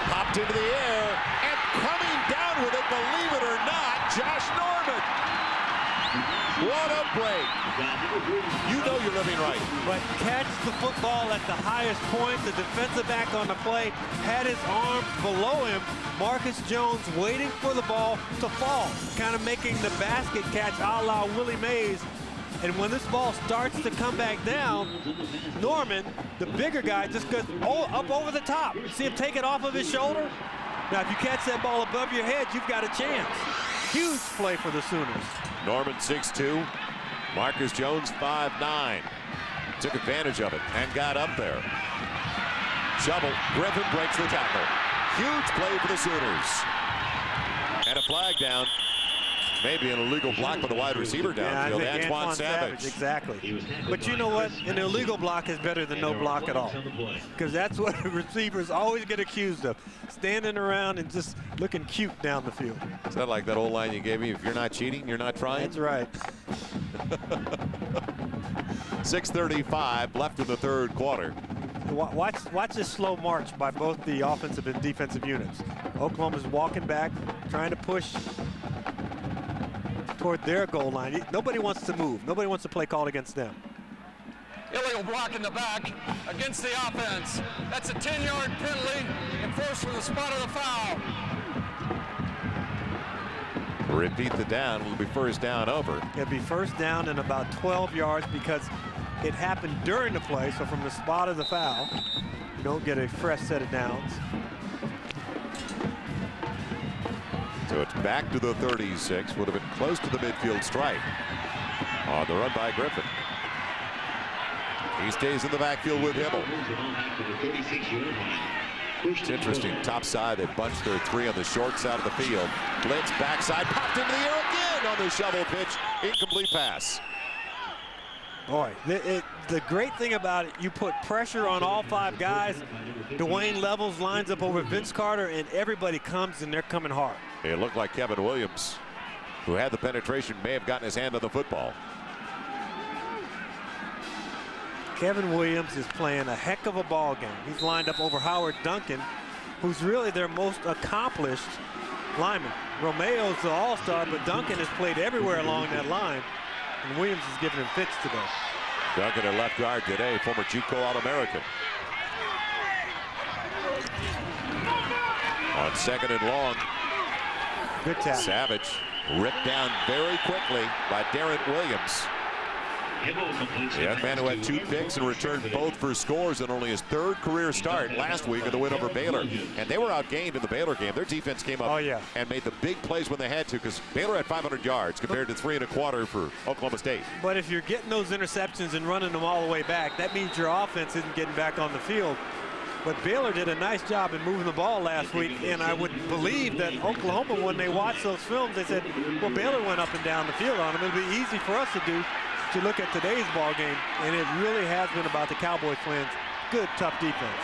Popped into the air and coming down with it, believe it or not, Josh Norman. What a break. You know you're living right. But catch the football at the highest point. The defensive back on the play had his arms below him. Marcus Jones waiting for the ball to fall, kind of making the basket catch a la Willie Mays. And when this ball starts to come back down, Norman, the bigger guy, just goes up over the top. See him take it off of his shoulder? Now, if you catch that ball above your head, you've got a chance. Huge play for the Sooners. Norman 6'2", Marcus Jones 5'9". Took advantage of it and got up there. Shovel, Griffin breaks the tackle. Huge play for the Sooners. And a flag down. Maybe an illegal block by the wide receiver downfield. Yeah, Antoine Savage. Exactly. But you know what? An illegal block is better than no block at all. Because that's what receivers always get accused of. Standing around and just looking cute down the field. Is that like that old line you gave me? If you're not cheating, you're not trying? That's right. 6:35 left in the 3rd quarter. Watch this slow march by both the offensive and defensive units. Oklahoma's walking back, trying to push toward their goal line. Nobody wants to move. Nobody wants to play call against them. Illegal block in the back against the offense. That's a 10-yard penalty enforced from the spot of the foul. Repeat the down. Will be first down over. It'll be first down and about 12 yards because it happened during the play. So from the spot of the foul, you don't get a fresh set of downs. So it's back to the 36. Would have been close to the midfield stripe. On the run by Griffin. He stays in the backfield with Hibble. It's interesting. Top side, they bunched their 3 on the short side of the field. Blitz, backside, popped into the air again on the shovel pitch. Incomplete pass. Boy, the great thing about it, you put pressure on all 5 guys. Dwayne Levels lines up over Vince Carter, and everybody comes, and they're coming hard. It looked like Kevin Williams, who had the penetration, may have gotten his hand on the football. Kevin Williams is playing a heck of a ball game. He's lined up over Howard Duncan, who's really their most accomplished lineman. Romeo's the all-star, but Duncan has played everywhere along that line, and Williams is giving him fits today. Duncan at left guard today, former JUCO All-American. On 2nd and long. Good tackle. Savage ripped down very quickly by Darren Williams. The young man who had 2 picks and returned both for scores in only his 3rd career start last week in the win over Baylor. And they were outgained in the Baylor game. Their defense came up and made the big plays when they had to, because Baylor had 500 yards compared to 3 1/4 for Oklahoma State. But if you're getting those interceptions and running them all the way back, that means your offense isn't getting back on the field. But Baylor did a nice job in moving the ball last week, and I would believe that Oklahoma, when they watched those films, they said, well, Baylor went up and down the field on them. It'll be easy for us to do, to look at today's ball game, and it really has been about the Cowboys playing good, tough defense.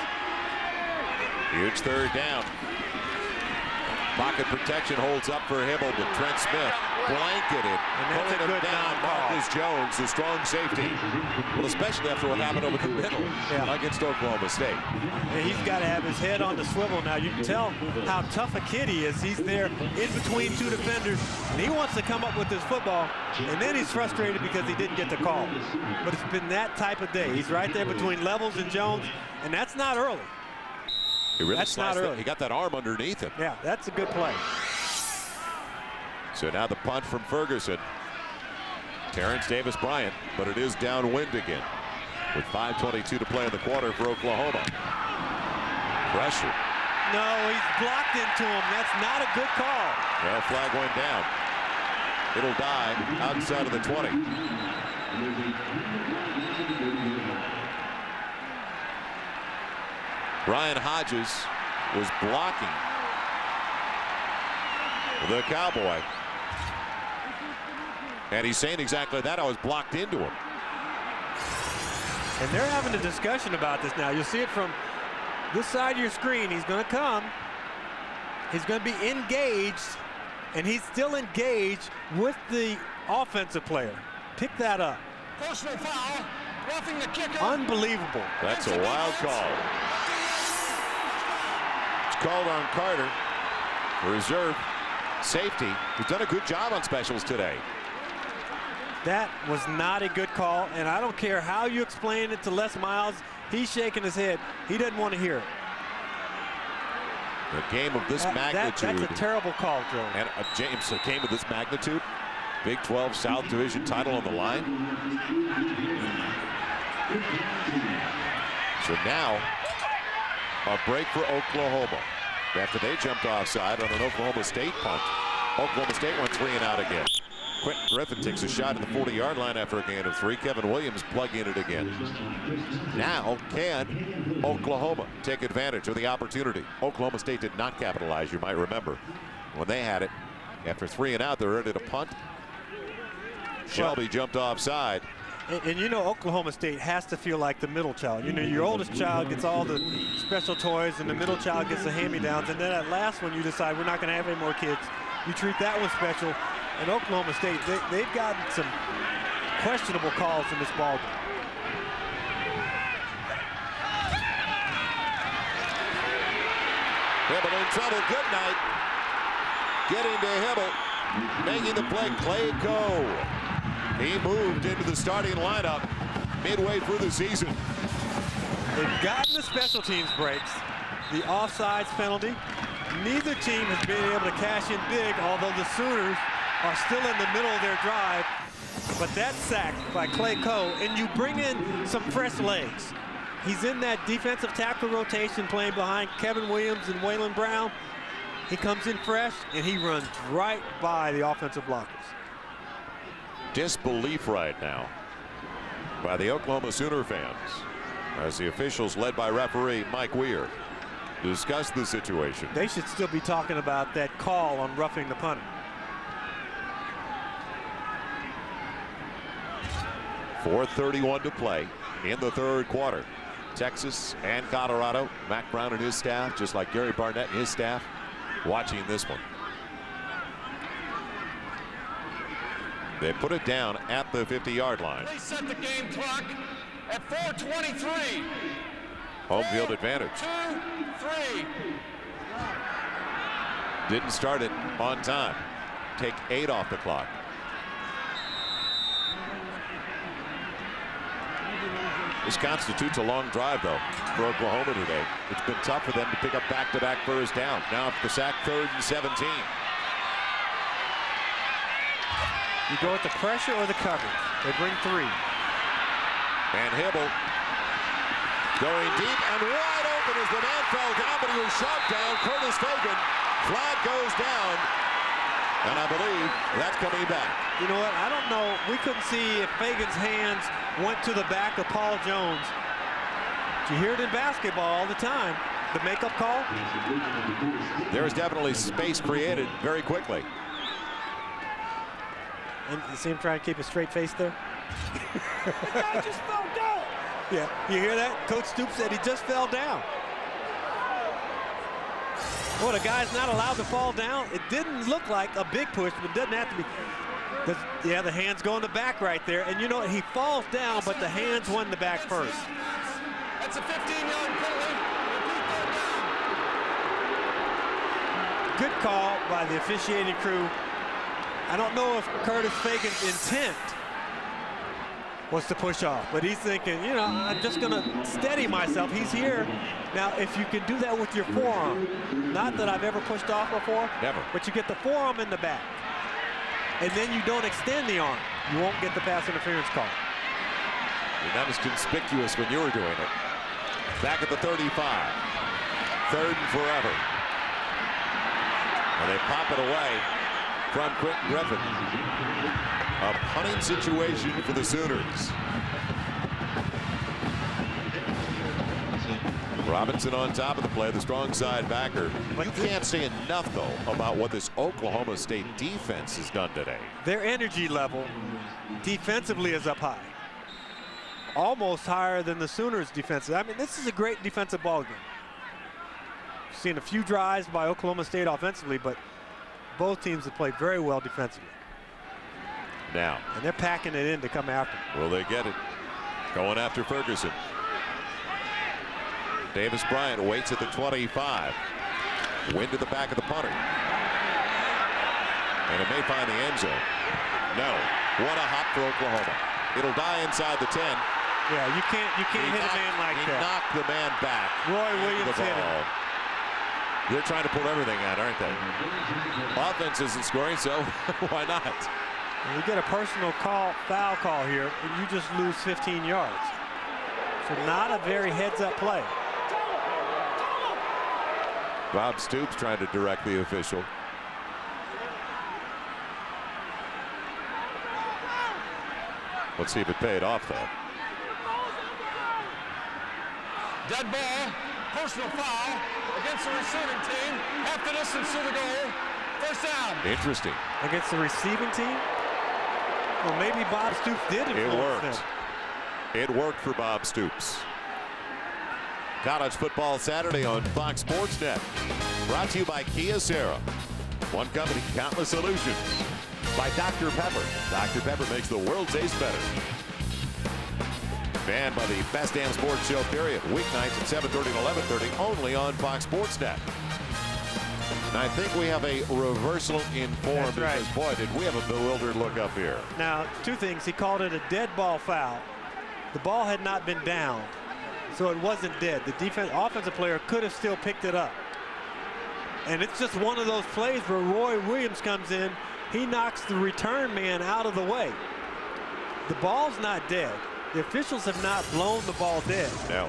Huge 3rd down. Pocket protection holds up for Hibble, but Trent Smith blanketed, pulling him down. Marcus Jones, the strong safety. Well, especially after what happened over the middle against Oklahoma State. And he's got to have his head on the swivel now. You can tell how tough a kid he is. He's there in between 2 defenders, and he wants to come up with this football, and then he's frustrated because he didn't get the call. But it's been that type of day. He's right there between Levels and Jones, and that's not early. He really that's not early. He got that arm underneath him. Yeah, that's a good play. So now the punt from Ferguson. Terrence Davis Bryant, but it is downwind again with 5:22 to play in the quarter for Oklahoma. Pressure. No, he's blocked into him. That's not a good call. Well, flag went down. It'll die outside of the 20. Brian Hodges was blocking the Cowboy. And he's saying exactly that. I was blocked into him. And they're having a discussion about this now. You'll see it from this side of your screen. He's going to come. He's going to be engaged, and he's still engaged with the offensive player. Pick that up. Personal foul, roughing the kicker. Unbelievable. That's a wild call. It's called on Carter. Reserve safety. He's done a good job on specials today. That was not a good call, and I don't care how you explain it to Les Miles. He's shaking his head. He doesn't want to hear it. A game of this magnitude. That's a terrible call, Joe. And James, a game of this magnitude. Big 12 South Division title on the line. So now, a break for Oklahoma. After they jumped offside on an Oklahoma State punt. Oklahoma State went 3 and out again. Quentin Griffin takes a shot at the 40-yard line after a gain of 3. Kevin Williams plugging it again. Now, can Oklahoma take advantage of the opportunity? Oklahoma State did not capitalize, you might remember. When they had it, after 3 and out, they're ready to punt. Shelby jumped offside. And you know Oklahoma State has to feel like the middle child. You know, your oldest child gets all the special toys, and the middle child gets the hand-me-downs. And then that last one, you decide we're not going to have any more kids. You treat that one special. And Oklahoma State, they've gotten some questionable calls in this ball game. Hibble in trouble. Good night. Getting to Hibble. Making the play, Clay Coe. He moved into the starting lineup midway through the season. They've gotten the special teams breaks, the offsides penalty. Neither team has been able to cash in big, although the Sooners are still in the middle of their drive. But that sack by Clay Coe, and you bring in some fresh legs. He's in that defensive tackle rotation playing behind Kevin Williams and Waylon Brown. He comes in fresh, and he runs right by the offensive blockers. Disbelief right now by the Oklahoma Sooner fans as the officials, led by referee Mike Weir, discuss the situation. They should still be talking about that call on roughing the punter. .4:31 to play in the third quarter. Texas and Colorado. Mac Brown and his staff, just like Gary Barnett and his staff, watching this one. They put it down at the 50-yard line. They set the game clock at 4:23. Home field advantage. 2, 3. Didn't start it on time. Take 8 off the clock. This constitutes a long drive, though, for Oklahoma today. It's been tough for them to pick up back-to-back first down. Now for the sack, 3rd and 17. You go with the pressure or the coverage. They bring 3. And Hibble going deep and wide open as the man fell down, but he was shot down. Curtis Fagan. Flag goes down. And I believe that's coming back. You know what? I don't know. We couldn't see if Fagan's hands went to the back of Paul Jones. You hear it in basketball all the time. The makeup call. There's definitely space created very quickly. And you see him trying to keep a straight face there? The guy just fell down. Yeah, you hear that? Coach Stoops said he just fell down. Well, the guy's not allowed to fall down. It didn't look like a big push, but it doesn't have to be. Yeah, the hands go in the back right there. And you know, he falls down, but the hands went in the back first. That's a 15-yard penalty. Good call by the officiating crew. I don't know if Curtis Fagan's intent was to push off, but he's thinking, you know, I'm just going to steady myself. He's here. Now, if you can do that with your forearm, not that I've ever pushed off before, never, but you get the forearm in the back, and then you don't extend the arm, you won't get the pass interference call. And that was conspicuous when you were doing it. Back at the 35. 3rd and forever. And they pop it away from Quentin Griffin. A punting situation for the Sooners. Robinson on top of the play, the strong side backer. You can't say enough, though, about what this Oklahoma State defense has done today. Their energy level defensively is up high. almost higher than the Sooners' defensive. I mean, this is a great defensive ball game. Seen a few drives by Oklahoma State offensively, but both teams have played very well defensively. Now. And they're packing it in to come after. Will they get it? Going after Ferguson. Davis Bryant waits at the 25. Wind to the back of the punter. And it may find the end zone. No. What a hop for Oklahoma. It'll die inside the 10. Yeah, you can't hit a man like that. He knocked the man back. Roy Williams hit him. They're trying to pull everything out, aren't they? Offense isn't scoring, so why not? You get a personal foul call here, and you just lose 15 yards. So not a very heads-up play. Bob Stoops trying to direct the official. Let's see if it paid off, though. Dead ball, personal foul against the receiving team. Half the distance to the goal. First down. Interesting. Against the receiving team? Well, maybe Bob Stoops did influence It worked. them. It worked for Bob Stoops. College Football Saturday on Fox Sports Net. Brought to you by Kia Sarah. One company, countless solutions. By Dr. Pepper. Dr. Pepper makes the world taste better. And by the best damn sports show, period. Weeknights at 7:30 and 11:30, only on Fox Sports Net. And I think we have a reversal in form. That's right. Because, boy, did we have a bewildered look up here. Now, two things. He called it a dead ball foul. The ball had not been down, so it wasn't dead. The offensive player could have still picked it up. And it's just one of those plays where Roy Williams comes in. He knocks the return man out of the way. The ball's not dead. The officials have not blown the ball dead. No.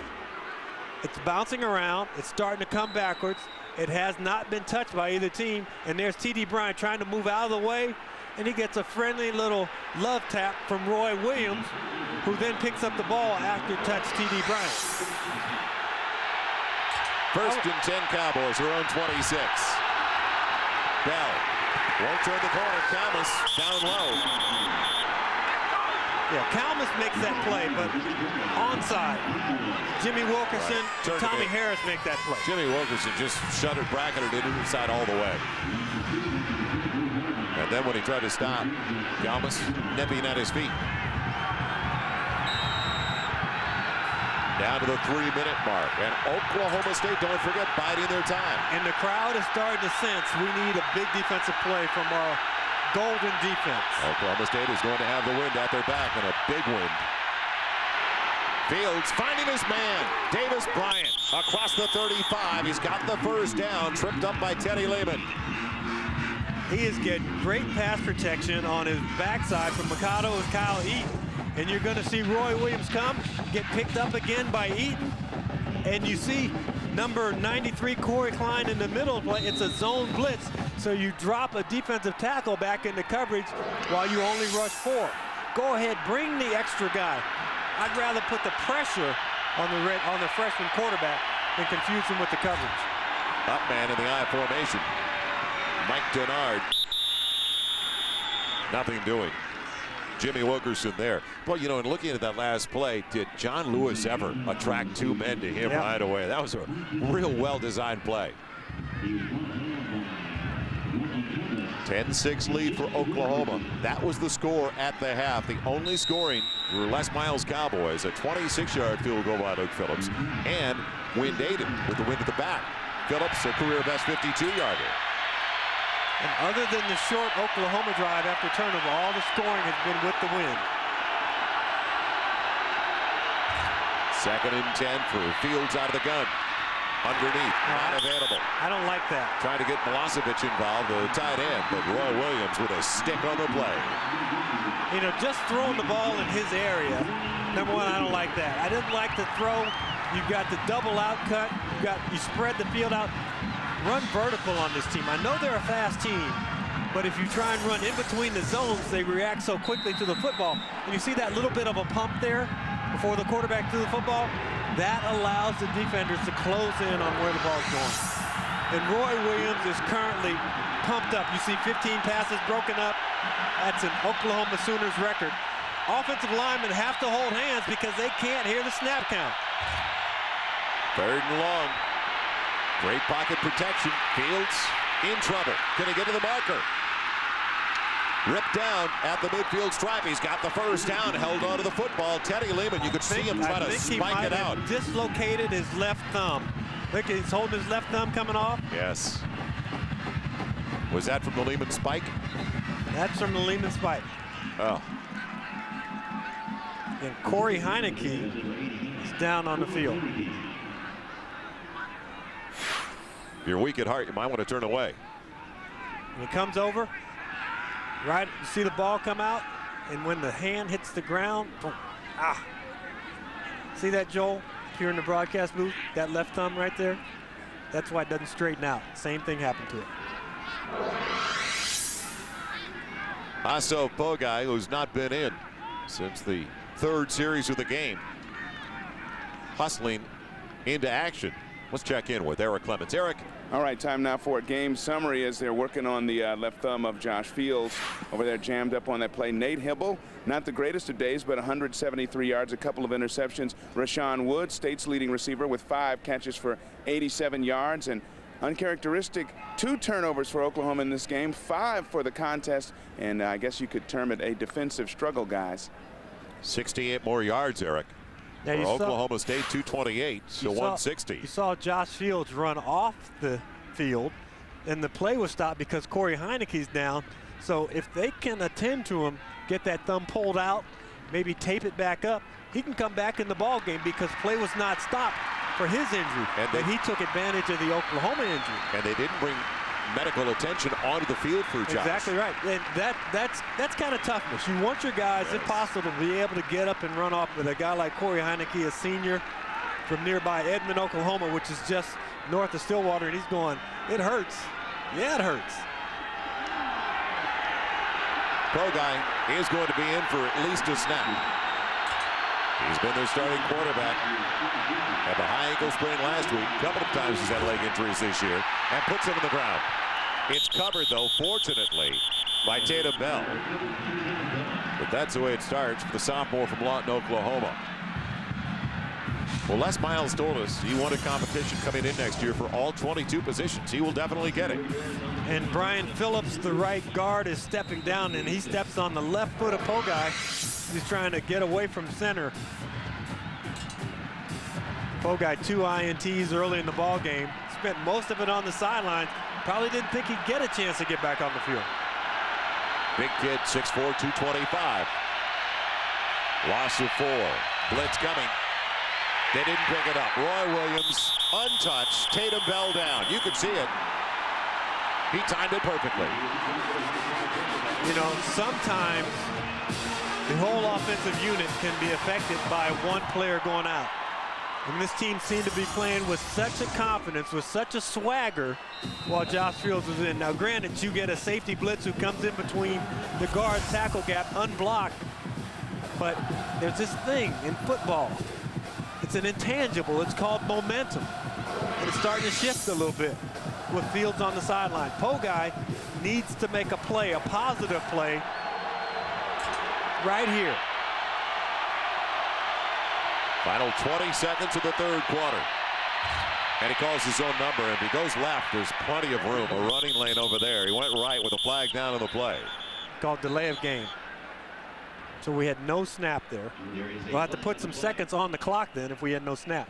It's bouncing around. It's starting to come backwards. It has not been touched by either team. And there's T.D. Bryant trying to move out of the way. And he gets a friendly little love tap from Roy Williams, who then picks up the ball after touch T.D. Bryant. First and 10 Cowboys, their own 26. Bell won't turn the corner. Calmus down low. Yeah, Calmus makes that play, but onside. Jimmy Wilkerson, Right. Tommy Harris make that play. Jimmy Wilkerson just shuttered, bracketed it inside all the way. And then when he tried to stop, Calmus nipping at his feet. Down to the 3-minute mark. And Oklahoma State, don't forget, biding their time. And the crowd is starting to sense we need a big defensive play from our golden defense. Oklahoma State is going to have the wind at their back, and a big wind. Fields finding his man. Davis Bryant across the 35. He's got the first down, tripped up by Teddy Lehman. He is getting great pass protection on his backside from Mikado and Kyle Eaton. And you're going to see Roy Williams come, get picked up again by Eaton. And you see number 93, Corey Klein, in the middle. It's a zone blitz. So you drop a defensive tackle back into coverage while you only rush 4. Go ahead, bring the extra guy. I'd rather put the pressure on the freshman quarterback than confuse him with the coverage. Up man in the I formation. Mike Denard. Nothing doing. Jimmy Wilkerson there. Well, you know, in looking at that last play, did John Lewis ever attract 2 men to him right away? That was a real well-designed play. 10-6 lead for Oklahoma. That was the score at the half. The only scoring were Les Miles Cowboys, a 26-yard field goal by Luke Phillips, and wind aided with the wind at the back. Phillips, a career best 52-yarder. And other than the short Oklahoma drive after turnover, all the scoring has been with the wind. 2nd and 10 for Fields out of the gun. Underneath, not available. I don't like that. Trying to get Milosevic involved, the tight end, but Roy Williams with a stick on the play. You know, just throwing the ball in his area, number one, I don't like that. I didn't like the throw. You've got the double out cut. You spread the field out. Run vertical on this team. I know they're a fast team, but if you try and run in between the zones, they react so quickly to the football. And you see that little bit of a pump there before the quarterback threw the football? That allows the defenders to close in on where the ball's going. And Roy Williams is currently pumped up. You see 15 passes broken up. That's an Oklahoma Sooners record. offensive linemen have to hold hands because they can't hear the snap count. 3rd and long. Great pocket protection. Fields in trouble. Can he get to the marker? Ripped down at the midfield stripe. He's got the first down, held onto the football. Teddy Lehman, you could see him try to spike it out. Dislocated his left thumb. Look, he's holding his left thumb coming off. Yes. Was that from the Lehman spike? That's from the Lehman spike. Oh. And Corey Heineke is down on the field. If you're weak at heart, you might want to turn away. And he comes over. Right, you see the ball come out, and when the hand hits the ground, boom, See that, Joel? Here in the broadcast booth, that left thumb right there, that's why it doesn't straighten out. Same thing happened to it. Aso Pogai, who's not been in since the 3rd series of the game, hustling into action. Let's check in with Eric Clemens. Eric. All right, time now for a game summary as they're working on the left thumb of Josh Fields over there, jammed up on that play. Nate Hibble, not the greatest of days, but 173 yards, a couple of interceptions. Rashawn Woods, State's leading receiver, with 5 catches for 87 yards. And uncharacteristic 2 turnovers for Oklahoma in this game, 5 for the contest, and I guess you could term it a defensive struggle, guys. 68 more yards, Eric. Now for Oklahoma State, 228, so 160. You saw Josh Fields run off the field, and the play was stopped because Corey Heineke's down. So if they can attend to him, get that thumb pulled out, maybe tape it back up, he can come back in the ball game because play was not stopped for his injury. And he took advantage of the Oklahoma injury. And they didn't bring medical attention onto the field for Josh. Exactly right. And that's kind of toughness. You want your guys, if possible, to be able to get up and run off with a guy like Corey Heineke, a senior from nearby Edmond, Oklahoma, which is just north of Stillwater, and he's going, it hurts. Yeah, it hurts. Pogai is going to be in for at least a snap. He's been their starting quarterback. Had the high ankle sprain last week. A couple of times he's had leg injuries this year, and puts him on the ground. It's covered, though, fortunately, by Tatum Bell. But that's the way it starts for the sophomore from Lawton, Oklahoma. Well, Les Miles told us he wanted competition coming in next year for all 22 positions. He will definitely get it. And Brian Phillips, the right guard, is stepping down, and he steps on the left foot of Pogai. He's trying to get away from center. Pogai 2 INTs early in the ball game. Spent most of it on the sideline. Probably didn't think he'd get a chance to get back on the field. Big kid, 6'4", 225. Loss of 4. Blitz coming. They didn't pick it up. Roy Williams, untouched. Tatum Bell down. You could see it. He timed it perfectly. You know, sometimes the whole offensive unit can be affected by one player going out. And this team seemed to be playing with such a confidence, with such a swagger while Josh Fields was in. Now, granted, you get a safety blitz who comes in between the guard tackle gap unblocked. But there's this thing in football. It's an intangible. It's called momentum. And it's starting to shift a little bit with Fields on the sideline. Pogai needs to make a play, a positive play, right here. Final 20 seconds of the 3rd quarter. And he calls his own number. And if he goes left, there's plenty of room. A running lane over there. He went right with a flag down on the play. Called delay of game. So we had no snap there. We'll have to put some seconds on the clock then if we had no snap.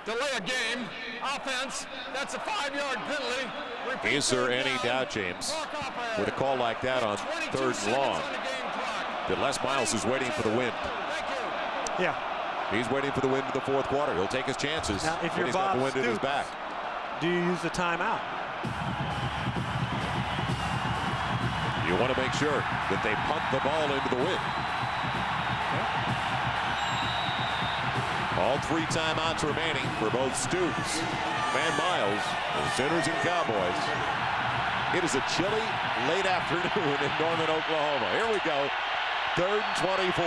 Delay a game, offense, that's a 5-yard penalty. Is there any doubt, James, with a call like that on 3rd and long, that Les Miles is waiting for the wind? Yeah. He's waiting for the wind in the 4th quarter. He'll take his chances now, if when he's got the wind in his back. Do you use the timeout? You want to make sure that they punt the ball into the wind. All 3 timeouts remaining for both Stoops and Miles, the Sooners and Cowboys. It is a chilly late afternoon in Norman, Oklahoma. Here we go. 3rd and 24.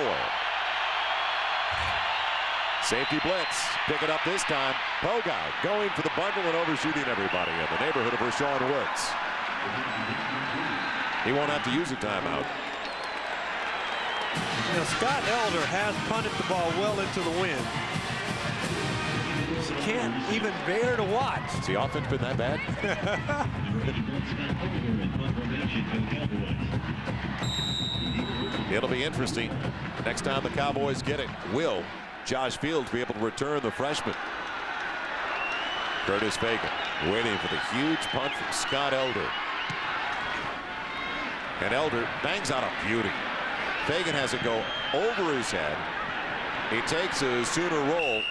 Safety blitz. Pick it up this time. Pogai going for the bundle and overshooting everybody in the neighborhood of Rashawn Woods. He won't have to use a timeout. You know, Scott Elder has punted the ball well into the wind. She can't even bear to watch. Has the offense been that bad? It'll be interesting. Next time the Cowboys get it, will Josh Fields be able to return the freshman? Curtis Fagan waiting for the huge punt from Scott Elder. And Elder bangs out a beauty. Fagan has it go over his head. He takes a Sooner roll.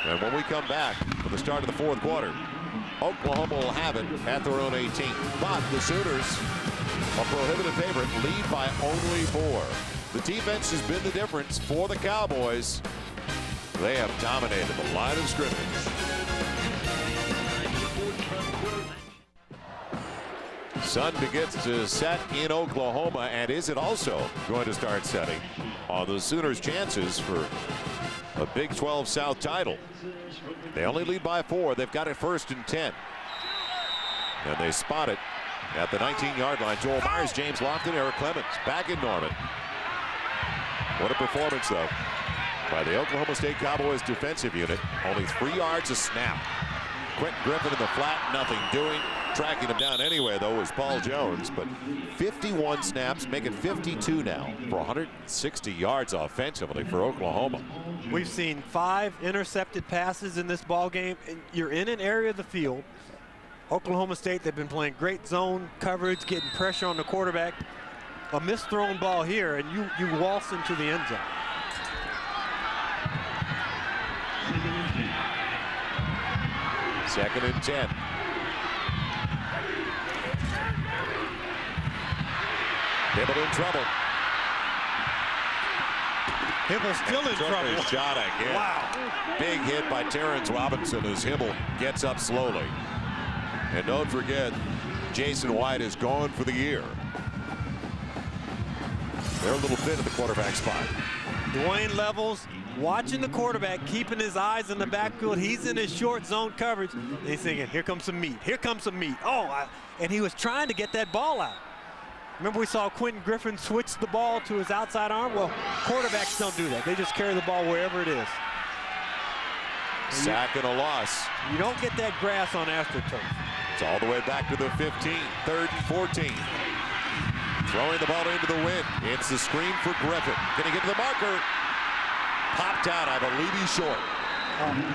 And when we come back for the start of the fourth quarter, Oklahoma will have it at their own 18. But the Sooners, a prohibitive favorite, lead by only 4. The defense has been the difference for the Cowboys. They have dominated the line of scrimmage. Sun begins to set in Oklahoma, and is it also going to start setting on the Sooners' chances for a Big 12 South title? They only lead by 4. They've got it 1st and 10. And they spot it at the 19-yard line. Joel Myers, James Lofton, Eric Clemens back in Norman. What a performance, though, by the Oklahoma State Cowboys defensive unit. Only 3 yards a snap. Quentin Griffin in the flat, nothing doing. Tracking him down anyway, though, was Paul Jones. But 51 snaps, make it 52 now for 160 yards offensively for Oklahoma. We've seen 5 intercepted passes in this ball game. And you're in an area of the field. Oklahoma State, they've been playing great zone coverage, getting pressure on the quarterback. A misthrown ball here, and you waltz into the end zone. Second and 10. Hibble in trouble. Hibble still in trouble. Shot again. Wow. Big hit by Terrence Robinson as Hibble gets up slowly. And don't forget, Jason White is gone for the year. They're a little thin at the quarterback spot. Dwayne Levels watching the quarterback, keeping his eyes in the backfield. He's in his short zone coverage. And he's thinking, here comes some meat. Here comes some meat. And he was trying to get that ball out. Remember, we saw Quentin Griffin switch the ball to his outside arm? Well, quarterbacks don't do that. They just carry the ball wherever it is. Sack and a loss. You don't get that grass on AstroTurf. It's all the way back to the 15, 3rd and 14. Throwing the ball into the wind. It's the screen for Griffin. Can he get to the marker? Popped out. I believe he's short.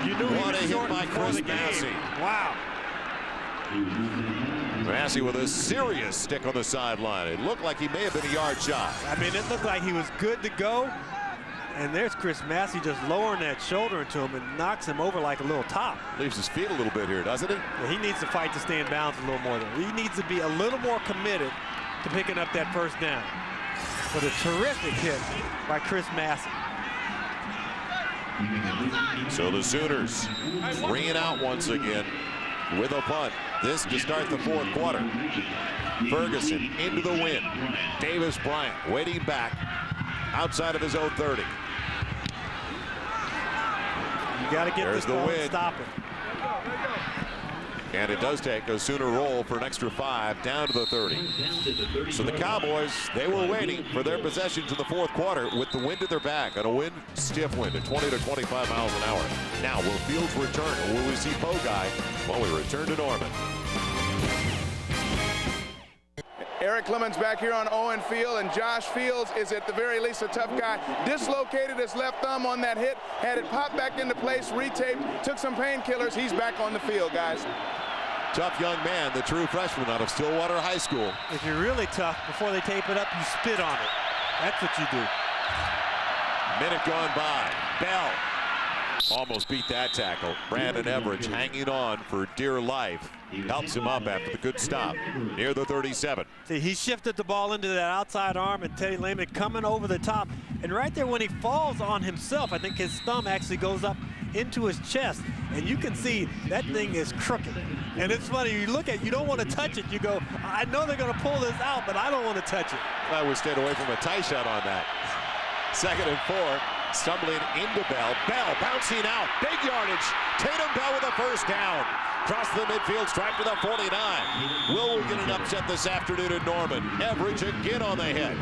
You knew what he was a hit by Chris Massey. Wow. Massey with a serious stick on the sideline. It looked like he may have been a yard shy. I mean, it looked like he was good to go. And there's Chris Massey just lowering that shoulder into him and knocks him over like a little top. Leaves his feet a little bit here, doesn't he? Well, he needs to fight to stay in bounds a little more, though. He needs to be a little more committed to picking up that first down. But a terrific hit by Chris Massey. So the Sooners ringing out once again with a punt. This to start the fourth quarter. Ferguson into the wind. Davis Bryant waiting back outside of his own 30. You got to get this ball and stop it. And it does take a Sooner roll for an extra 5 down to the 30. So the Cowboys, they were waiting for their possessions in the fourth quarter with the wind at their back, and a wind, stiff wind at 20 to 25 miles an hour. Now, will Fields return, or will we see Pogai when we return to Norman? Eric Clemens back here on Owen Field, and Josh Fields is at the very least a tough guy. Dislocated his left thumb on that hit, had it pop back into place, retaped, took some painkillers. He's back on the field, guys. Tough young man, the true freshman out of Stillwater High School. If you're really tough, before they tape it up, you spit on it. That's what you do. Minute gone by. Bell almost beat that tackle. Brandon Everidge hanging on for dear life. Helps him up after the good stop near the 37. See, he shifted the ball into that outside arm, and Teddy Lehman coming over the top. And right there when he falls on himself, I think his thumb actually goes up into his chest. And you can see that thing is crooked. And it's funny, you look at it, you don't want to touch it. You go, I know they're going to pull this out, but I don't want to touch it. I would stay away from a tie shot on that. 2nd and 4. Stumbling into Bell. Bell bouncing out. Big yardage. Tatum Bell with a first down. Across the midfield stripe to the 49. Will we get an upset this afternoon in Norman? Average again on the hit.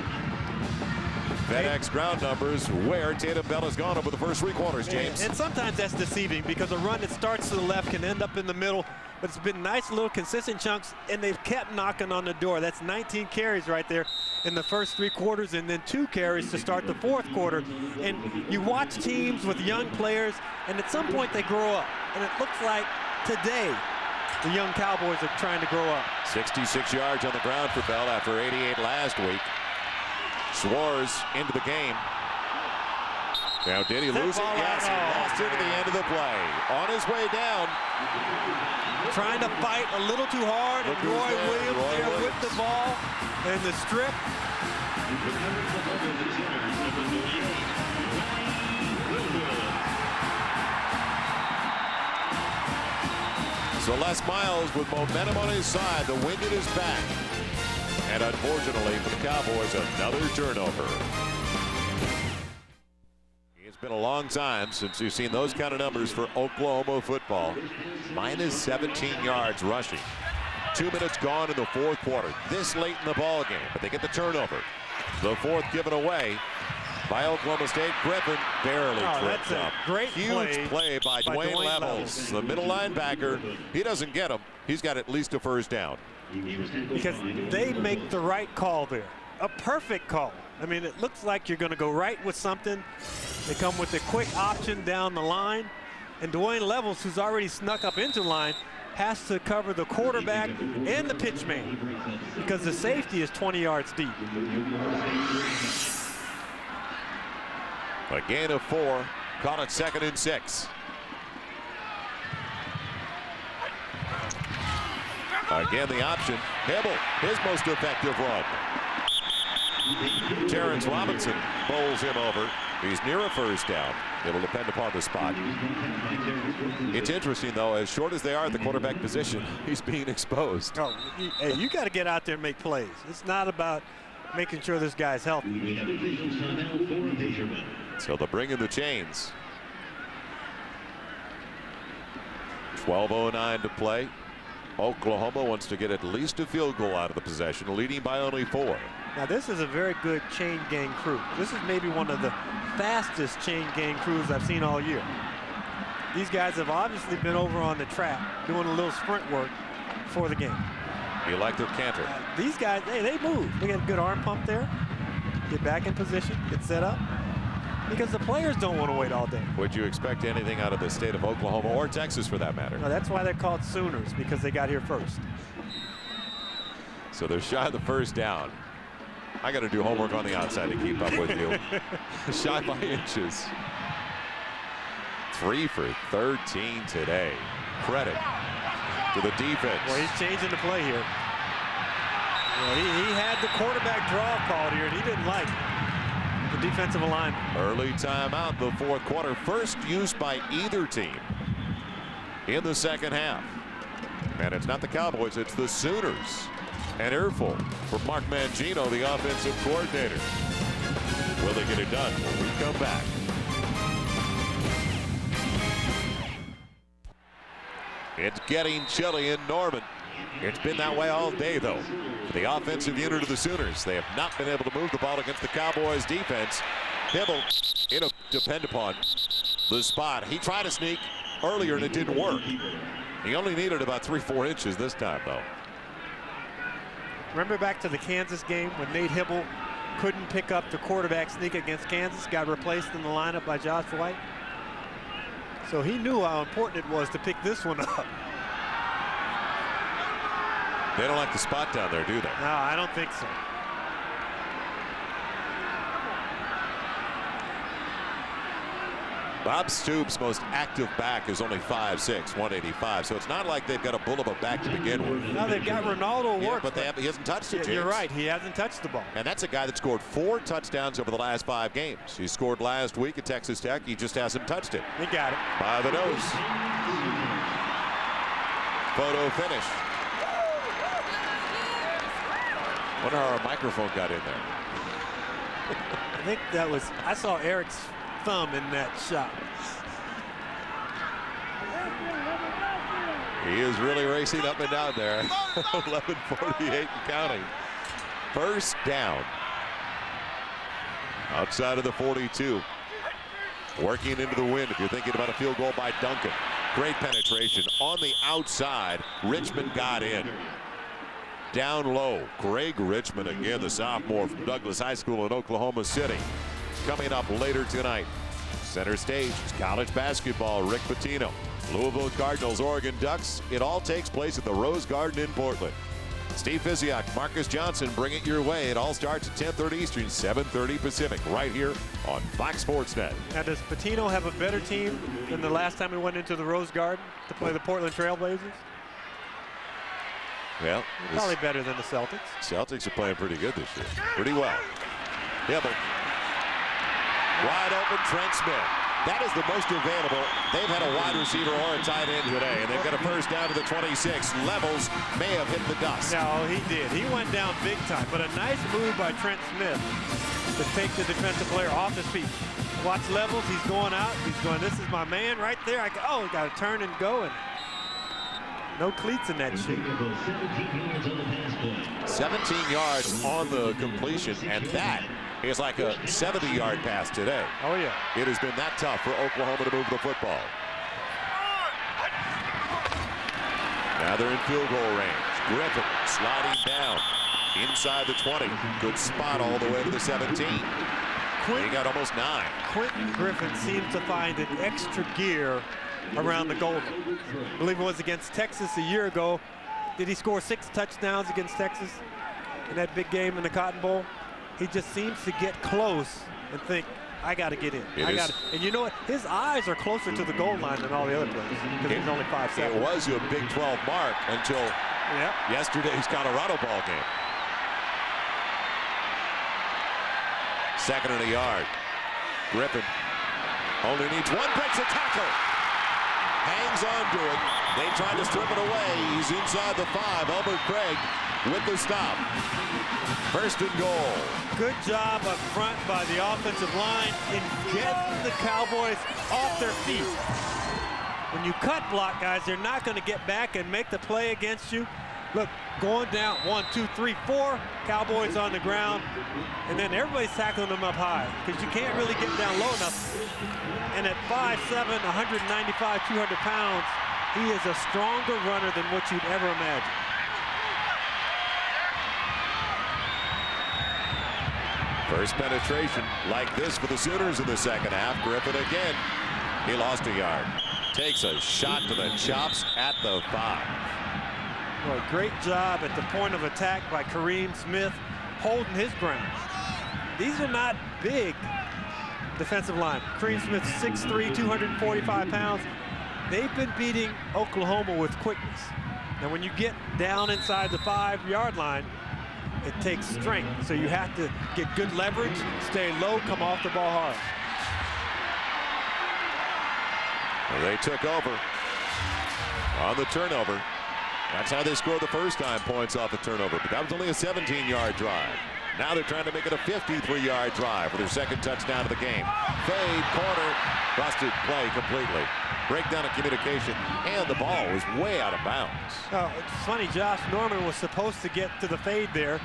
FedEx ground numbers where Tatum Bell has gone over the first 3 quarters, James. And sometimes that's deceiving because a run that starts to the left can end up in the middle, but it's been nice little consistent chunks, and they've kept knocking on the door. That's 19 carries right there in the first 3 quarters, and then 2 carries to start the 4th quarter. And you watch teams with young players, and at some point they grow up. And it looks like today the young Cowboys are trying to grow up. 66 yards on the ground for Bell after 88 last week. Schwartz into the game. Now, did he lose it? Yes, he lost it at the end of the play. On his way down. Trying to fight a little too hard, and Roy Williams there with the ball and the strip. So Les Miles with momentum on his side. The wind at his back. And unfortunately for the Cowboys, another turnover. It's been a long time since you've seen those kind of numbers for Oklahoma football. Minus 17 yards rushing. 2 minutes gone in the 4th quarter. This late in the ball game, but they get the turnover. The 4th given away by Oklahoma State. Griffin barely tripped up. Great Huge play by Dwayne Levels, the middle linebacker. He doesn't get him. He's got at least a first down. Because they make the right call there. A perfect call. I mean, it looks like you're going to go right with something. They come with a quick option down the line. And Dwayne Levels, who's already snuck up into line, has to cover the quarterback and the pitch man because the safety is 20 yards deep. A gain of 4. Caught it 2nd and 6. Again, the option. Hibble, his most effective run. Terrence Robinson bowls him over. He's near a first down. It'll depend upon the spot. It's interesting, though, as short as they are at the quarterback position, he's being exposed. Oh, you got to get out there and make plays. It's not about making sure this guy's healthy. So they'll bring in the chains. 12:09 to play. Oklahoma wants to get at least a field goal out of the possession, leading by only 4. Now, this is a very good chain gang crew. This is maybe one of the fastest chain gang crews I've seen all year. These guys have obviously been over on the track doing a little sprint work for the game. You like their canter. These guys, hey, they move. They got a good arm pump there. Get back in position, get set up. Because the players don't want to wait all day. Would you expect anything out of the state of Oklahoma or Texas for that matter? No, that's why they're called Sooners, because they got here first. So they're shy of the first down. I got to do homework on the outside to keep up with you. Shy by inches. 3 for 13 today. Credit to the defense. Well, he's changing the play here. Well, he had the quarterback draw called here, and he didn't like the defensive alignment. Early timeout in the 4th quarter. First use by either team in the 2nd half. And it's not the Cowboys, it's the Sooners. An earful for Mark Mangino, the offensive coordinator. Will they get it done when we come back? It's getting chilly in Norman. It's been that way all day, though. For the offensive unit of the Sooners, they have not been able to move the ball against the Cowboys defense. Hibble, it'll depend upon the spot. He tried to sneak earlier and it didn't work. He only needed about 3-4 inches this time, though. Remember back to the Kansas game when Nate Hibble couldn't pick up the quarterback sneak against Kansas, got replaced in the lineup by Josh White. So he knew how important it was to pick this one up. They don't like the spot down there, do they? No, I don't think so. Bob Stoops' most active back is only 5'6", 185. So it's not like they've got a bull of a back to begin with. No, they've got Ronaldo Yeah, work. but he hasn't touched it, James. You're right. He hasn't touched the ball. And that's a guy that scored 4 touchdowns over the last 5 games. He scored last week at Texas Tech. He just hasn't touched it. He got it. By the nose. Photo finish. Wonder how our microphone got in there. I think that was, I saw Eric's thumb in that shot. He is really racing up and down there. 11:48 and counting. First down. Outside of the 42. Working into the wind if you're thinking about a field goal by Duncan. Great penetration on the outside. Richmond got in. Down low. Greg Richmond again, the sophomore from Douglas High School in Oklahoma City. Coming up later tonight. Center stage is college basketball. Rick Pitino. Louisville Cardinals, Oregon Ducks. It all takes place at the Rose Garden in Portland. Steve Fisiak, Marcus Johnson bring it your way. It all starts at 10:30 Eastern, 7:30 Pacific, right here on Fox Sports Net. Now, does Pitino have a better team than the last time he went into the Rose Garden to play the Portland Trailblazers? Well, probably better than the Celtics. Celtics are playing pretty good this year. Pretty well. Hibbert. Wide open, Trent Smith. That is the most available. They've had a wide receiver or a tight end today, and they've got a first down to the 26. Levels may have hit the dust. No, he did. He went down big time, but a nice move by Trent Smith to take the defensive player off his feet. Watch Levels. He's going out. He's going, this is my man right there. Oh, got to turn and go. And no cleats in that shoe. 17 yards on the completion, and that is like a 70-yard pass today. Oh, yeah. It has been that tough for Oklahoma to move the football. Now they're in field goal range. Griffin sliding down inside the 20. Good spot all the way to the 17. He got almost 9. Quentin Griffin seems to find an extra gear around the goal line. I believe it was against Texas a year ago. Did he score 6 touchdowns against Texas in that big game in the Cotton Bowl? He just seems to get close and think, I got to get in. And you know what? His eyes are closer to the goal line than all the other players because he's only 5'7". It was a Big 12 mark until yesterday's Colorado ball game. 2nd and a yard. Griffin only needs 1, breaks a tackle. Hangs on to it. They tried to strip it away. He's inside the 5. Albert Craig with the stop. 1st and goal. Good job up front by the offensive line in getting the Cowboys off their feet. When you cut block, guys, they're not going to get back and make the play against you. Look, going down 1, 2, 3, 4. Cowboys on the ground. And then everybody's tackling them up high because you can't really get down low enough. And at 5'7", 195, 200 pounds, he is a stronger runner than what you'd ever imagine. First penetration like this for the Sooners in the 2nd half. Griffin again. He lost a yard. Takes a shot to the chops at the 5. Well, great job at the point of attack by Kareem Smith, holding his ground. These are not big defensive line. Kareem Smith, 6'3", 245 pounds. They've been beating Oklahoma with quickness. Now, when you get down inside the 5-yard line, it takes strength. So you have to get good leverage, stay low, come off the ball hard. Well, they took over on the turnover. That's how they scored the first time, points off the turnover. But that was only a 17-yard drive. Now they're trying to make it a 53-yard drive for their 2nd touchdown of the game. Fade, corner, busted play completely. Breakdown of communication, and the ball was way out of bounds. Oh, it's funny, Josh Norman was supposed to get to the fade there.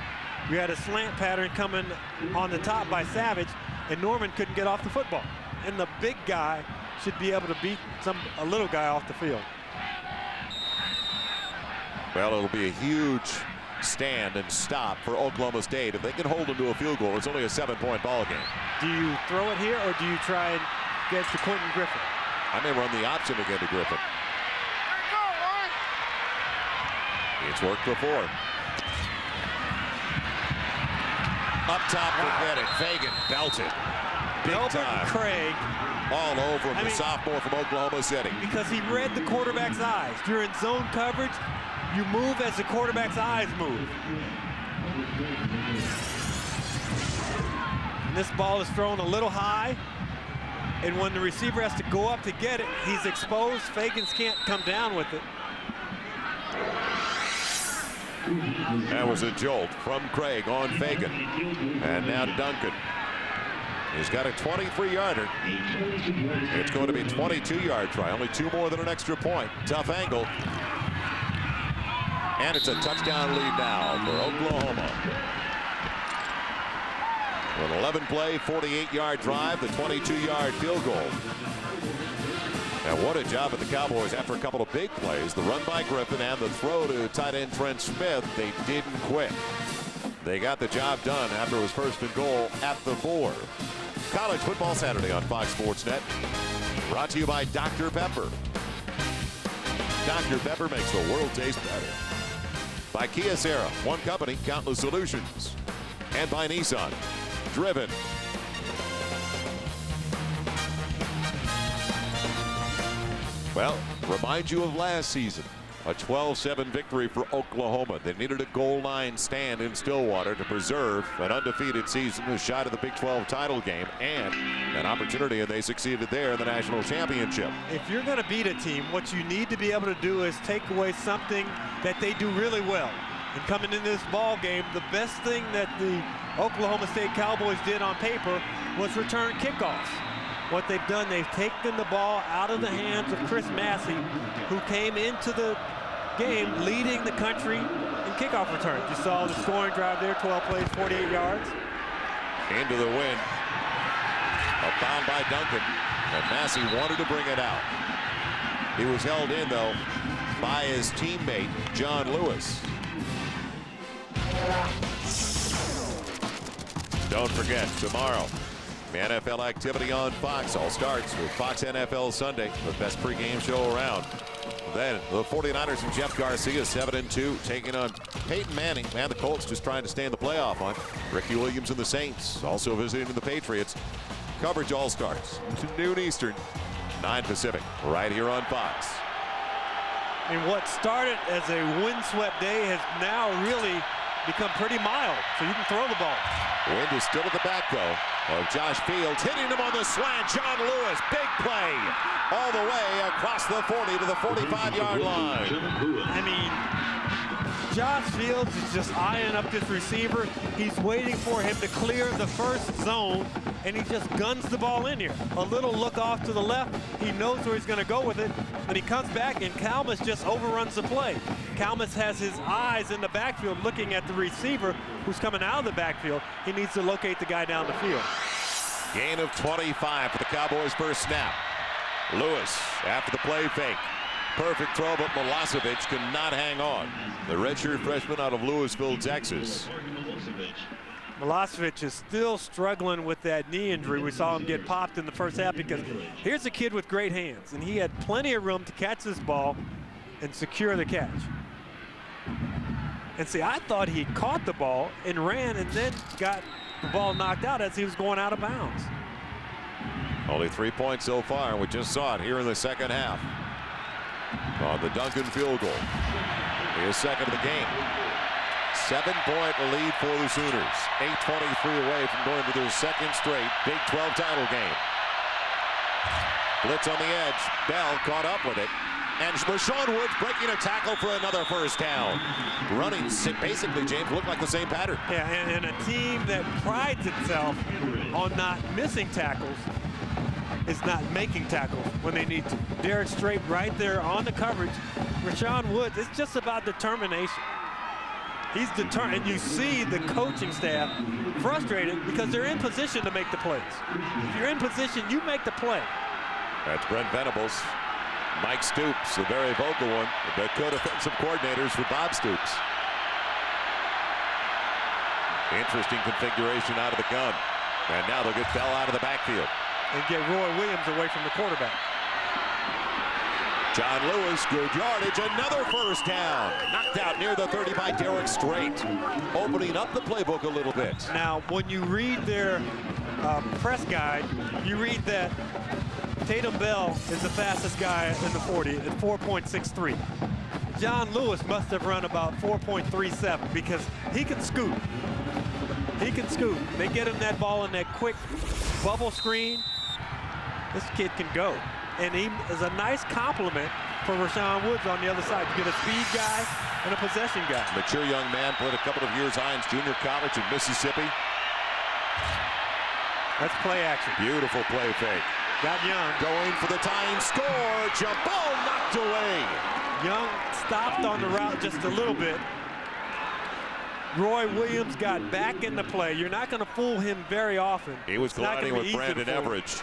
We had a slant pattern coming on the top by Savage, and Norman couldn't get off the football. And the big guy should be able to beat a little guy off the field. Well, it'll be a huge stand and stop for Oklahoma State. If they can hold them to a field goal, it's only a 7-point ball game. Do you throw it here, or do you try and get to Quentin Griffin? I may run the option again to Griffin. It's worked before. Up top, forget it. Fagan belted. Big time. Craig. All over him, the sophomore from Oklahoma City. Because he read the quarterback's eyes. You're in zone coverage. You move as the quarterback's eyes move. And this ball is thrown a little high. And when the receiver has to go up to get it, he's exposed. Fagans can't come down with it. That was a jolt from Craig on Fagan. And now Duncan. He's got a 23-yarder. It's going to be a 22-yard try. Only 2 more than an extra point. Tough angle. And it's a touchdown lead now for Oklahoma. An 11-play, 48-yard drive, the 22-yard field goal. And what a job of the Cowboys after a couple of big plays. The run by Griffin and the throw to tight end Trent Smith. They didn't quit. They got the job done after it was 1st and goal at the 4. College Football Saturday on Fox Sports Net. Brought to you by Dr. Pepper. Dr. Pepper makes the world taste better. By Kia Sarah, one company, countless solutions. And by Nissan, driven. Well, remind you of last season. A 12-7 victory for Oklahoma. They needed a goal line stand in Stillwater to preserve an undefeated season, a shot at the Big 12 title game, and an opportunity, and they succeeded there in the national championship. If you're going to beat a team, what you need to be able to do is take away something that they do really well. And coming into this ball game, the best thing that the Oklahoma State Cowboys did on paper was return kickoffs. What they've done, they've taken the ball out of the hands of Chris Massey, who came into the game leading the country in kickoff returns. You saw the scoring drive there, 12 plays, 48 yards. Into the wind. A foul by Duncan, and Massey wanted to bring it out. He was held in, though, by his teammate, John Lewis. Don't forget, tomorrow, NFL activity on Fox. All starts with Fox NFL Sunday, the best pregame show around. Then the 49ers and Jeff Garcia, 7-2, taking on Peyton Manning. Man, the Colts just trying to stay in the playoff hunt. Ricky Williams and the Saints also visiting the Patriots. Coverage all starts noon Eastern, 9 Pacific, right here on Fox. And what started as a windswept day has now really become pretty mild, so you can throw the ball. Wind is still at the back, though, of Josh Fields, hitting him on the slant. John Lewis, big play, all the way across the 40 to the 45-yard line. I mean, Josh Fields is just eyeing up this receiver. He's waiting for him to clear the first zone, and he just guns the ball in here. A little look off to the left. He knows where he's going to go with it, and he comes back, and Kalmus just overruns the play. Kalmus has his eyes in the backfield looking at the receiver who's coming out of the backfield. He needs to locate the guy down the field. Gain of 25 for the Cowboys' first snap. Lewis after the play fake. Perfect throw, but Milosevic cannot hang on. The redshirt freshman out of Louisville, Texas. Milosevic is still struggling with that knee injury. We saw him get popped in the first half because here's a kid with great hands, and he had plenty of room to catch this ball and secure the catch. And see, I thought he caught the ball and ran and then got the ball knocked out as he was going out of bounds. Only 3 points so far. We just saw it here in the second half. On the Duncan field goal. His second of the game. 7-point lead for the Sooners. 8:23 away from going to their second straight Big 12 title game. Blitz on the edge. Bell caught up with it. And Rashawn Woods breaking a tackle for another first down. Running basically, James, looked like the same pattern. Yeah, and a team that prides itself on not missing tackles is not making tackles when they need to. Derek Strait right there on the coverage. Rashawn Woods, it's just about determination. He's determined, and you see the coaching staff frustrated because they're in position to make the plays. If you're in position, you make the play. That's Brent Venables. Mike Stoops, the very vocal one, the co-defensive coordinators for Bob Stoops. Interesting configuration out of the gun. And now they'll get Bell out of the backfield. And get Roy Williams away from the quarterback. John Lewis, good yardage, another first down. Knocked out near the 30 by Derek Strait. Opening up the playbook a little bit. Now, when you read their press guide, you read that Tatum Bell is the fastest guy in the 40 at 4.63. John Lewis must have run about 4.37 because he can scoot. He can scoot. They get him that ball in that quick bubble screen. This kid can go. And he is a nice compliment for Rashawn Woods on the other side. You get a speed guy and a possession guy. Mature young man, played a couple of years Hines Junior College in Mississippi. That's play action. Beautiful play fake. Got Young. Going for the tying score. Jump ball knocked away. Young stopped on the route just a little bit. Roy Williams got back into play. You're not going to fool him very often. He was colliding with Brandon Everidge.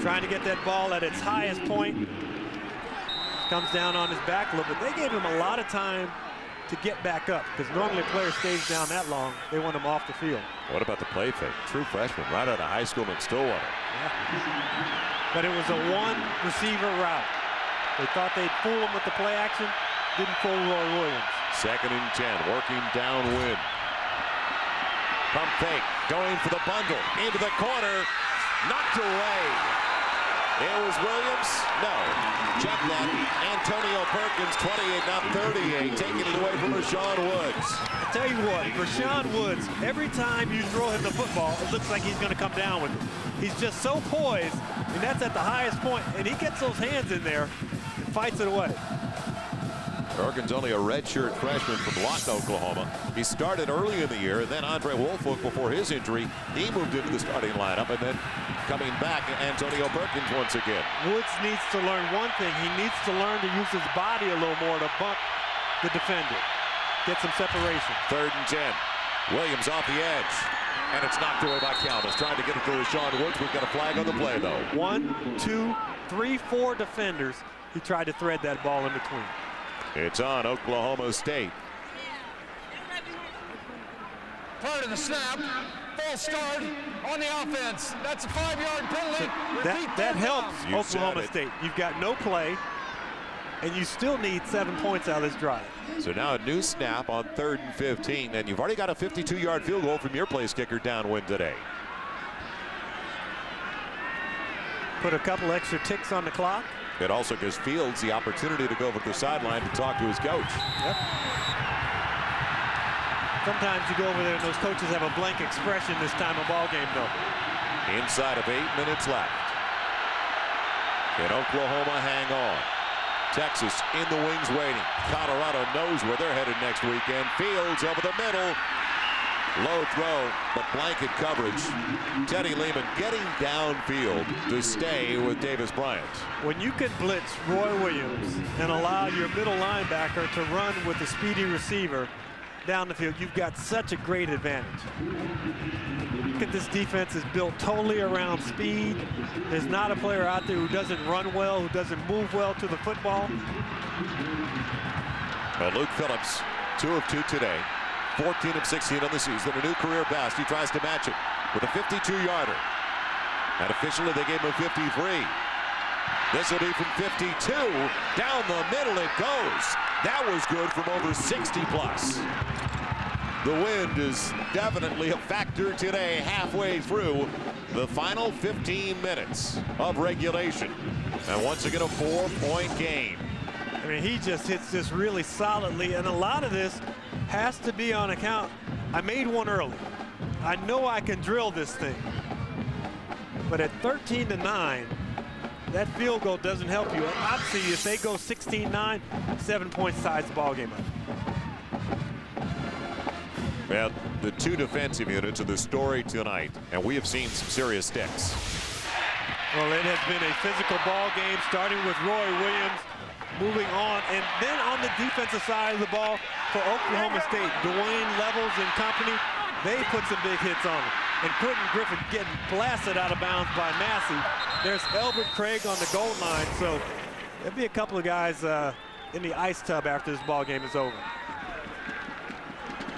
Trying to get that ball at its highest point. Comes down on his back a little bit. They gave him a lot of time to get back up, because normally a player stays down that long. They want him off the field. What about the play fake? True freshman, right out of high school in Stillwater. Yeah. But it was a one receiver route. They thought they'd fool him with the play action. Didn't fool Roy Williams. 2nd and 10, working downwind. Pump fake, going for the bundle, into the corner, knocked away. It was Williams. No. Check that. Antonio Perkins, 28, not 38, taking it away from Rashawn Woods. I tell you what, Rashawn Woods, every time you throw him the football, it looks like he's going to come down with it. He's just so poised, and that's at the highest point, and he gets those hands in there and fights it away. Perkins only a redshirt freshman from Lawton, Oklahoma. He started early in the year, and then Andre Woolfolk, before his injury, he moved into the starting lineup, and then coming back, Antonio Perkins once again. Woods needs to learn one thing. He needs to learn to use his body a little more to bump the defender. Get some separation. 3rd and 10. Williams off the edge. And it's knocked away by Calvis. Trying to get it to Rashawn Woods. We've got a flag on the play, though. 1, 2, 3, 4 defenders. He tried to thread that ball in between. It's on Oklahoma State. Part of the snap. Full start on the offense. That's a 5-yard penalty. That helps You Oklahoma said it. State. You've got no play, and you still need 7 points out of this drive. So now a new snap on 3rd and 15, and you've already got a 52-yard field goal from your place kicker downwind today. Put a couple extra ticks on the clock. It also gives Fields the opportunity to go over to the sideline to talk to his coach. Yep. Sometimes you go over there and those coaches have a blank expression this time of ball game, though. Inside of 8 minutes left. Can Oklahoma hang on? Texas in the wings waiting. Colorado knows where they're headed next weekend. Fields over the middle. Low throw, but blanket coverage. Teddy Lehman getting downfield to stay with Davis Bryant. When you can blitz Roy Williams and allow your middle linebacker to run with the speedy receiver down the field, you've got such a great advantage. Look at this defense is built totally around speed. There's not a player out there who doesn't run well, who doesn't move well to the football. But Luke Phillips, 2 of 2 today. 14 of 16 on the season, a new career best. He tries to match it with a 52-yarder. And officially they gave him a 53. This will be from 52. Down the middle it goes. That was good from over 60 plus. The wind is definitely a factor today, halfway through the final 15 minutes of regulation. And once again, a 4-point game. I mean, he just hits this really solidly, and a lot of this has to be on account. I made one early. I know I can drill this thing. But at 13-9, that field goal doesn't help you. Obviously, if they go 16-9, 7 points ties the ball game up. Well, the 2 defensive units are the story tonight, and we have seen some serious sticks. Well, it has been a physical ball game, starting with Roy Williams, moving on, and then on the defensive side of the ball for Oklahoma State, Dwayne Levels and company, they put some big hits on them. And Quentin Griffin getting blasted out of bounds by Massey. There's Elbert Craig on the goal line, so there'll be a couple of guys in the ice tub after this ball game is over.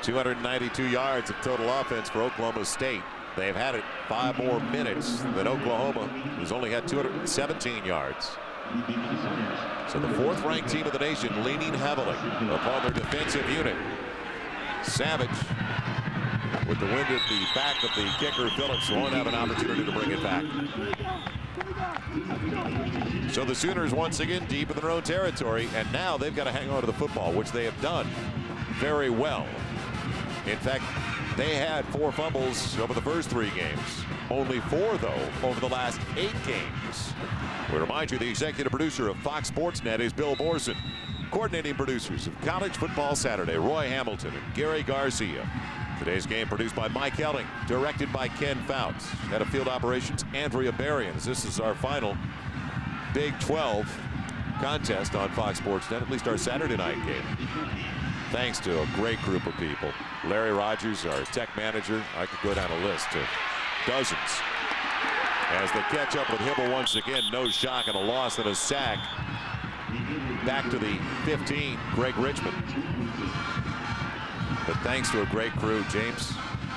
292 yards of total offense for Oklahoma State. They've had it 5 more minutes than Oklahoma, who's only had 217 yards. So the 4th-ranked team of the nation leaning heavily upon their defensive unit. Savage with the wind at the back of the kicker. Phillips won't have an opportunity to bring it back. So the Sooners once again deep in their own territory, and now they've got to hang on to the football, which they have done very well. In fact, they had 4 fumbles over the first 3 games. Only 4, though, over the last 8 games. We remind you, the executive producer of Fox Sports Net is Bill Borson. Coordinating producers of College Football Saturday, Roy Hamilton and Gary Garcia. Today's game produced by Mike Elling, directed by Ken Fouts. Head of field operations, Andrea Berrien, as this is our final Big 12 contest on Fox Sports Net, at least our Saturday night game. Thanks to a great group of people. Larry Rogers, our tech manager. I could go down a list of dozens. As they catch up with Hibble once again, no shock and a loss and a sack. Back to the 15, Greg Richmond. But thanks to a great crew, James,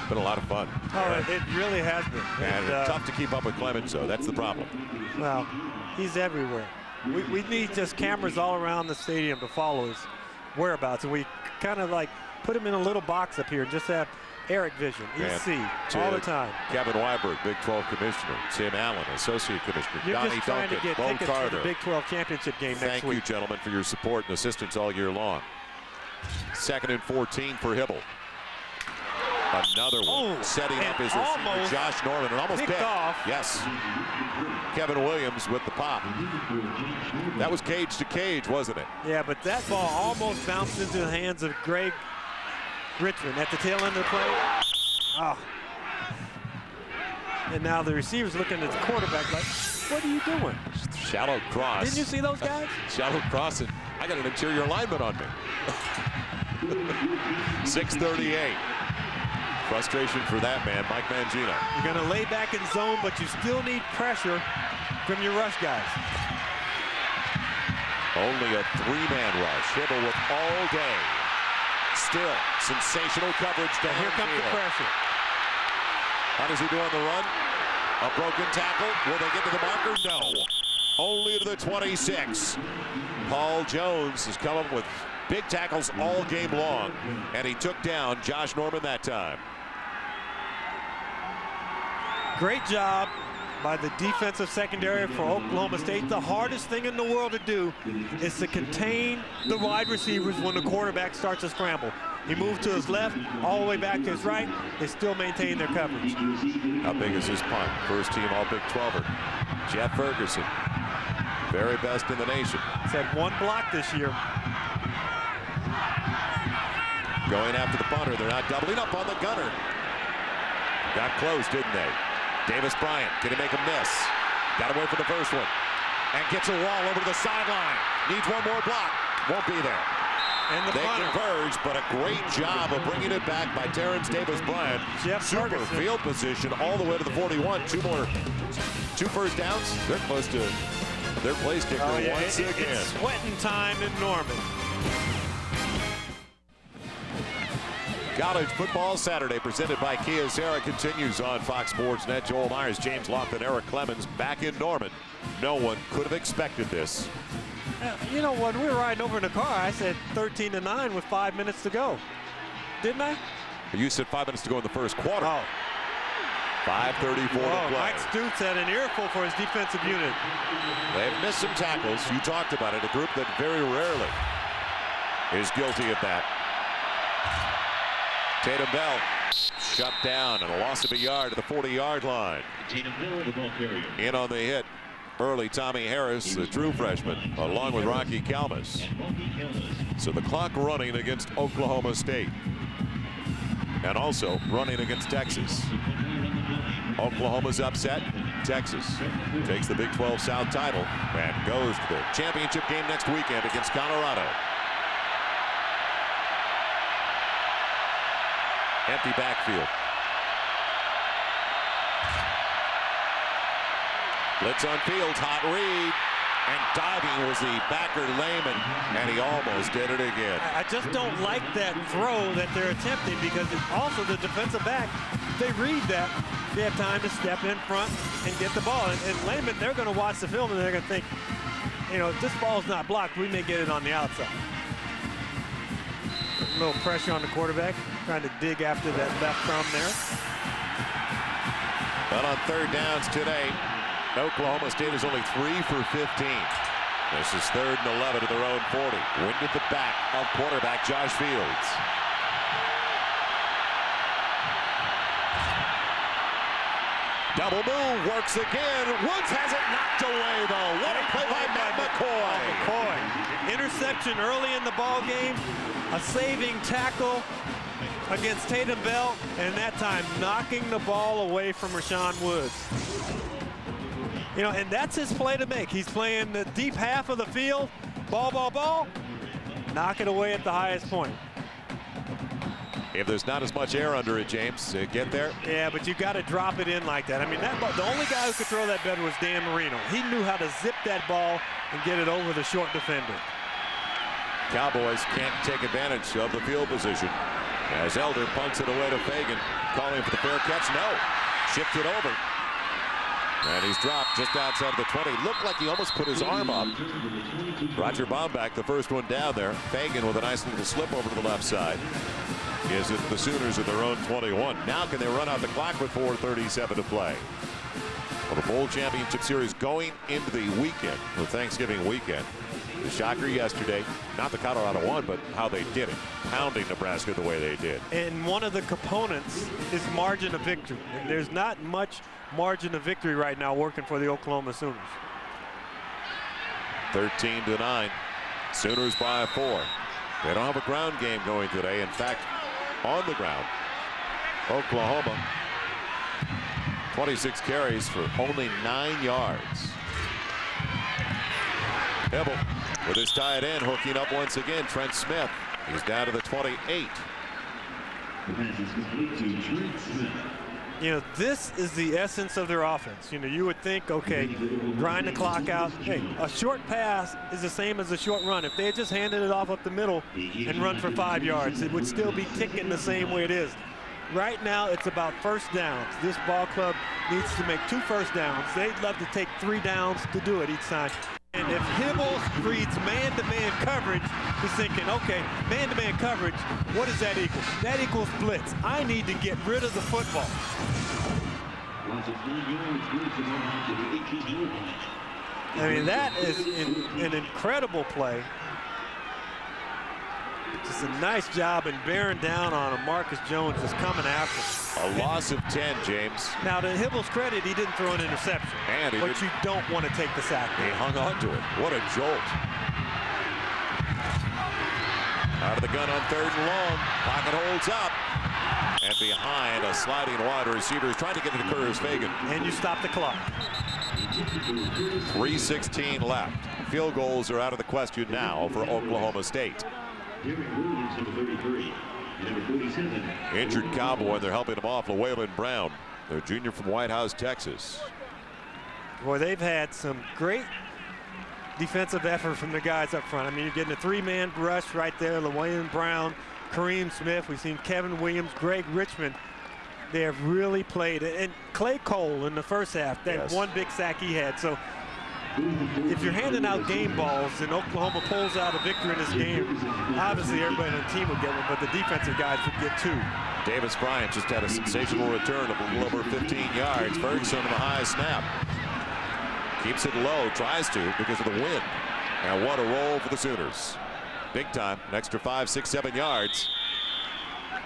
been a lot of fun. Oh, it really has been. And tough to keep up with Clemenceau. That's the problem. Well, he's everywhere. We need just cameras all around the stadium to follow his whereabouts. And we kind of like put him in a little box up here and just have Eric Vision, EC, all the time. Kevin Weiberg, Big 12 Commissioner. Tim Allen, Associate Commissioner. You're Donnie just trying Duncan, to get Bo tickets Carter. for the Big 12 championship game next week. Thank you, gentlemen, for your support and assistance all year long. 2nd and 14 for Hibble. Another one. Setting up his receiver, Josh Norman, and almost picked off. Yes. Kevin Williams with the pop. That was cage to cage, wasn't it? Yeah, but that ball almost bounced into the hands of Greg Richmond at the tail end of the play. Oh. And now the receiver's looking at the quarterback like, what are you doing? Shallow cross. Didn't you see those guys? Shallow cross, and I got an interior lineman on me. 6:38. Frustration for that man, Mike Mangino. You're going to lay back in zone, but you still need pressure from your rush guys. Only a 3-man rush. Hibble with all day. Still, sensational coverage down here comes the pressure. How does he do on the run? A broken tackle. Will they get to the marker? No. Only to the 26. Paul Jones has come up with big tackles all game long, and he took down Josh Norman that time. Great job by the defensive secondary for Oklahoma State. The hardest thing in the world to do is to contain the wide receivers when the quarterback starts to scramble. He moved to his left, all the way back to his right. They still maintain their coverage. How big is this punt? First team all Big 12er. Jeff Ferguson, very best in the nation. He's had one block this year. Going after the punter. They're not doubling up on the gunner. Got close, didn't they? Davis Bryant, can he make a miss? Got away from the first one. And gets a wall over to the sideline. Needs one more block. Won't be there. And the they punter converge, but a great job of bringing it back by Terrence Davis Bryant. Jeff Super Ferguson. Field position all the way to the 41. Two first downs. They're close to their place kicker once again. It's sweating time in Norman. College Football Saturday presented by Kia Serra continues on Fox Sports Net. Joel Myers, James Lofton, Eric Clemens back in Norman. No one could have expected this. You know, when we were riding over in the car, I said 13-9 with 5 minutes to go. Didn't I? You said 5 minutes to go in the first quarter. Oh. 5:34 to play. Mike Stutz had an earful for his defensive unit. They've missed some tackles. You talked about it. A group that very rarely is guilty of that. Tatum Bell shut down and a loss of a yard to the 40-yard line. In on the hit early, Tommy Harris, the true freshman, along with Rocky Kalmus. So the clock running against Oklahoma State and also running against Texas. Oklahoma's upset. Texas takes the Big 12 South title and goes to the championship game next weekend against Colorado. Empty backfield. Blitz on Fields, hot read, and diving was the backer Lehman, and he almost did it again. I just don't like that throw that they're attempting because it's also the defensive back, they read that, they have time to step in front and get the ball. And Lehman, they're going to watch the film and they're going to think, you know, if this ball's not blocked, we may get it on the outside. A little pressure on the quarterback, trying to dig after that left thumb there. But on third downs today, Oklahoma State is only 3 for 15. This is 3rd and 11 to their own 40. Wind at the back of quarterback Josh Fields. Double move, works again. Woods has it knocked away, though. What a play by Matt McCoy. Interception early in the ball game, a saving tackle against Tatum Bell, and that time knocking the ball away from Rashawn Woods. You know, and that's his play to make. He's playing the deep half of the field, ball, knock it away at the highest point. If there's not as much air under it, James, get there. Yeah, but you got to drop it in like that. I mean, the only guy who could throw that better was Dan Marino. He knew how to zip that ball and get it over the short defender. Cowboys can't take advantage of the field position as Elder punts it away to Fagan, calling for the fair catch. No, shipped it over. And he's dropped just outside of the 20. Looked like he almost put his arm up. Roger Baumbach, the first one down there. Fagan with a nice little slip over to the left side. Gives it to the Sooners at their own 21. Now can they run out the clock with 4:37 to play? Well, the Bowl Championship Series going into the weekend, the Thanksgiving weekend. The shocker yesterday, not the Colorado one, but how they did it, pounding Nebraska the way they did. And one of the components is margin of victory. And there's not much margin of victory right now working for the Oklahoma Sooners. 13-9. Sooners by 4. They don't have a ground game going today. In fact, on the ground, Oklahoma 26 carries for only 9 yards. Hibble with his tight end hooking up once again. Trent Smith. He's down to the 28. You know, this is the essence of their offense. You know, you would think, okay, grind the clock out. Hey, a short pass is the same as a short run. If they had just handed it off up the middle and run for 5 yards, it would still be ticking the same way it is. Right now, it's about first downs. This ball club needs to make 2 first downs. They'd love to take 3 downs to do it each time. And if Hibble reads man-to-man coverage, he's thinking, okay, man-to-man coverage, what does that equal? That equals blitz. I need to get rid of the football. I mean, that is an incredible play. Just a nice job in bearing down on him. Marcus Jones is coming after him. A loss of 10, James. Now, to Hibble's credit, he didn't throw an interception. But you don't want to take the sack. He hung on to it. What a jolt. Out of the gun on 3rd and long. Pocket holds up. And behind a sliding wide receiver is trying to get it to Curtis Fagan. And you stop the clock. 3:16 left. Field goals are out of the question now for Oklahoma State. Injured Cowboy, they're helping him off. Llewellyn Brown, their junior from White House, Texas. Boy, they've had some great defensive effort from the guys up front. I mean, you're getting a 3-man rush right there. Llewellyn Brown, Kareem Smith. We've seen Kevin Williams, Greg Richmond. They have really played. And Clay Cole in the first half, that one big sack he had. So if you're handing out game balls and Oklahoma pulls out a victory in this game, obviously everybody on the team will get one, but the defensive guys would get 2. Davis Bryant just had a sensational return of a little over 15 yards. Ferguson on the high snap. Keeps it low, tries to because of the wind. And what a roll for the Sooners. Big time, an extra 5, 6, 7 yards.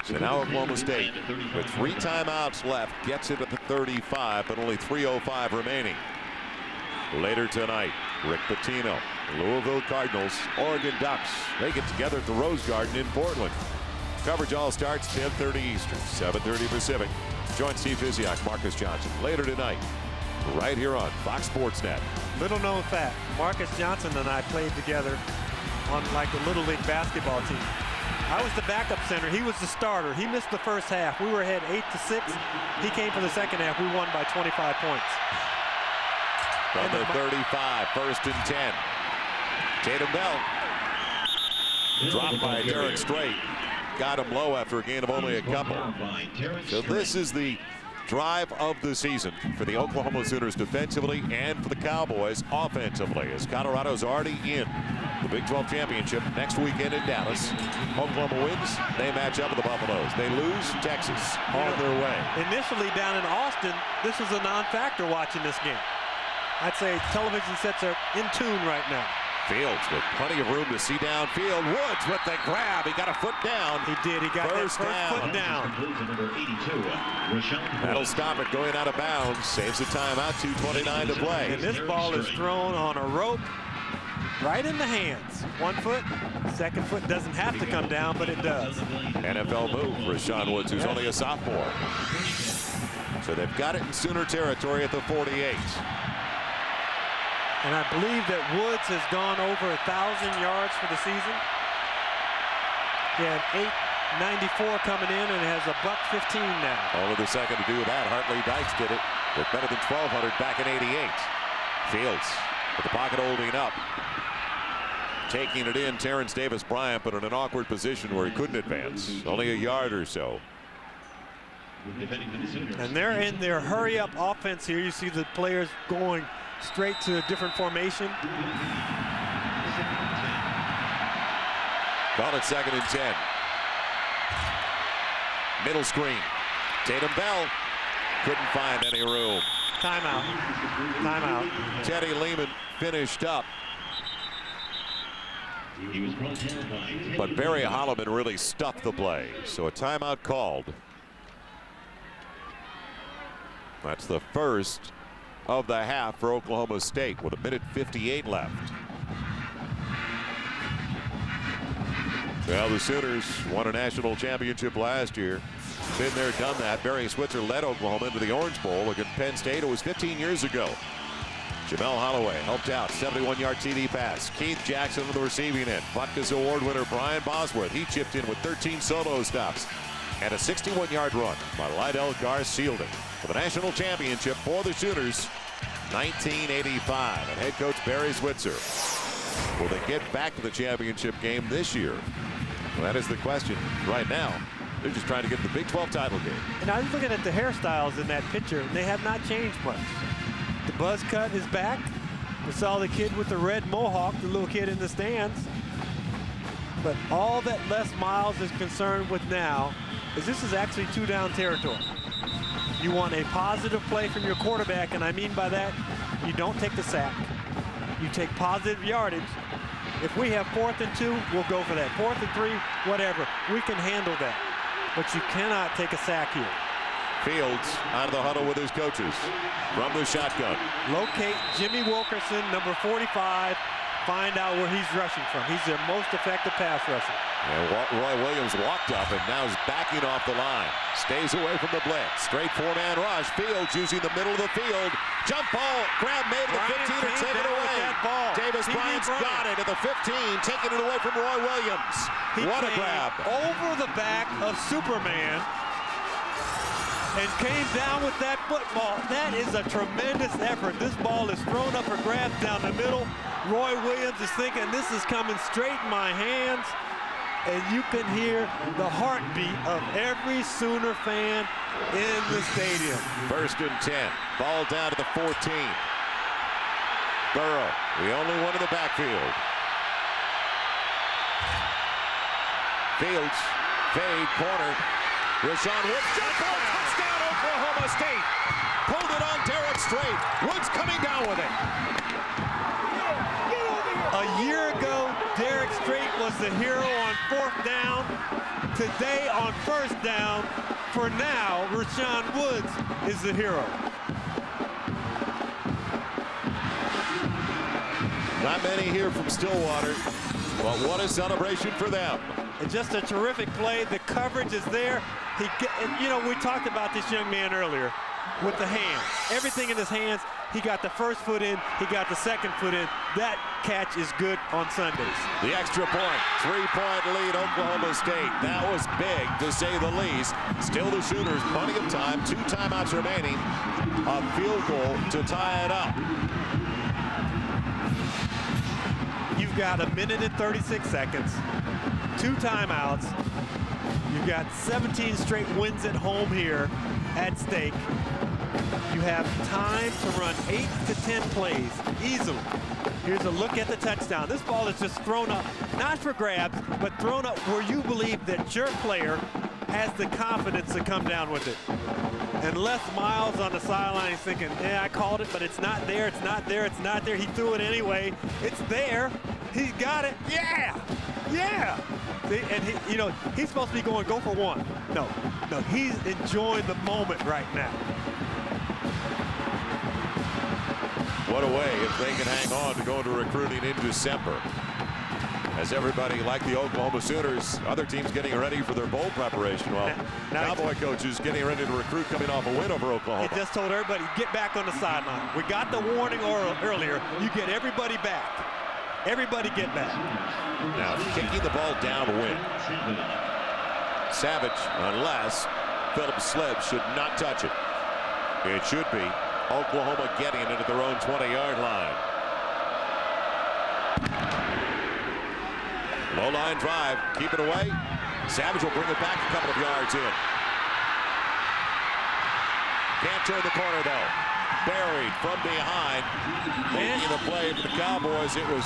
So now Oklahoma State, with 3 timeouts left, gets it at the 35, but only 3:05 remaining. Later tonight, Rick Pitino, Louisville Cardinals, Oregon Ducks. They get together at the Rose Garden in Portland. Coverage all starts 10:30 Eastern, 7:30 Pacific. Join Steve Visiak, Marcus Johnson later tonight, right here on Fox Sports Net. Little known fact, Marcus Johnson and I played together on like the Little League basketball team. I was the backup center. He was the starter. He missed the first half. We were ahead 8-6. He came for the second half. We won by 25 points. From the 35, 1st and 10. Tatum Bell. Dropped by Derek Strait. Got him low after a gain of only a couple. So this is the drive of the season for the Oklahoma Sooners defensively and for the Cowboys offensively, as Colorado's already in the Big 12 Championship next weekend in Dallas. Oklahoma wins, they match up with the Buffaloes. They lose, Texas on their way. Initially down in Austin, this was a non-factor watching this game. I'd say television sets are in tune right now. Fields with plenty of room to see downfield. Woods with the grab. He got a foot down. He did. He got first that first foot down. That'll stop it going out of bounds. Saves the timeout. 2:29 to play. And this ball is thrown on a rope right in the hands. 1 foot. Second foot doesn't have to come down, but it does. NFL move for Rashawn Woods, who's only a sophomore. So they've got it in Sooner territory at the 48. And I believe that Woods has gone over 1,000 yards for the season. He had 894 coming in and has a $115 now. Only the second to do that. Hartley Dykes did it with better than 1,200 back in '88. Fields with the pocket holding up. Taking it in, Terrence Davis Bryant, but in an awkward position where he couldn't advance. Only a yard or so. And they're in their hurry-up offense here. You see the players going straight to a different formation. Call it 2nd and 10. Middle screen. Tatum Bell couldn't find any room. Timeout. Timeout. Teddy Lehman finished up. But Barry Holloman really stuffed the play. So a timeout called. That's the first of the half for Oklahoma State with 1:58 left. Well, the Sooners won a national championship last year. Been there, done that. Barry Switzer led Oklahoma into the Orange Bowl against Penn State. It was 15 years ago. Jamel Holloway helped out, 71-yard TD pass. Keith Jackson on the receiving end. Butkus Award winner Brian Bosworth. He chipped in with 13 solo stops. And a 61-yard run by Lydell Garr sealed it for the national championship for the Sooners, 1985. And head coach Barry Switzer. Will they get back to the championship game this year? Well, that is the question right now. They're just trying to get the Big 12 title game. And I was looking at the hairstyles in that picture, and they have not changed much. The buzz cut is back. We saw the kid with the red mohawk, the little kid in the stands. But all that Les Miles is concerned with now is this is actually 2-down territory. You want a positive play from your quarterback, and I mean by that, you don't take the sack. You take positive yardage. If we have 4th and 2, we'll go for that. 4th and 3, whatever. We can handle that. But you cannot take a sack here. Fields out of the huddle with his coaches from the shotgun. Locate Jimmy Wilkerson, number 45. Find out where he's rushing from. He's their most effective pass rusher. And Roy Williams walked up and now is backing off the line. Stays away from the blitz. Straight 4-man rush. Fields using the middle of the field. Jump ball. Grab made at the 15 and take it away. Davis Bryant's got it at the 15, taking it away from Roy Williams. What a grab. Over the back of Superman and came down with that football. That is a tremendous effort. This ball is thrown up for grabs down the middle. Roy Williams is thinking this is coming straight in my hands. And you can hear the heartbeat of every Sooner fan in the stadium. 1st and 10. Ball down to the 14. Burrow, the only one in the backfield. Fields, fade, corner. Rashawn Woods, jump ball, touchdown Oklahoma State. Pulled it on Derek Strait. Woods coming down with it. A year ago, Derek Strait was the hero on 4th down. Today on 1st down, for now, Rashawn Woods is the hero. Not many here from Stillwater, but what a celebration for them. It's just a terrific play. The coverage is there. You know, we talked about this young man earlier with the hands. Everything in his hands. He got the 1st foot in. He got the 2nd foot in. That catch is good on Sundays. The extra point, 3-point lead Oklahoma State. That was big, to say the least. Still the Sooners, plenty of time. 2 timeouts remaining. A field goal to tie it up. You've got 1 minute and 36 seconds. 2 timeouts. You've got 17 straight wins at home here at stake. You have time to run 8 to 10 plays easily. Here's a look at the touchdown. This ball is just thrown up, not for grabs, but thrown up where you believe that your player has the confidence to come down with it. And Les Miles on the sideline is thinking, yeah, I called it, but it's not there, it's not there, it's not there. He threw it anyway. It's there. He's got it. Yeah. Yeah. See, and he, you know, he's supposed to be going go for one. No, he's enjoying the moment right now. What a way if they can hang on to go into recruiting in December. As everybody, like the Oklahoma Sooners, other teams getting ready for their bowl preparation. Well, now Cowboy coaches getting ready to recruit coming off a win over Oklahoma. He just told everybody, get back on the sideline. We got the warning earlier. You get everybody back. Everybody get back. Now, kicking the ball downwind. Savage, unless Phillips slips, should not touch it. It should be Oklahoma getting it at their own 20-yard line. Low line drive, keep it away. Savage will bring it back a couple of yards in. Can't turn the corner though. Buried from behind. Making the play for the Cowboys. It was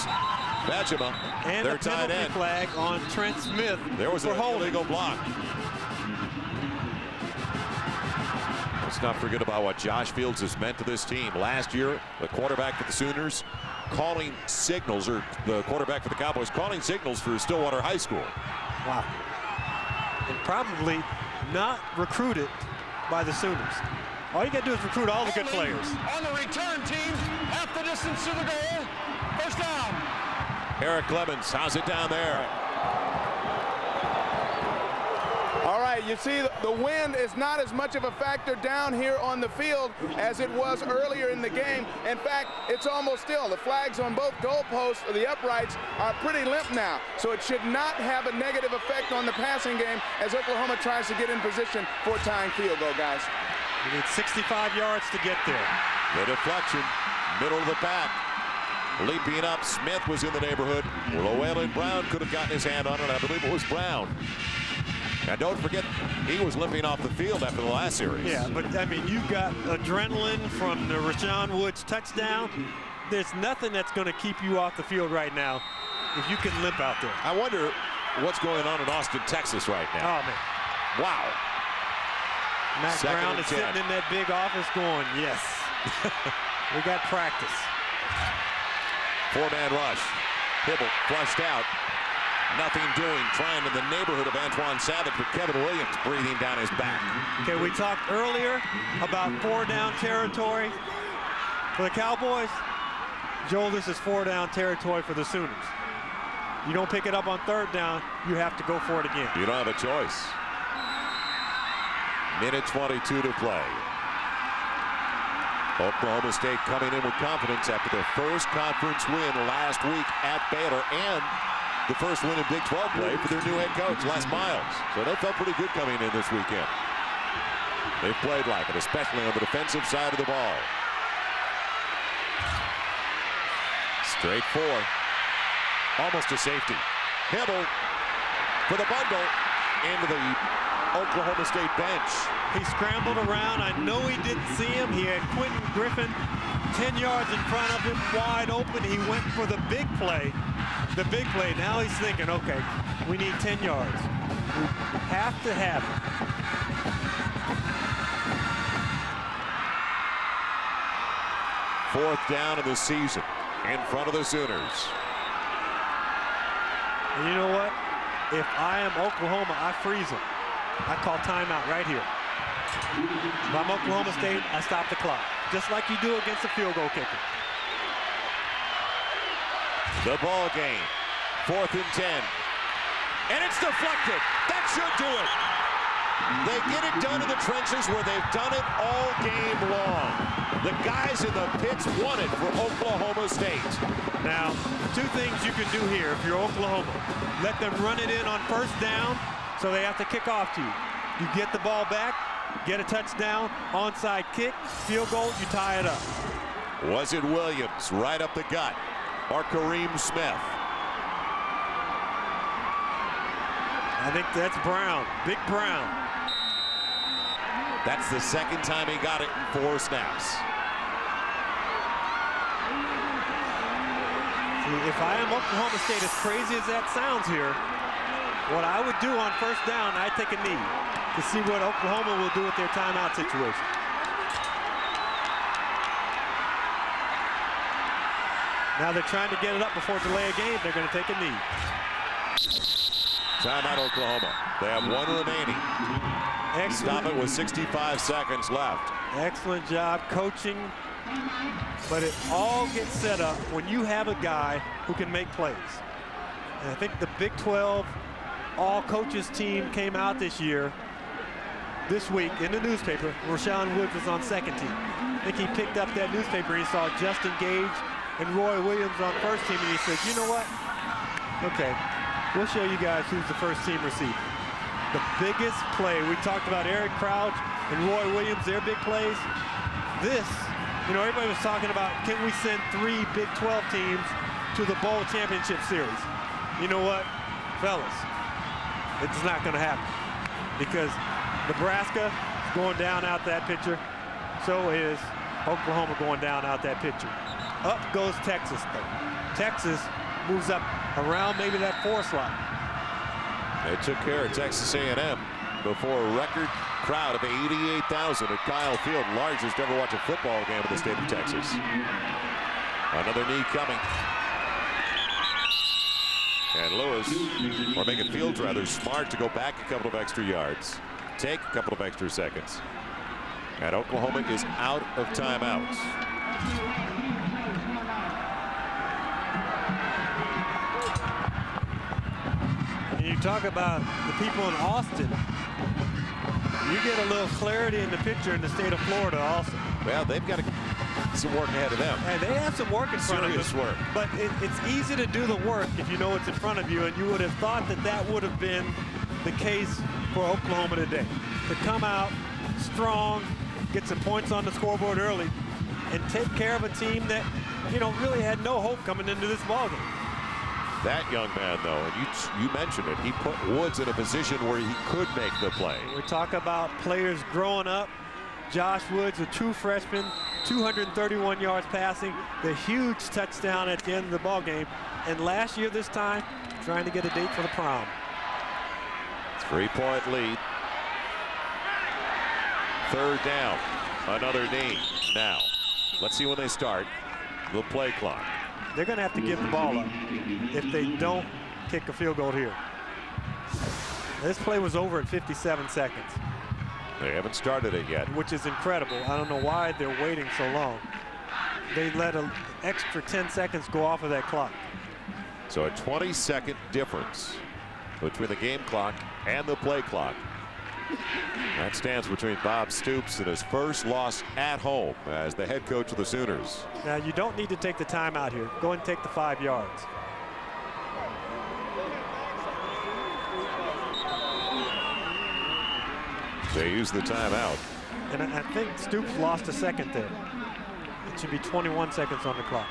Bajema, and their the tight penalty end. flag on Trent Smith. There was an illegal block. Let's not forget about what Josh Fields has meant to this team. Last year, the quarterback for the Sooners calling signals, or the quarterback for the Cowboys calling signals for Stillwater High School. Wow. And probably not recruited by the Sooners. All you got to do is recruit all the good players. On the return team, half the distance to the goal. First down. Eric Clemens, how's it down there? All right, you see the wind is not as much of a factor down here on the field as it was earlier in the game. In fact, it's almost still. The flags on both goalposts, or the uprights, are pretty limp now. So it should not have a negative effect on the passing game as Oklahoma tries to get in position for a tying field goal, guys. You need 65 yards to get there. The deflection, middle of the pack. Leaping up, Smith was in the neighborhood. Llewellyn Brown could have gotten his hand on it. I believe it was Brown. And don't forget, he was limping off the field after the last series. Yeah, but I mean, you've got adrenaline from the Rashawn Woods touchdown. There's nothing that's going to keep you off the field right now if you can limp out there. I wonder what's going on in Austin, Texas right now. Oh, man. Wow. Matt Brown is sitting in that big office going, yes. We got practice. Four-man rush. Hibble flushed out. Nothing doing, trying in the neighborhood of Antoine Savage, but Kevin Williams breathing down his back. Okay, we talked earlier about four-down territory for the Cowboys. Joel, this is four-down territory for the Sooners. You don't pick it up on third down, you have to go for it again. You don't have a choice. Minute 22 to play. Oklahoma State coming in with confidence after their first conference win last week at Baylor, and the first win in Big 12 play for their new head coach, Les Miles. So they felt pretty good coming in this weekend. They've played like it, especially on the defensive side of the ball. Straight four. Almost a safety. Hibble for the bundle into the Oklahoma State bench. He scrambled around. I know he didn't see him. He had Quentin Griffin 10 yards in front of him, wide open. He went for the big play. The big play. Now he's thinking, okay, we need 10 yards. We have to have it. Fourth down of the season in front of the Sooners. And you know what? If I am Oklahoma, I freeze them. I call timeout right here. If I'm Oklahoma State, I stop the clock, just like you do against the field goal kicker. The ball game, 4th and 10. And it's deflected. That should do it. They get it done in the trenches where they've done it all game long. The guys in the pits want it for Oklahoma State. Now, two things you can do here if you're Oklahoma. Let them run it in on first down, so they have to kick off to you. You get the ball back, get a touchdown, onside kick, field goal, you tie it up. Was it Williams right up the gut, or Kareem Smith? I think that's Brown, Big Brown. That's the second time he got it in 4 snaps. See, if I am Oklahoma State, as crazy as that sounds here, what I would do on first down, I'd take a knee to see what Oklahoma will do with their timeout situation. Now they're trying to get it up before delay a game. They're going to take a knee. Timeout, Oklahoma. They have one remaining. Stop it with 65 seconds left. Excellent job coaching. But it all gets set up when you have a guy who can make plays. And I think the Big 12 all coaches team came out this week in the newspaper. Rashawn Woods was on second team. I think he picked up that newspaper and he saw Justin Gage and Roy Williams on first team, and he said, you know what? Okay, we'll show you guys who's the first team receiver. The biggest play, we talked about Eric Crouch and Roy Williams, their big plays. This, you know, everybody was talking about, can we send 3 Big 12 teams to the Bowl Championship Series? You know what, fellas? It's not going to happen because Nebraska is going down out that picture. So is Oklahoma going down out that picture. Up goes Texas, though. Texas moves up around maybe that 4 slot. They took care of Texas A&M before a record crowd of 88,000 at Kyle Field, largest ever watch a football game in the state of Texas. Another knee coming. And Lewis, or Megan Fields rather, smart to go back a couple of extra yards, take a couple of extra seconds. And Oklahoma is out of timeouts. And you talk about the people in Austin, you get a little clarity in the picture in the state of Florida also. Well, they've got some work ahead of them. And they have some work in front of them. Serious work. But it's easy to do the work if you know what's in front of you, and you would have thought that that would have been the case for Oklahoma today. To come out strong, get some points on the scoreboard early, and take care of a team that, you know, really had no hope coming into this ballgame. That young man, though, and you mentioned it, he put Woods in a position where he could make the play. We talk about players growing up. Josh Woods, a true freshman, 231 yards passing, the huge touchdown at the end of the ball game. And last year this time, trying to get a date for the prom. 3-point lead. 3rd down. Another knee. Now, let's see when they start. The play clock. They're going to have to give the ball up if they don't kick a field goal here. This play was over at 57 seconds. They haven't started it yet. Which is incredible. I don't know why they're waiting so long. They let an extra 10 seconds go off of that clock. So a 20-second difference between the game clock and the play clock. That stands between Bob Stoops and his first loss at home as the head coach of the Sooners. Now, you don't need to take the timeout here. Go and take the 5 yards. They use the timeout. And I think Stoops lost a second there. It should be 21 seconds on the clock.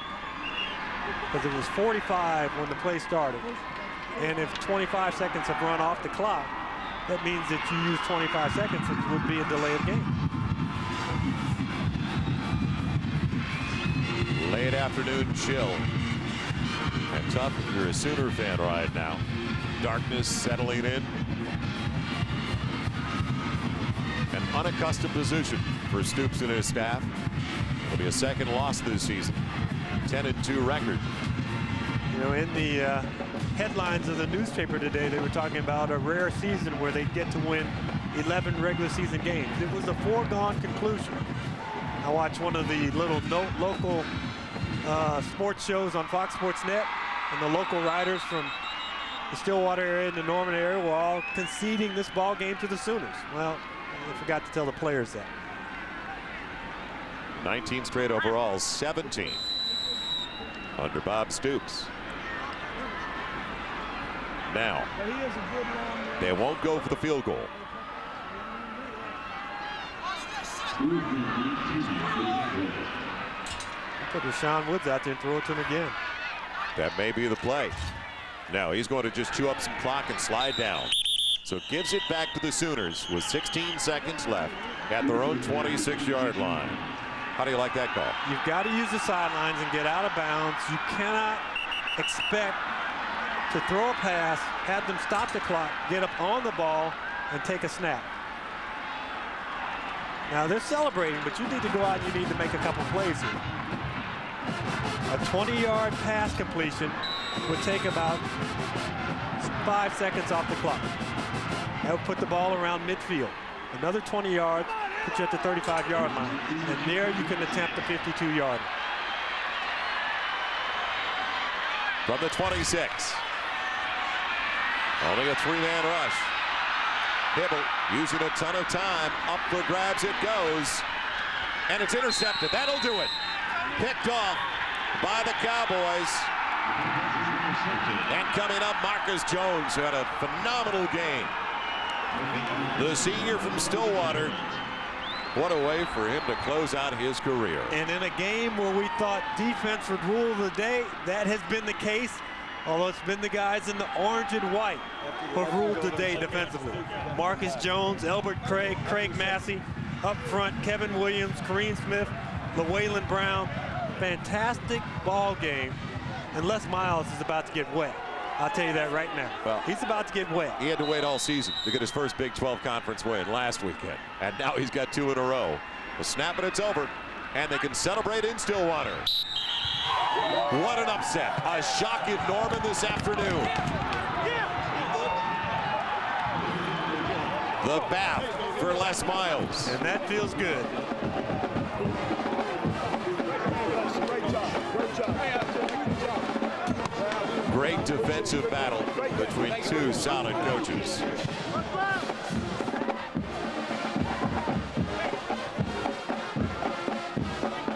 Because it was 45 when the play started. And if 25 seconds have run off the clock, that means that you use 25 seconds, it would be a delayed game. Late afternoon chill. And tough if you're a Sooner fan right now. Darkness settling in. An unaccustomed position for Stoops and his staff. It'll be a second loss this season. 10-2 record. You know, in the headlines of the newspaper today, they were talking about a rare season where they get to win 11 regular season games. It was a foregone conclusion. I watched one of the little local sports shows on Fox Sports Net, and the local writers from the Stillwater area and the Norman area were all conceding this ball game to the Sooners. Well, I forgot to tell the players that. 19 straight overalls, 17 under Bob Stoops. Now, they won't go for the field goal. Put Rashawn Woods out there and throw it to him again. That may be the play. Now he's going to just chew up some clock and slide down. So it gives it back to the Sooners with 16 seconds left at their own 26-yard line. How do you like that call? You've got to use the sidelines and get out of bounds. You cannot expect to throw a pass, have them stop the clock, get up on the ball, and take a snap. Now they're celebrating, but you need to go out and you need to make a couple plays here. A 20-yard pass completion would take about 5 seconds off the clock. That would put the ball around midfield. Another 20 yards puts you at the 35-yard line. And there you can attempt the 52-yarder. From the 26. Only a 3-man rush. Hibble using a ton of time. Up for grabs it goes. And it's intercepted. That'll do it. Picked off by the Cowboys. And coming up, Marcus Jones, who had a phenomenal game. The senior from Stillwater. What a way for him to close out his career. And in a game where we thought defense would rule the day, that has been the case. Although it's been the guys in the orange and white who have ruled the day defensively. Marcus Jones, Elbert Craig, Craig Massey, up front, Kevin Williams, Kareem Smith, LaWaylon Brown. Fantastic ball game. And Les Miles is about to get wet. I'll tell you that right now. Well, he's about to get wet. He had to wait all season to get his first Big 12 conference win last weekend. And now he's got 2 in a row. The snap and it's over. And they can celebrate in Stillwater. What an upset. A shock in Norman this afternoon. The bath for Les Miles. And that feels good. Great defensive battle between 2 solid coaches.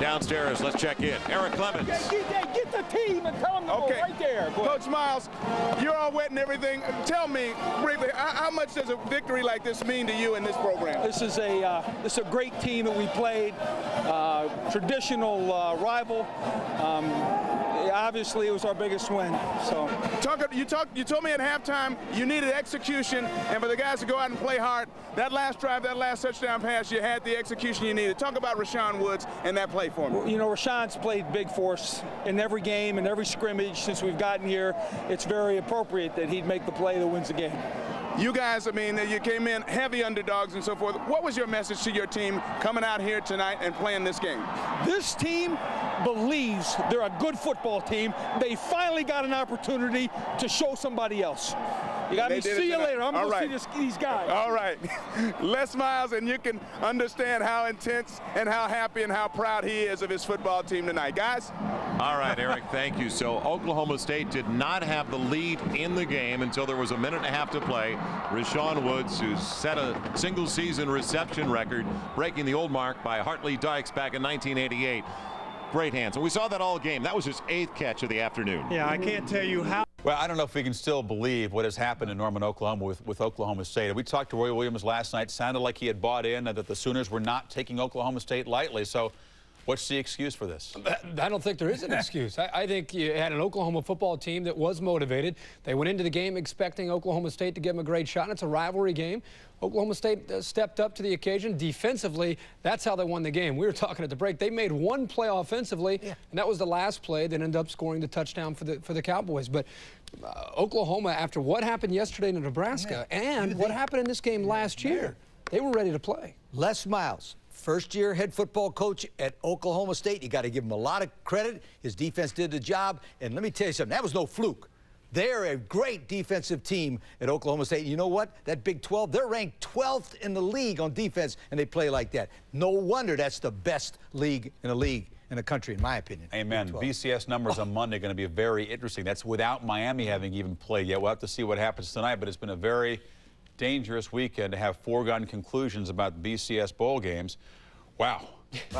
Downstairs, let's check in. Eric Clemens. Get the team and tell them to go right there. Coach Miles, you're all wet and everything. Tell me briefly, how much does a victory like this mean to you in this program? This is a great team that we played. Traditional rival. Obviously, it was our biggest win. So you told me at halftime you needed execution, and for the guys to go out and play hard. That last drive, that last touchdown pass, you had the execution you needed. Talk about Rashawn Woods and that play for me. Well, you know, Rashawn's played big for us in every game and every scrimmage since we've gotten here. It's very appropriate that he'd make the play that wins the game. You guys, I mean, you came in heavy underdogs and so forth. What was your message to your team coming out here tonight and playing this game? This team believes they're a good football team. They finally got an opportunity to show somebody else. You got me. See you later. I'm going to see these guys. All right. Les Miles, and you can understand how intense and how happy and how proud he is of his football team tonight. Guys? All right, Eric, thank you. So Oklahoma State did not have the lead in the game until there was a minute and a half to play. Rashawn Woods, who set a single-season reception record, breaking the old mark by Hartley Dykes back in 1988. Great hands. And we saw that all game. That was his 8th catch of the afternoon. Yeah, I can't tell you how. Well, I don't know if we can still believe what has happened in Norman, Oklahoma with Oklahoma State. We talked to Roy Williams last night. Sounded like he had bought in that the Sooners were not taking Oklahoma State lightly. So what's the excuse for this? I don't think there is an excuse. I think you had an Oklahoma football team that was motivated. They went into the game expecting Oklahoma State to give them a great shot. And it's a rivalry game. Oklahoma State stepped up to the occasion. Defensively, that's how they won the game. We were talking at the break. They made one play offensively, and that was the last play that ended up scoring the touchdown for the Cowboys. But Oklahoma, after what happened yesterday in Nebraska and what happened in this game last year, they were ready to play. Les Miles, first-year head football coach at Oklahoma State. You got to give him a lot of credit. His defense did the job. And let me tell you something, that was no fluke. They're a great defensive team at Oklahoma State. You know what? That Big 12, they're ranked 12th in the league on defense, and they play like that. No wonder that's the best league in the country, in my opinion. Amen. BCS numbers on Monday are going to be very interesting. That's without Miami having even played yet. We'll have to see what happens tonight, but it's been a very dangerous weekend to have foregone conclusions about BCS bowl games. Wow.